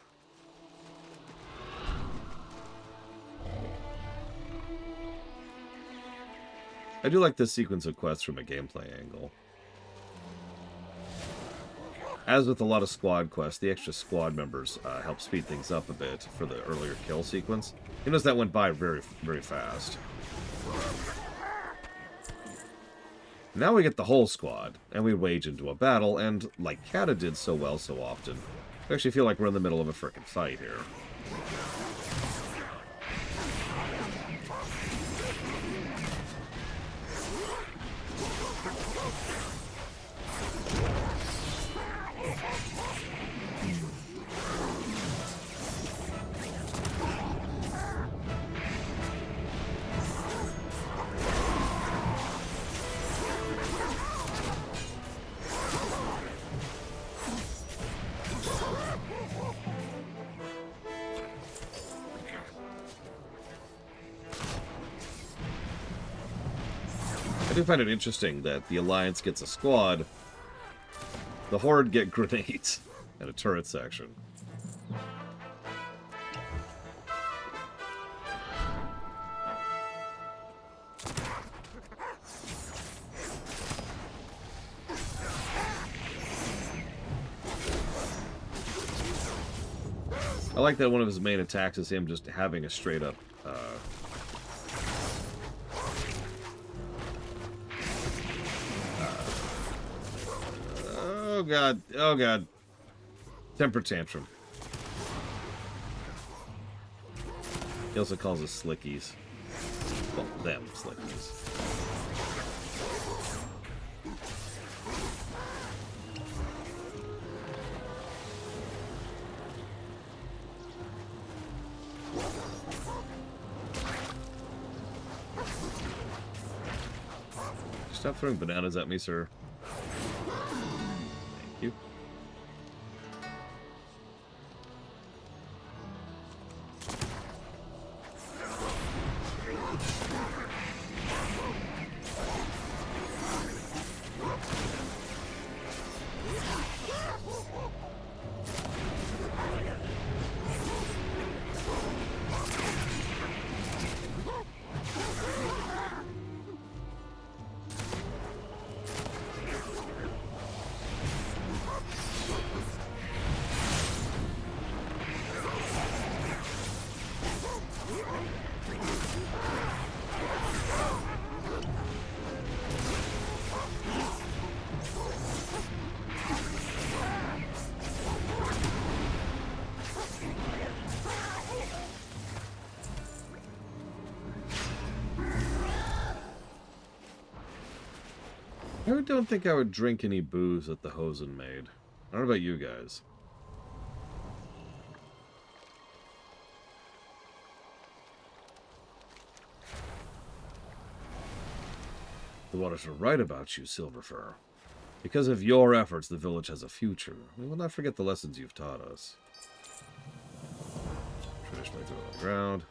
I do like this sequence of quests from a gameplay angle. As with a lot of squad quests, the extra squad members help speed things up a bit for the earlier kill sequence. You notice that went by very, very fast. Now we get the whole squad, and we wage into a battle, and like Kata did so well so often, I actually feel like we're in the middle of a frickin' fight here. I do find it interesting that the Alliance gets a squad, the Horde get grenades, and a turret section. I like that one of his main attacks is him just having a straight up oh god, oh god. Temper tantrum. He also calls us slickies. Well, them slickies. Stop throwing bananas at me, sir. Thank you. I don't think I would drink any booze that the Hosen made. I don't know about you guys. The waters are right about you, Silverfur. Because of your efforts, the village has a future. We will not forget the lessons you've taught us. Traditionally thrown on the ground.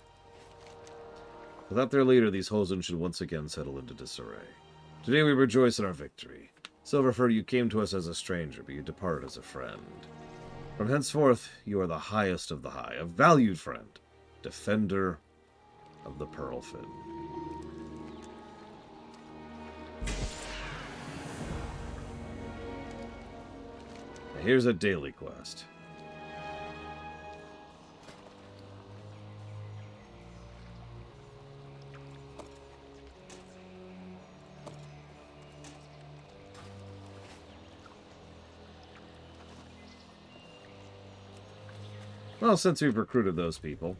Without their leader, these Hosen should once again settle into disarray. Today we rejoice in our victory. Silverfur, you came to us as a stranger, but you departed as a friend. From henceforth, you are the highest of the high, a valued friend, defender of the Pearlfin. Now here's a daily quest. Well, since we've recruited those people,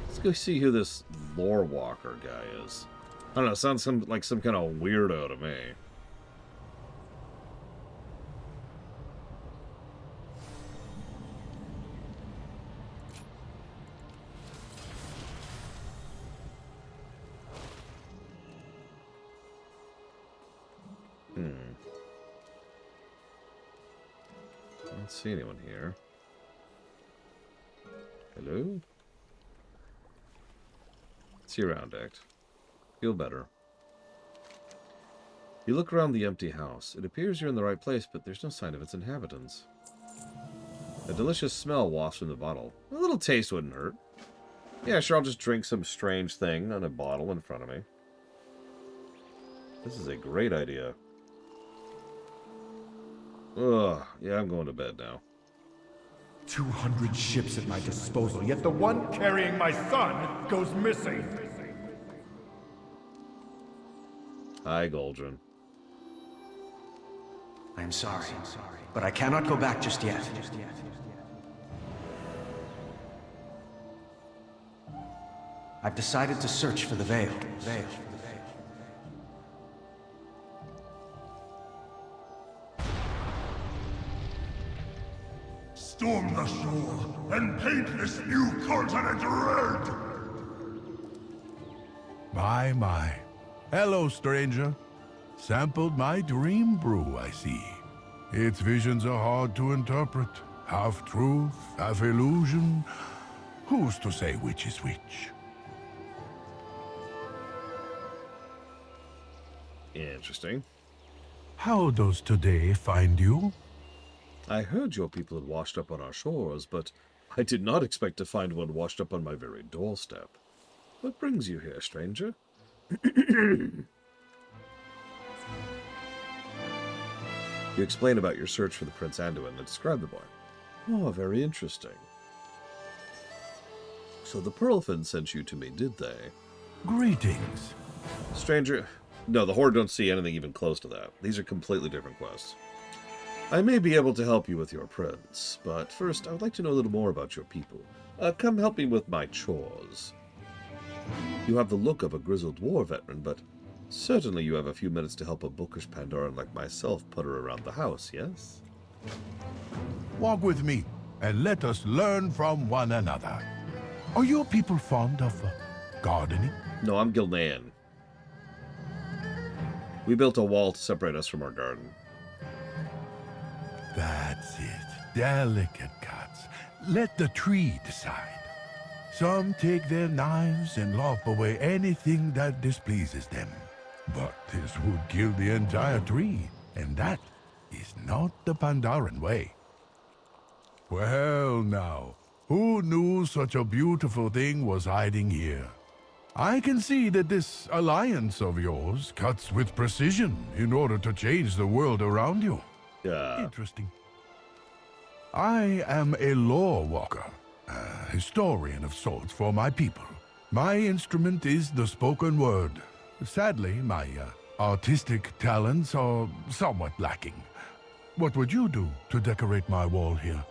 let's go see who this lore walker guy is. I don't know, sounds like some kind of weirdo to me. don't see anyone here. Hello? See you around, Act. Feel better. You look around the empty house. It appears you're in the right place, but there's no sign of its inhabitants. A delicious smell wafts from the bottle. A little taste wouldn't hurt. Yeah, sure, I'll just drink some strange thing on a bottle in front of me. This is a great idea. Ugh, yeah, I'm going to bed now. 200 ships at my disposal, yet the one carrying my son goes missing. Hi, Goldrin. I am sorry, but I cannot go back just yet. I've decided to search for the veil. Storm the shore and paint this new continent red! My. Hello, stranger. Sampled my dream brew, I see. Its visions are hard to interpret. Half truth, half illusion. Who's to say which is which? Interesting. How does today find you? I heard your people had washed up on our shores, but I did not expect to find one washed up on my very doorstep. What brings you here, stranger? You explain about your search for the Prince Anduin and describe the boy. Oh, very interesting. So the Pearlfin sent you to me, did they? Greetings. Stranger... No, the Horde don't see anything even close to that. These are completely different quests. I may be able to help you with your prince, but first I would like to know a little more about your people. Come help me with my chores. You have the look of a grizzled war veteran, but certainly you have a few minutes to help a bookish Pandoran like myself putter around the house, yes? Walk with me, and let us learn from one another. Are your people fond of gardening? No, I'm Gilnean. We built a wall to separate us from our garden. That's it. Delicate cuts. Let the tree decide. Some take their knives and lop away anything that displeases them. But this would kill the entire tree, and that is not the Pandaran way. Well now, who knew such a beautiful thing was hiding here? I can see that this alliance of yours cuts with precision in order to change the world around you. Yeah. Interesting. I am a lore walker, a historian of sorts for my people. My instrument is the spoken word. Sadly, my artistic talents are somewhat lacking. What would you do to decorate my wall here?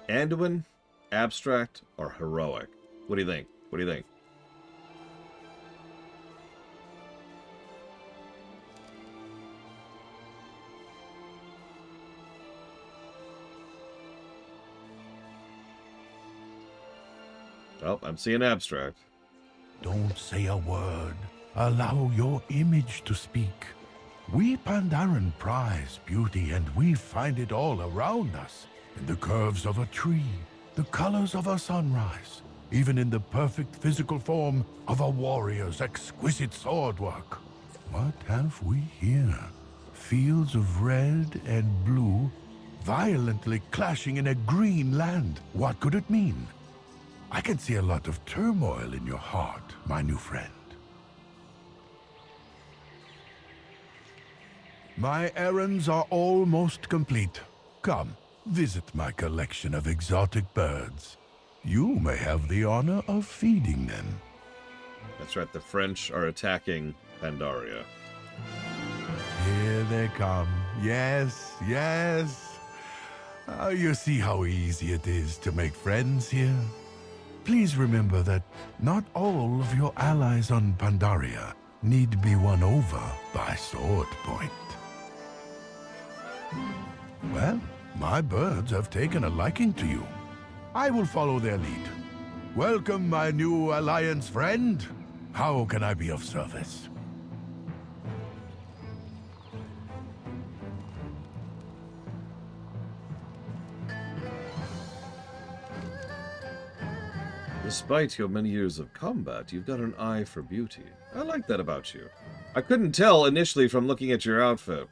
Anduin, abstract, or heroic? What do you think? What do you think? Well, I'm seeing abstract. Don't say a word. Allow your image to speak. We Pandaren prize beauty, and we find it all around us. In the curves of a tree, the colors of a sunrise, even in the perfect physical form of a warrior's exquisite sword work. What have we here? Fields of red and blue, violently clashing in a green land. What could it mean? I can see a lot of turmoil in your heart, my new friend. My errands are almost complete. Come, visit my collection of exotic birds. You may have the honor of feeding them. That's right, the French are attacking Pandaria. Here they come. Yes, yes. You see how easy it is to make friends here? Please remember that not all of your allies on Pandaria need be won over by sword point. Well, my birds have taken a liking to you. I will follow their lead. Welcome, my new alliance friend. How can I be of service? Despite your many years of combat, you've got an eye for beauty. I like that about you. I couldn't tell initially from looking at your outfit.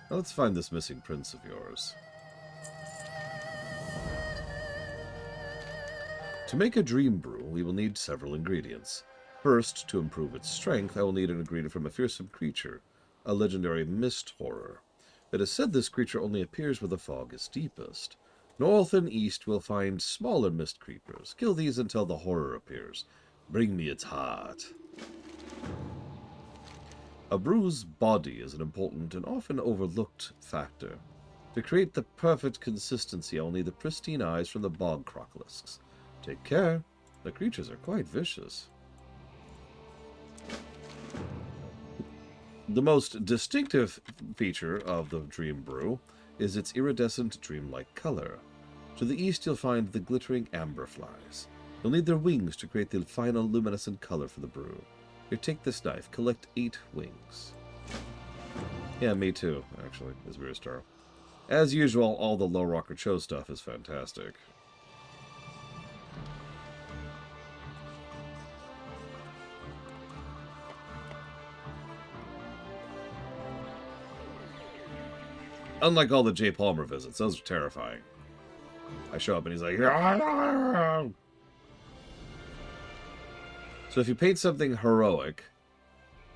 Now let's find this missing prince of yours. To make a dream brew, we will need several ingredients. First, to improve its strength, I will need an ingredient from a fearsome creature, a legendary mist horror. It is said this creature only appears where the fog is deepest. North and east will find smaller mist creepers. Kill these until the horror appears. Bring me its heart. A brew's body is an important and often overlooked factor. To create the perfect consistency, I will need the pristine eyes from the bog crocolisks. Take care. The creatures are quite vicious. The most distinctive feature of the Dream Brew is its iridescent, dreamlike color. To the east, you'll find the glittering amber flies. You'll need their wings to create the final luminescent color for the brew. Here, take this knife. Collect 8 wings. Yeah, me too, actually, as Rear Star. As usual, all the Low Rocker Cho stuff is fantastic. Unlike all the J. Palmer visits, those are terrifying. I show up and he's like, "Arr!" So if you paint something heroic,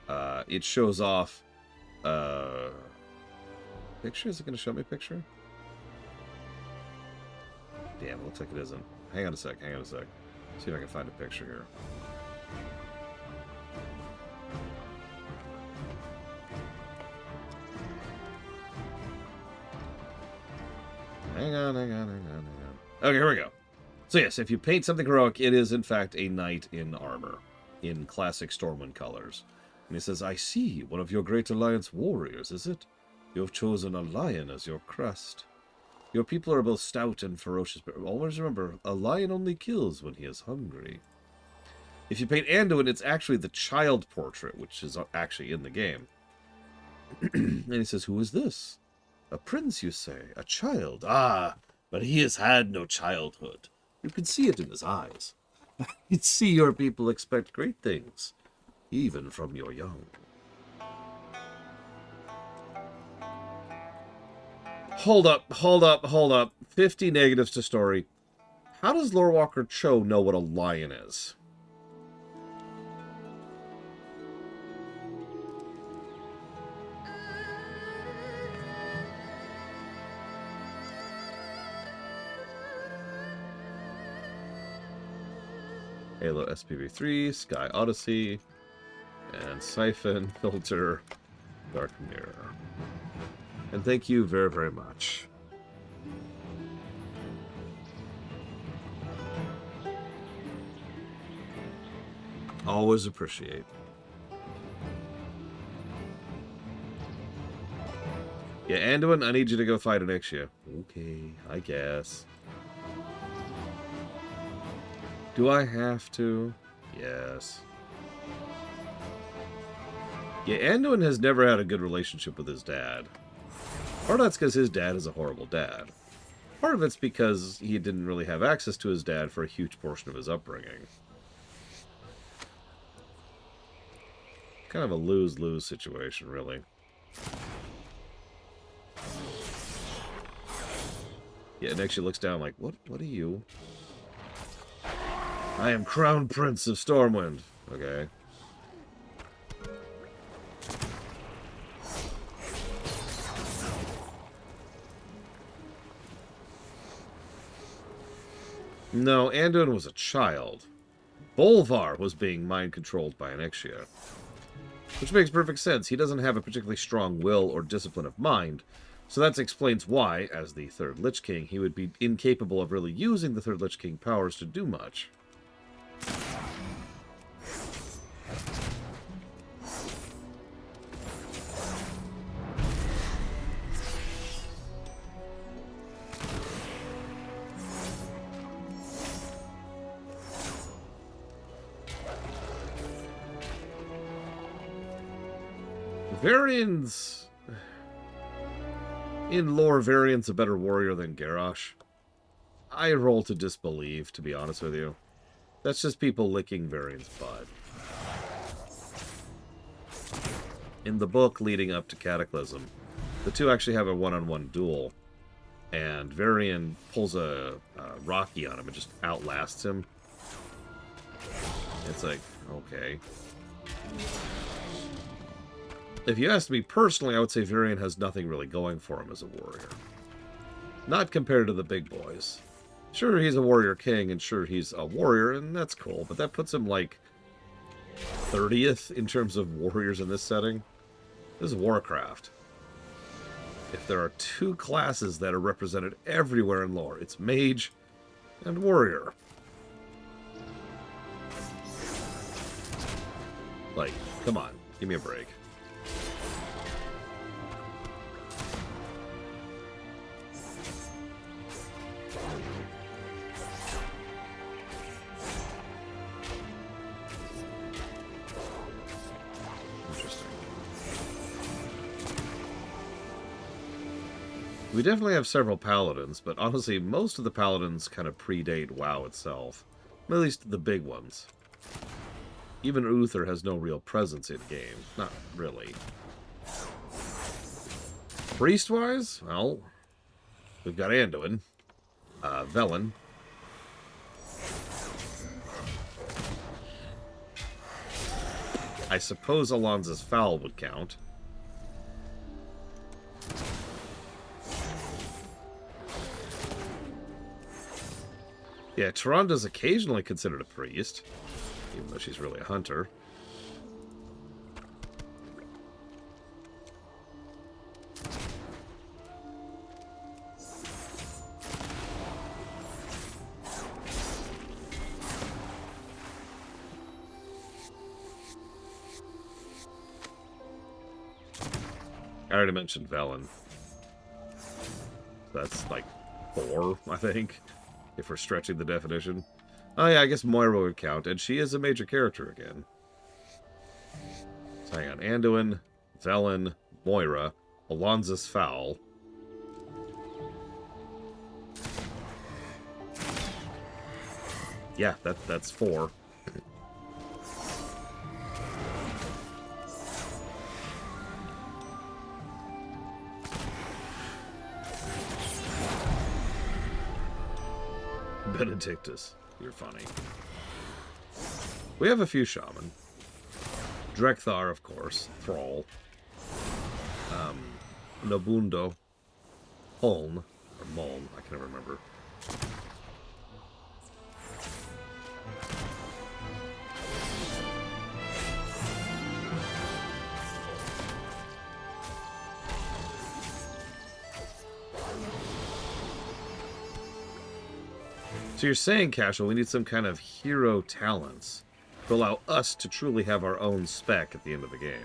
it shows off picture? Is it going to show me a picture? Damn, it looks like it isn't. Hang on a sec, hang on a sec. See if I can find a picture here. Hang on. Okay, here we go. So yes, if you paint something heroic, it is in fact a knight in armor, in classic Stormwind colors. And he says, I see, one of your Great Alliance warriors, is it? You have chosen a lion as your crest. Your people are both stout and ferocious, but always remember, a lion only kills when he is hungry. If you paint Anduin, it's actually the child portrait, which is actually in the game. And he says, who is this? A prince, you say? A child? Ah, but he has had no childhood. You can see it in his eyes. You'd see your people expect great things, even from your young. Hold up. 50 negatives to story. How does Lore Walker Cho know what a lion is? Halo SPV3, Sky Odyssey, and Siphon, Filter, Dark Mirror. And thank you very, very much. Always appreciate. Yeah, Anduin, I need you to go fight an Ixia. Okay, I guess. Do I have to? Yes. Yeah, Anduin has never had a good relationship with his dad. Part of that's because his dad is a horrible dad. Part of it's because he didn't really have access to his dad for a huge portion of his upbringing. Kind of a lose-lose situation, really. Yeah, and actually looks down like, what are you? I am Crown Prince of Stormwind. Okay. No, Anduin was a child. Bolvar was being mind-controlled by an Ixia. Which makes perfect sense. He doesn't have a particularly strong will or discipline of mind, so that explains why, as the Third Lich King, he would be incapable of really using the Third Lich King powers to do much. Varian's... In lore, Varian's a better warrior than Garrosh. I roll to disbelieve, to be honest with you. That's just people licking Varian's butt. In the book leading up to Cataclysm, the two actually have a one-on-one duel, and Varian pulls a Rocky on him and just outlasts him. It's like, okay. If you asked me personally, I would say Varian has nothing really going for him as a warrior. Not compared to the big boys. Sure, he's a warrior king, and sure, he's a warrior, and that's cool, but that puts him, like, 30th in terms of warriors in this setting. This is Warcraft. If there are two classes that are represented everywhere in lore, it's mage and warrior. Like, come on, give me a break. We definitely have several paladins, but honestly, most of the paladins kind of predate WoW itself. At least the big ones. Even Uther has no real presence in-game. Not really. Priest-wise, well, we've got Anduin, Velen, I suppose Alonza's Fowl would count. Yeah, Tyrande occasionally considered a priest, even though she's really a hunter. I already mentioned Velen. That's like 4, I think, if we're stretching the definition. Oh yeah, I guess Moira would count, and she is a major character again. So hang on, Anduin, Velen, Moira, Alonza's Fowl. Yeah, that's 4. Benedictus, you're funny. We have a few shaman. Drekthar, of course. Thrall. Nobundo. Holm. Or Muln, I can never remember. So you're saying, Casual, we need some kind of hero talents to allow us to truly have our own spec at the end of the game.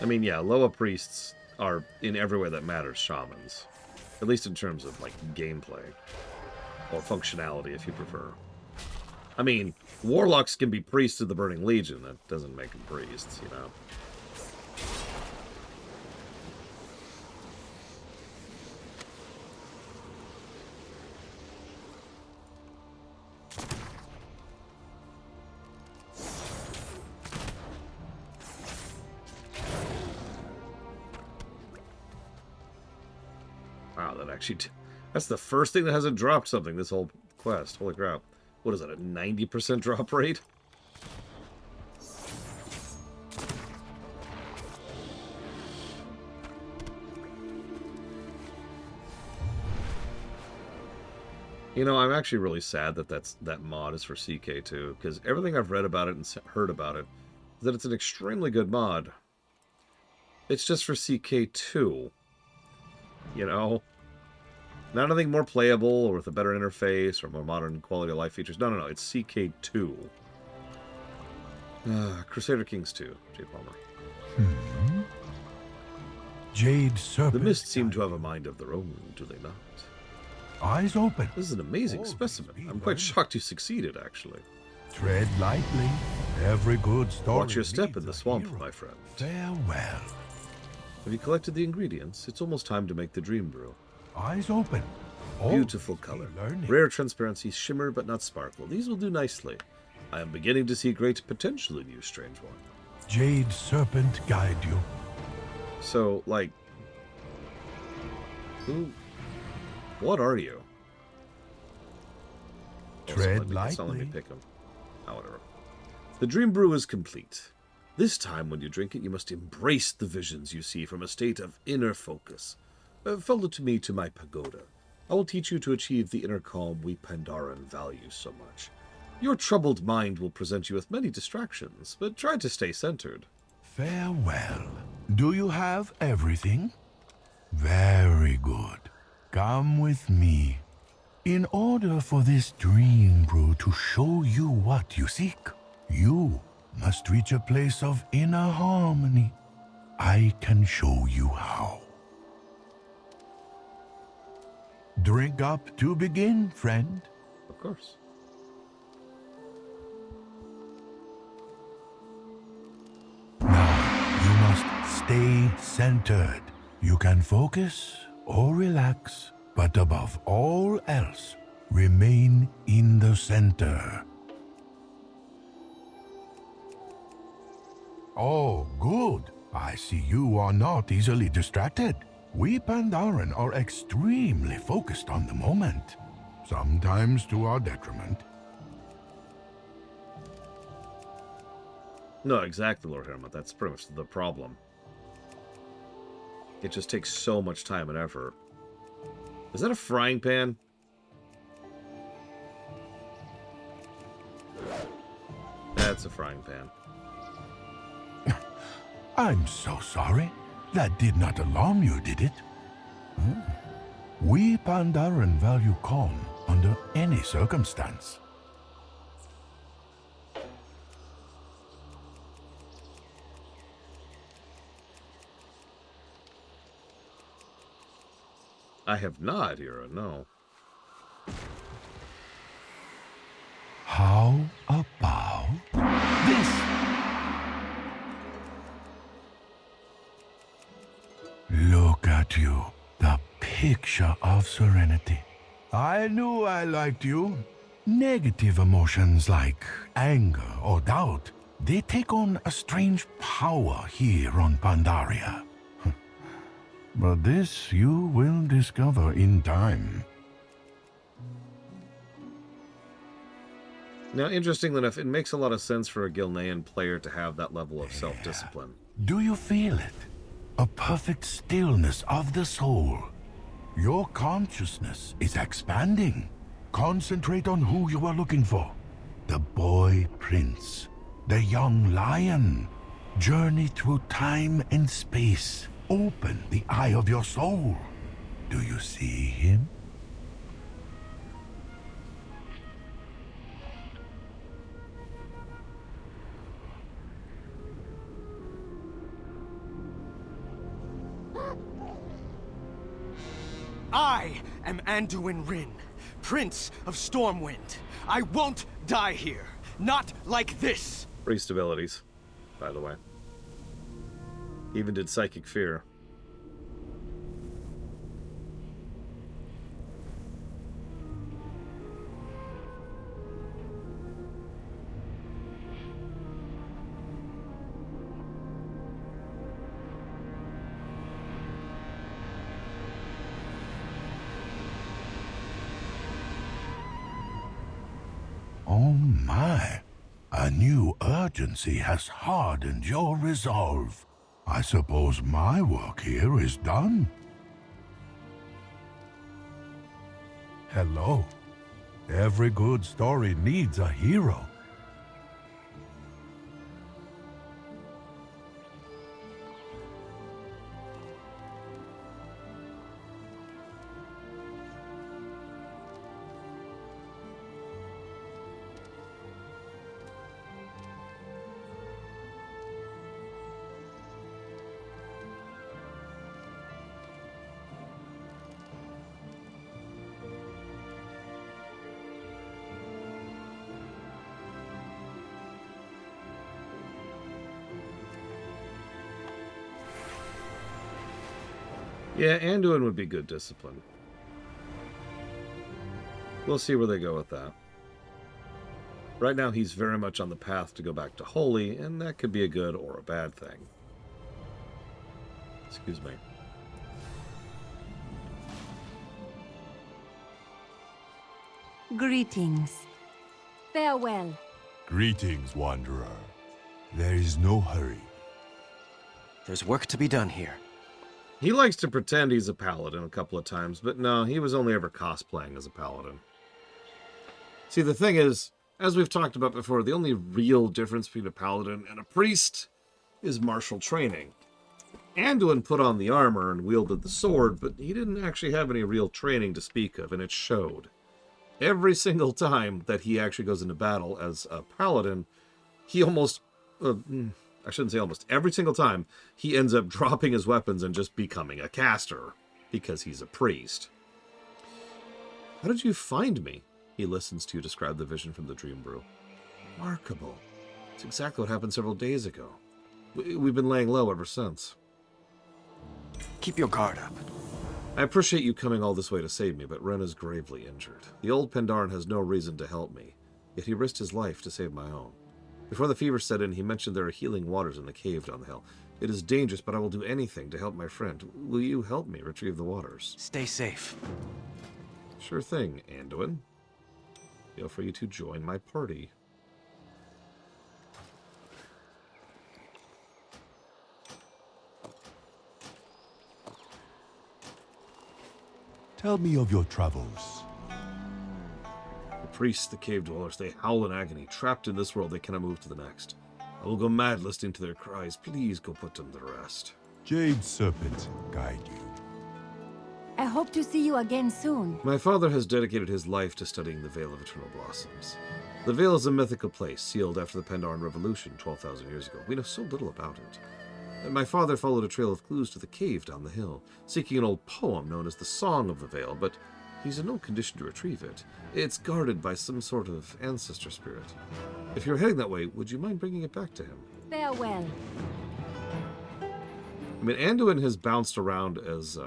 I mean, yeah, Loa priests are, in every way that matters, shamans. At least in terms of, like, gameplay. Or functionality, if you prefer. I mean, warlocks can be priests of the Burning Legion. That doesn't make them priests, you know? Wow, that actually... That's the first thing that hasn't dropped something this whole quest. Holy crap. What is that, a 90% drop rate? You know, I'm actually really sad that that mod is for CK2, because everything I've read about it and heard about it is that it's an extremely good mod. It's just for CK2. You know? Not anything more playable or with a better interface or more modern quality of life features. No, it's CK2. Crusader Kings 2, Jade Palmer. Jade Serpent. The Mist seem to have a mind of their own, do they not? Eyes open. This is an amazing specimen. I'm quite shocked you succeeded, actually. Tread lightly. Every good story. Watch your step in the swamp, my friend. Farewell. Have you collected the ingredients? It's almost time to make the dream brew. Eyes open. Beautiful color. Rare transparency, shimmer but not sparkle. These will do nicely. I am beginning to see great potential in you, strange one. Jade Serpent guide you. So, like... What are you? Tread lightly. It's not letting me pick them. Oh, whatever. The dream brew is complete. This time, when you drink it, you must embrace the visions you see from a state of inner focus. Follow to me to my pagoda. I will teach you to achieve the inner calm we Pandaren value so much. Your troubled mind will present you with many distractions, but try to stay centered. Farewell. Do you have everything? Very good. Come with me. In order for this dream brew to show you what you seek, you must reach a place of inner harmony. I can show you how. Drink up to begin, friend. Of course. Now, you must stay centered. You can focus or relax, but above all else, remain in the center. Oh, good. I see you are not easily distracted. We Pandaren are extremely focused on the moment, sometimes to our detriment. No, exactly, Lord Hermit. That's pretty much the problem. It just takes so much time and effort. Is that a frying pan? That's a frying pan. I'm so sorry. That did not alarm you, did it? We Pandaren value calm under any circumstance. I have not, Ira, no. How about this? Look at you, the picture of serenity. I knew I liked you. Negative emotions like anger or doubt, they take on a strange power here on Pandaria. But this you will discover in time. Now, interestingly enough, it makes a lot of sense for a Gilnean player to have that level of self-discipline. Do you feel it? A perfect stillness of the soul. Your consciousness is expanding. Concentrate on who you are looking for. The boy prince. The young lion. Journey through time and space. Open the eye of your soul. Do you see him? I am Anduin Rin, Prince of Stormwind. I won't die here. Not like this. Priest abilities, by the way. Even did Psychic Fear. Oh my. A new urgency has hardened your resolve. I suppose my work here is done. Hello. Every good story needs a hero. Yeah, Anduin would be good discipline. We'll see where they go with that. Right now, he's very much on the path to go back to Holy, and that could be a good or a bad thing. Excuse me. Greetings. Farewell. Greetings, Wanderer. There is no hurry. There's work to be done here. He likes to pretend he's a paladin a couple of times, but no, he was only ever cosplaying as a paladin. See, the thing is, as we've talked about before, the only real difference between a paladin and a priest is martial training. Anduin put on the armor and wielded the sword, but he didn't actually have any real training to speak of, and it showed. Every single time that he actually goes into battle as a paladin, he almost... I shouldn't say almost. Every single time, he ends up dropping his weapons and just becoming a caster, because he's a priest. How did you find me? He listens to you describe the vision from the Dream Brew. Remarkable. It's exactly what happened several days ago. We've been laying low ever since. Keep your guard up. I appreciate you coming all this way to save me, but Ren is gravely injured. The old Pandaren has no reason to help me, yet he risked his life to save my own. Before the fever set in, he mentioned there are healing waters in the cave down the hill. It is dangerous, but I will do anything to help my friend. Will you help me retrieve the waters? Stay safe. Sure thing, Anduin. Feel free to join my party. Tell me of your travels. The priests, the cave dwellers, they howl in agony. Trapped in this world, they cannot move to the next. I will go mad listening to their cries. Please go put them to rest. Jade Serpent guide you. I hope to see you again soon. My father has dedicated his life to studying the Veil of Eternal Blossoms. The Veil is a mythical place, sealed after the Pandaren Revolution 12,000 years ago. We know so little about it. And my father followed a trail of clues to the cave down the hill, seeking an old poem known as the Song of the Veil, but he's in no condition to retrieve it. It's guarded by some sort of ancestor spirit. If you're heading that way, would you mind bringing it back to him? Farewell. I mean, Anduin has bounced around as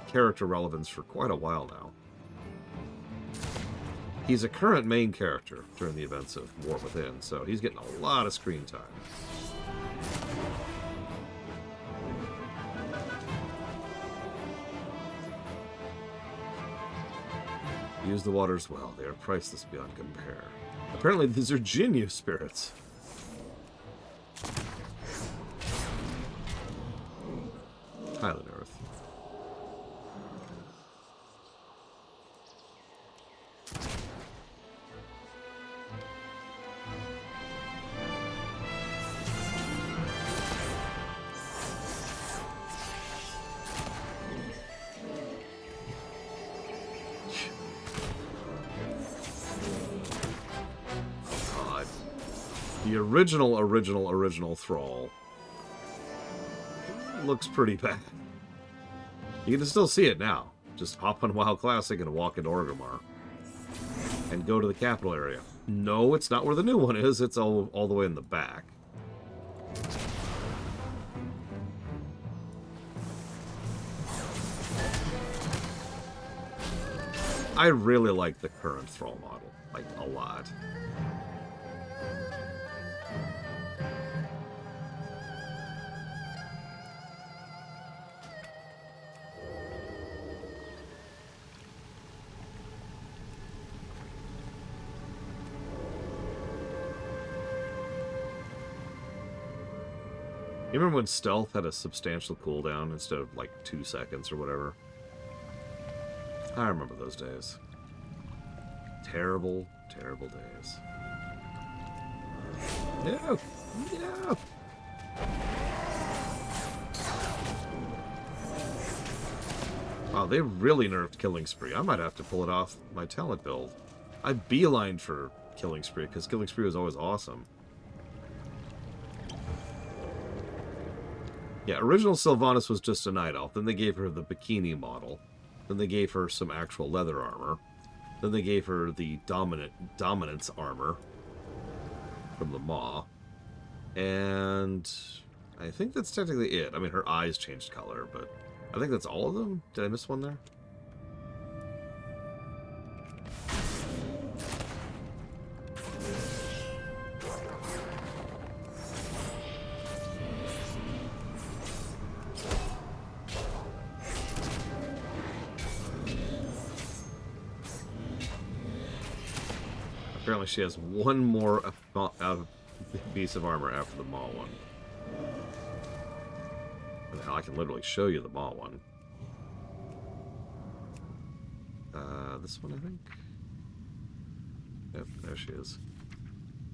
character relevance for quite a while now. He's a current main character during the events of War Within, so he's getting a lot of screen time. Use the waters well. They are priceless beyond compare. Apparently, these are Jinyu spirits. Highland Earth. The original Thrall looks pretty bad. You can still see it now. Just hop on WoW Classic and walk into Orgrimmar. And go to the capital area. No, it's not where the new one is. It's all the way in the back. I really like the current Thrall model. Like, a lot. You remember when stealth had a substantial cooldown instead of like 2 seconds or whatever? I remember those days. Terrible, terrible days. No! No! Wow, they really nerfed Killing Spree. I might have to pull it off my talent build. I beelined for Killing Spree because Killing Spree was always awesome. Yeah, original Sylvanas was just a Night Elf. Then they gave her the bikini model. Then they gave her some actual leather armor. Then they gave her the dominance armor from the Maw. And I think that's technically it. I mean, her eyes changed color, but I think that's all of them. Did I miss one there? Apparently she has one more out of piece of armor after the Maw one. And hell, I can literally show you the Maw one. This one, I think? Yep, there she is.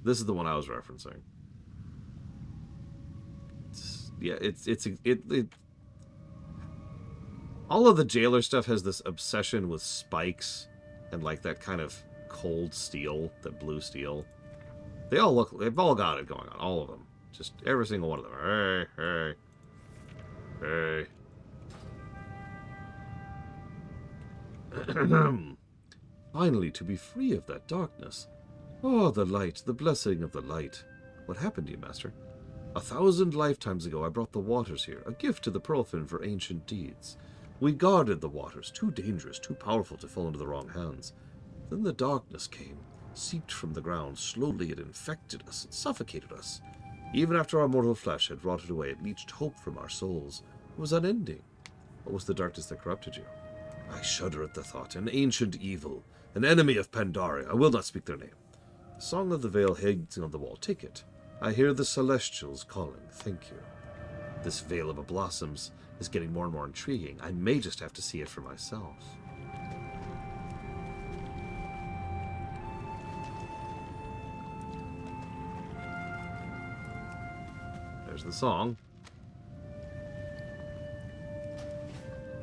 This is the one I was referencing. All of the jailer stuff has this obsession with spikes and like that kind of cold steel, that blue steel. They've all got it going on, all of them. Just every single one of them. Hey, hey, hey. Finally, to be free of that darkness. Oh, the light, the blessing of the light. What happened to you, Master? 1,000 lifetimes ago, I brought the waters here, a gift to the Pearlfin for ancient deeds. We guarded the waters, too dangerous, too powerful to fall into the wrong hands. Then the darkness came, seeped from the ground. Slowly it infected us, it suffocated us. Even after our mortal flesh had rotted away, it leached hope from our souls. It was unending. What was the darkness that corrupted you? I shudder at the thought. An ancient evil, an enemy of Pandaria. I will not speak their name. The Song of the Veil hangs on the wall. Take it. I hear the Celestials calling. Thank you. This Veil of Blossoms is getting more and more intriguing. I may just have to see it for myself. There's the song.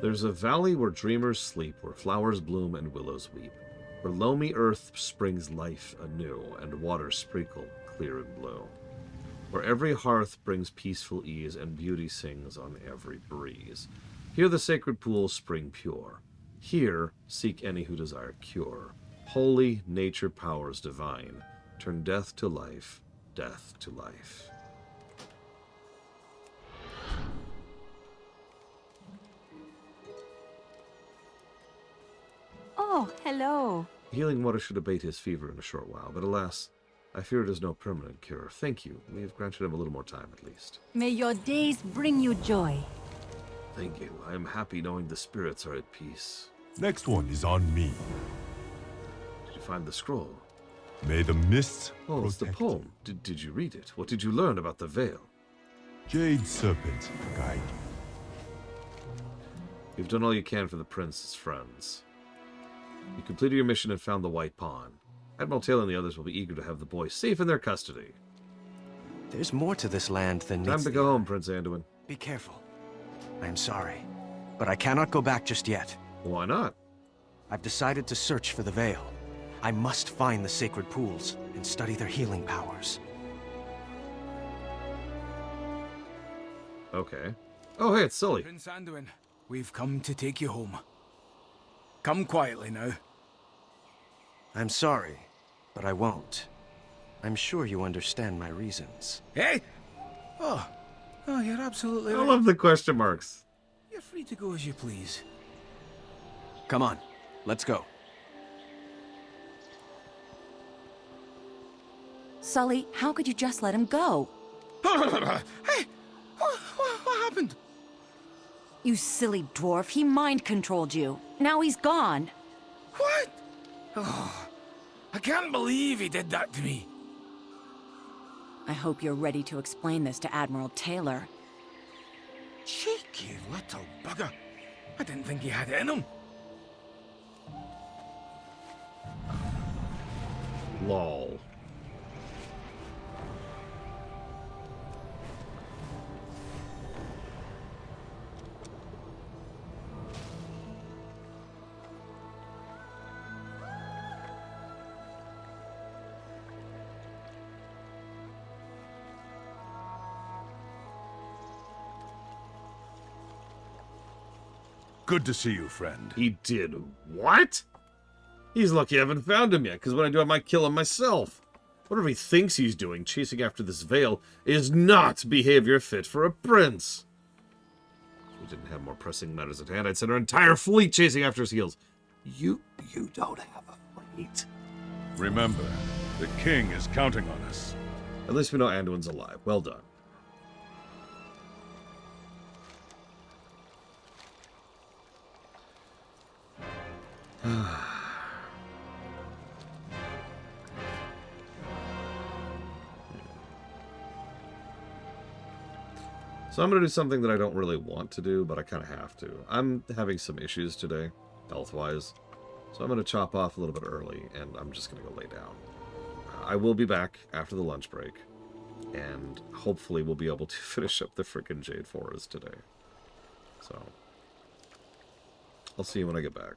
There's a valley where dreamers sleep, where flowers bloom and willows weep, where loamy earth springs life anew, and waters sprinkle clear and blue, where every hearth brings peaceful ease, and beauty sings on every breeze. Here the sacred pools spring pure. Here seek any who desire cure. Holy nature powers divine, turn death to life, death to life. Oh, hello. Healing water should abate his fever in a short while, but alas, I fear it is no permanent cure. Thank you. We have granted him a little more time at least. May your days bring you joy. Thank you. I am happy knowing the spirits are at peace. Next one is on me. Did you find the scroll? May the mists Oh, it's the poem. Did you read it? What did you learn about the veil? Jade Serpent, guide you. You've done all you can for the prince's friends. You completed your mission and found the White Pawn. Admiral Taylor and the others will be eager to have the boy safe in their custody. There's more to this land than Time to go home, Prince Anduin. Be careful. I am sorry, but I cannot go back just yet. Why not? I've decided to search for the Veil. I must find the sacred pools and study their healing powers. Okay. Oh, hey, it's Sully. Prince Anduin, we've come to take you home. Come quietly now. I'm sorry, but I won't. I'm sure you understand my reasons. Hey! Oh, you're absolutely I right. love the question marks. You're free to go as you please. Come on, let's go. Sully, how could you just let him go? Hey! What happened? You silly dwarf, he mind-controlled you. Now he's gone. What? Oh, I can't believe he did that to me. I hope you're ready to explain this to Admiral Taylor. Cheeky little bugger. I didn't think he had it in him. Lol. Good to see you, friend. He did what? He's lucky I haven't found him yet, because when I do, I might kill him myself. Whatever he thinks he's doing, chasing after this veil, is not behavior fit for a prince. we didn't have more pressing matters at hand, I'd send our entire fleet chasing after his heels. You don't have a fleet. Remember, the king is counting on us. At least we know Anduin's alive. Well done. So I'm going to do something that I don't really want to do, but I kind of have to. I'm having some issues today, health-wise. So I'm going to chop off a little bit early, and I'm just going to go lay down. I will be back after the lunch break, and hopefully we'll be able to finish up the frickin' Jade Forest today. So, I'll see you when I get back.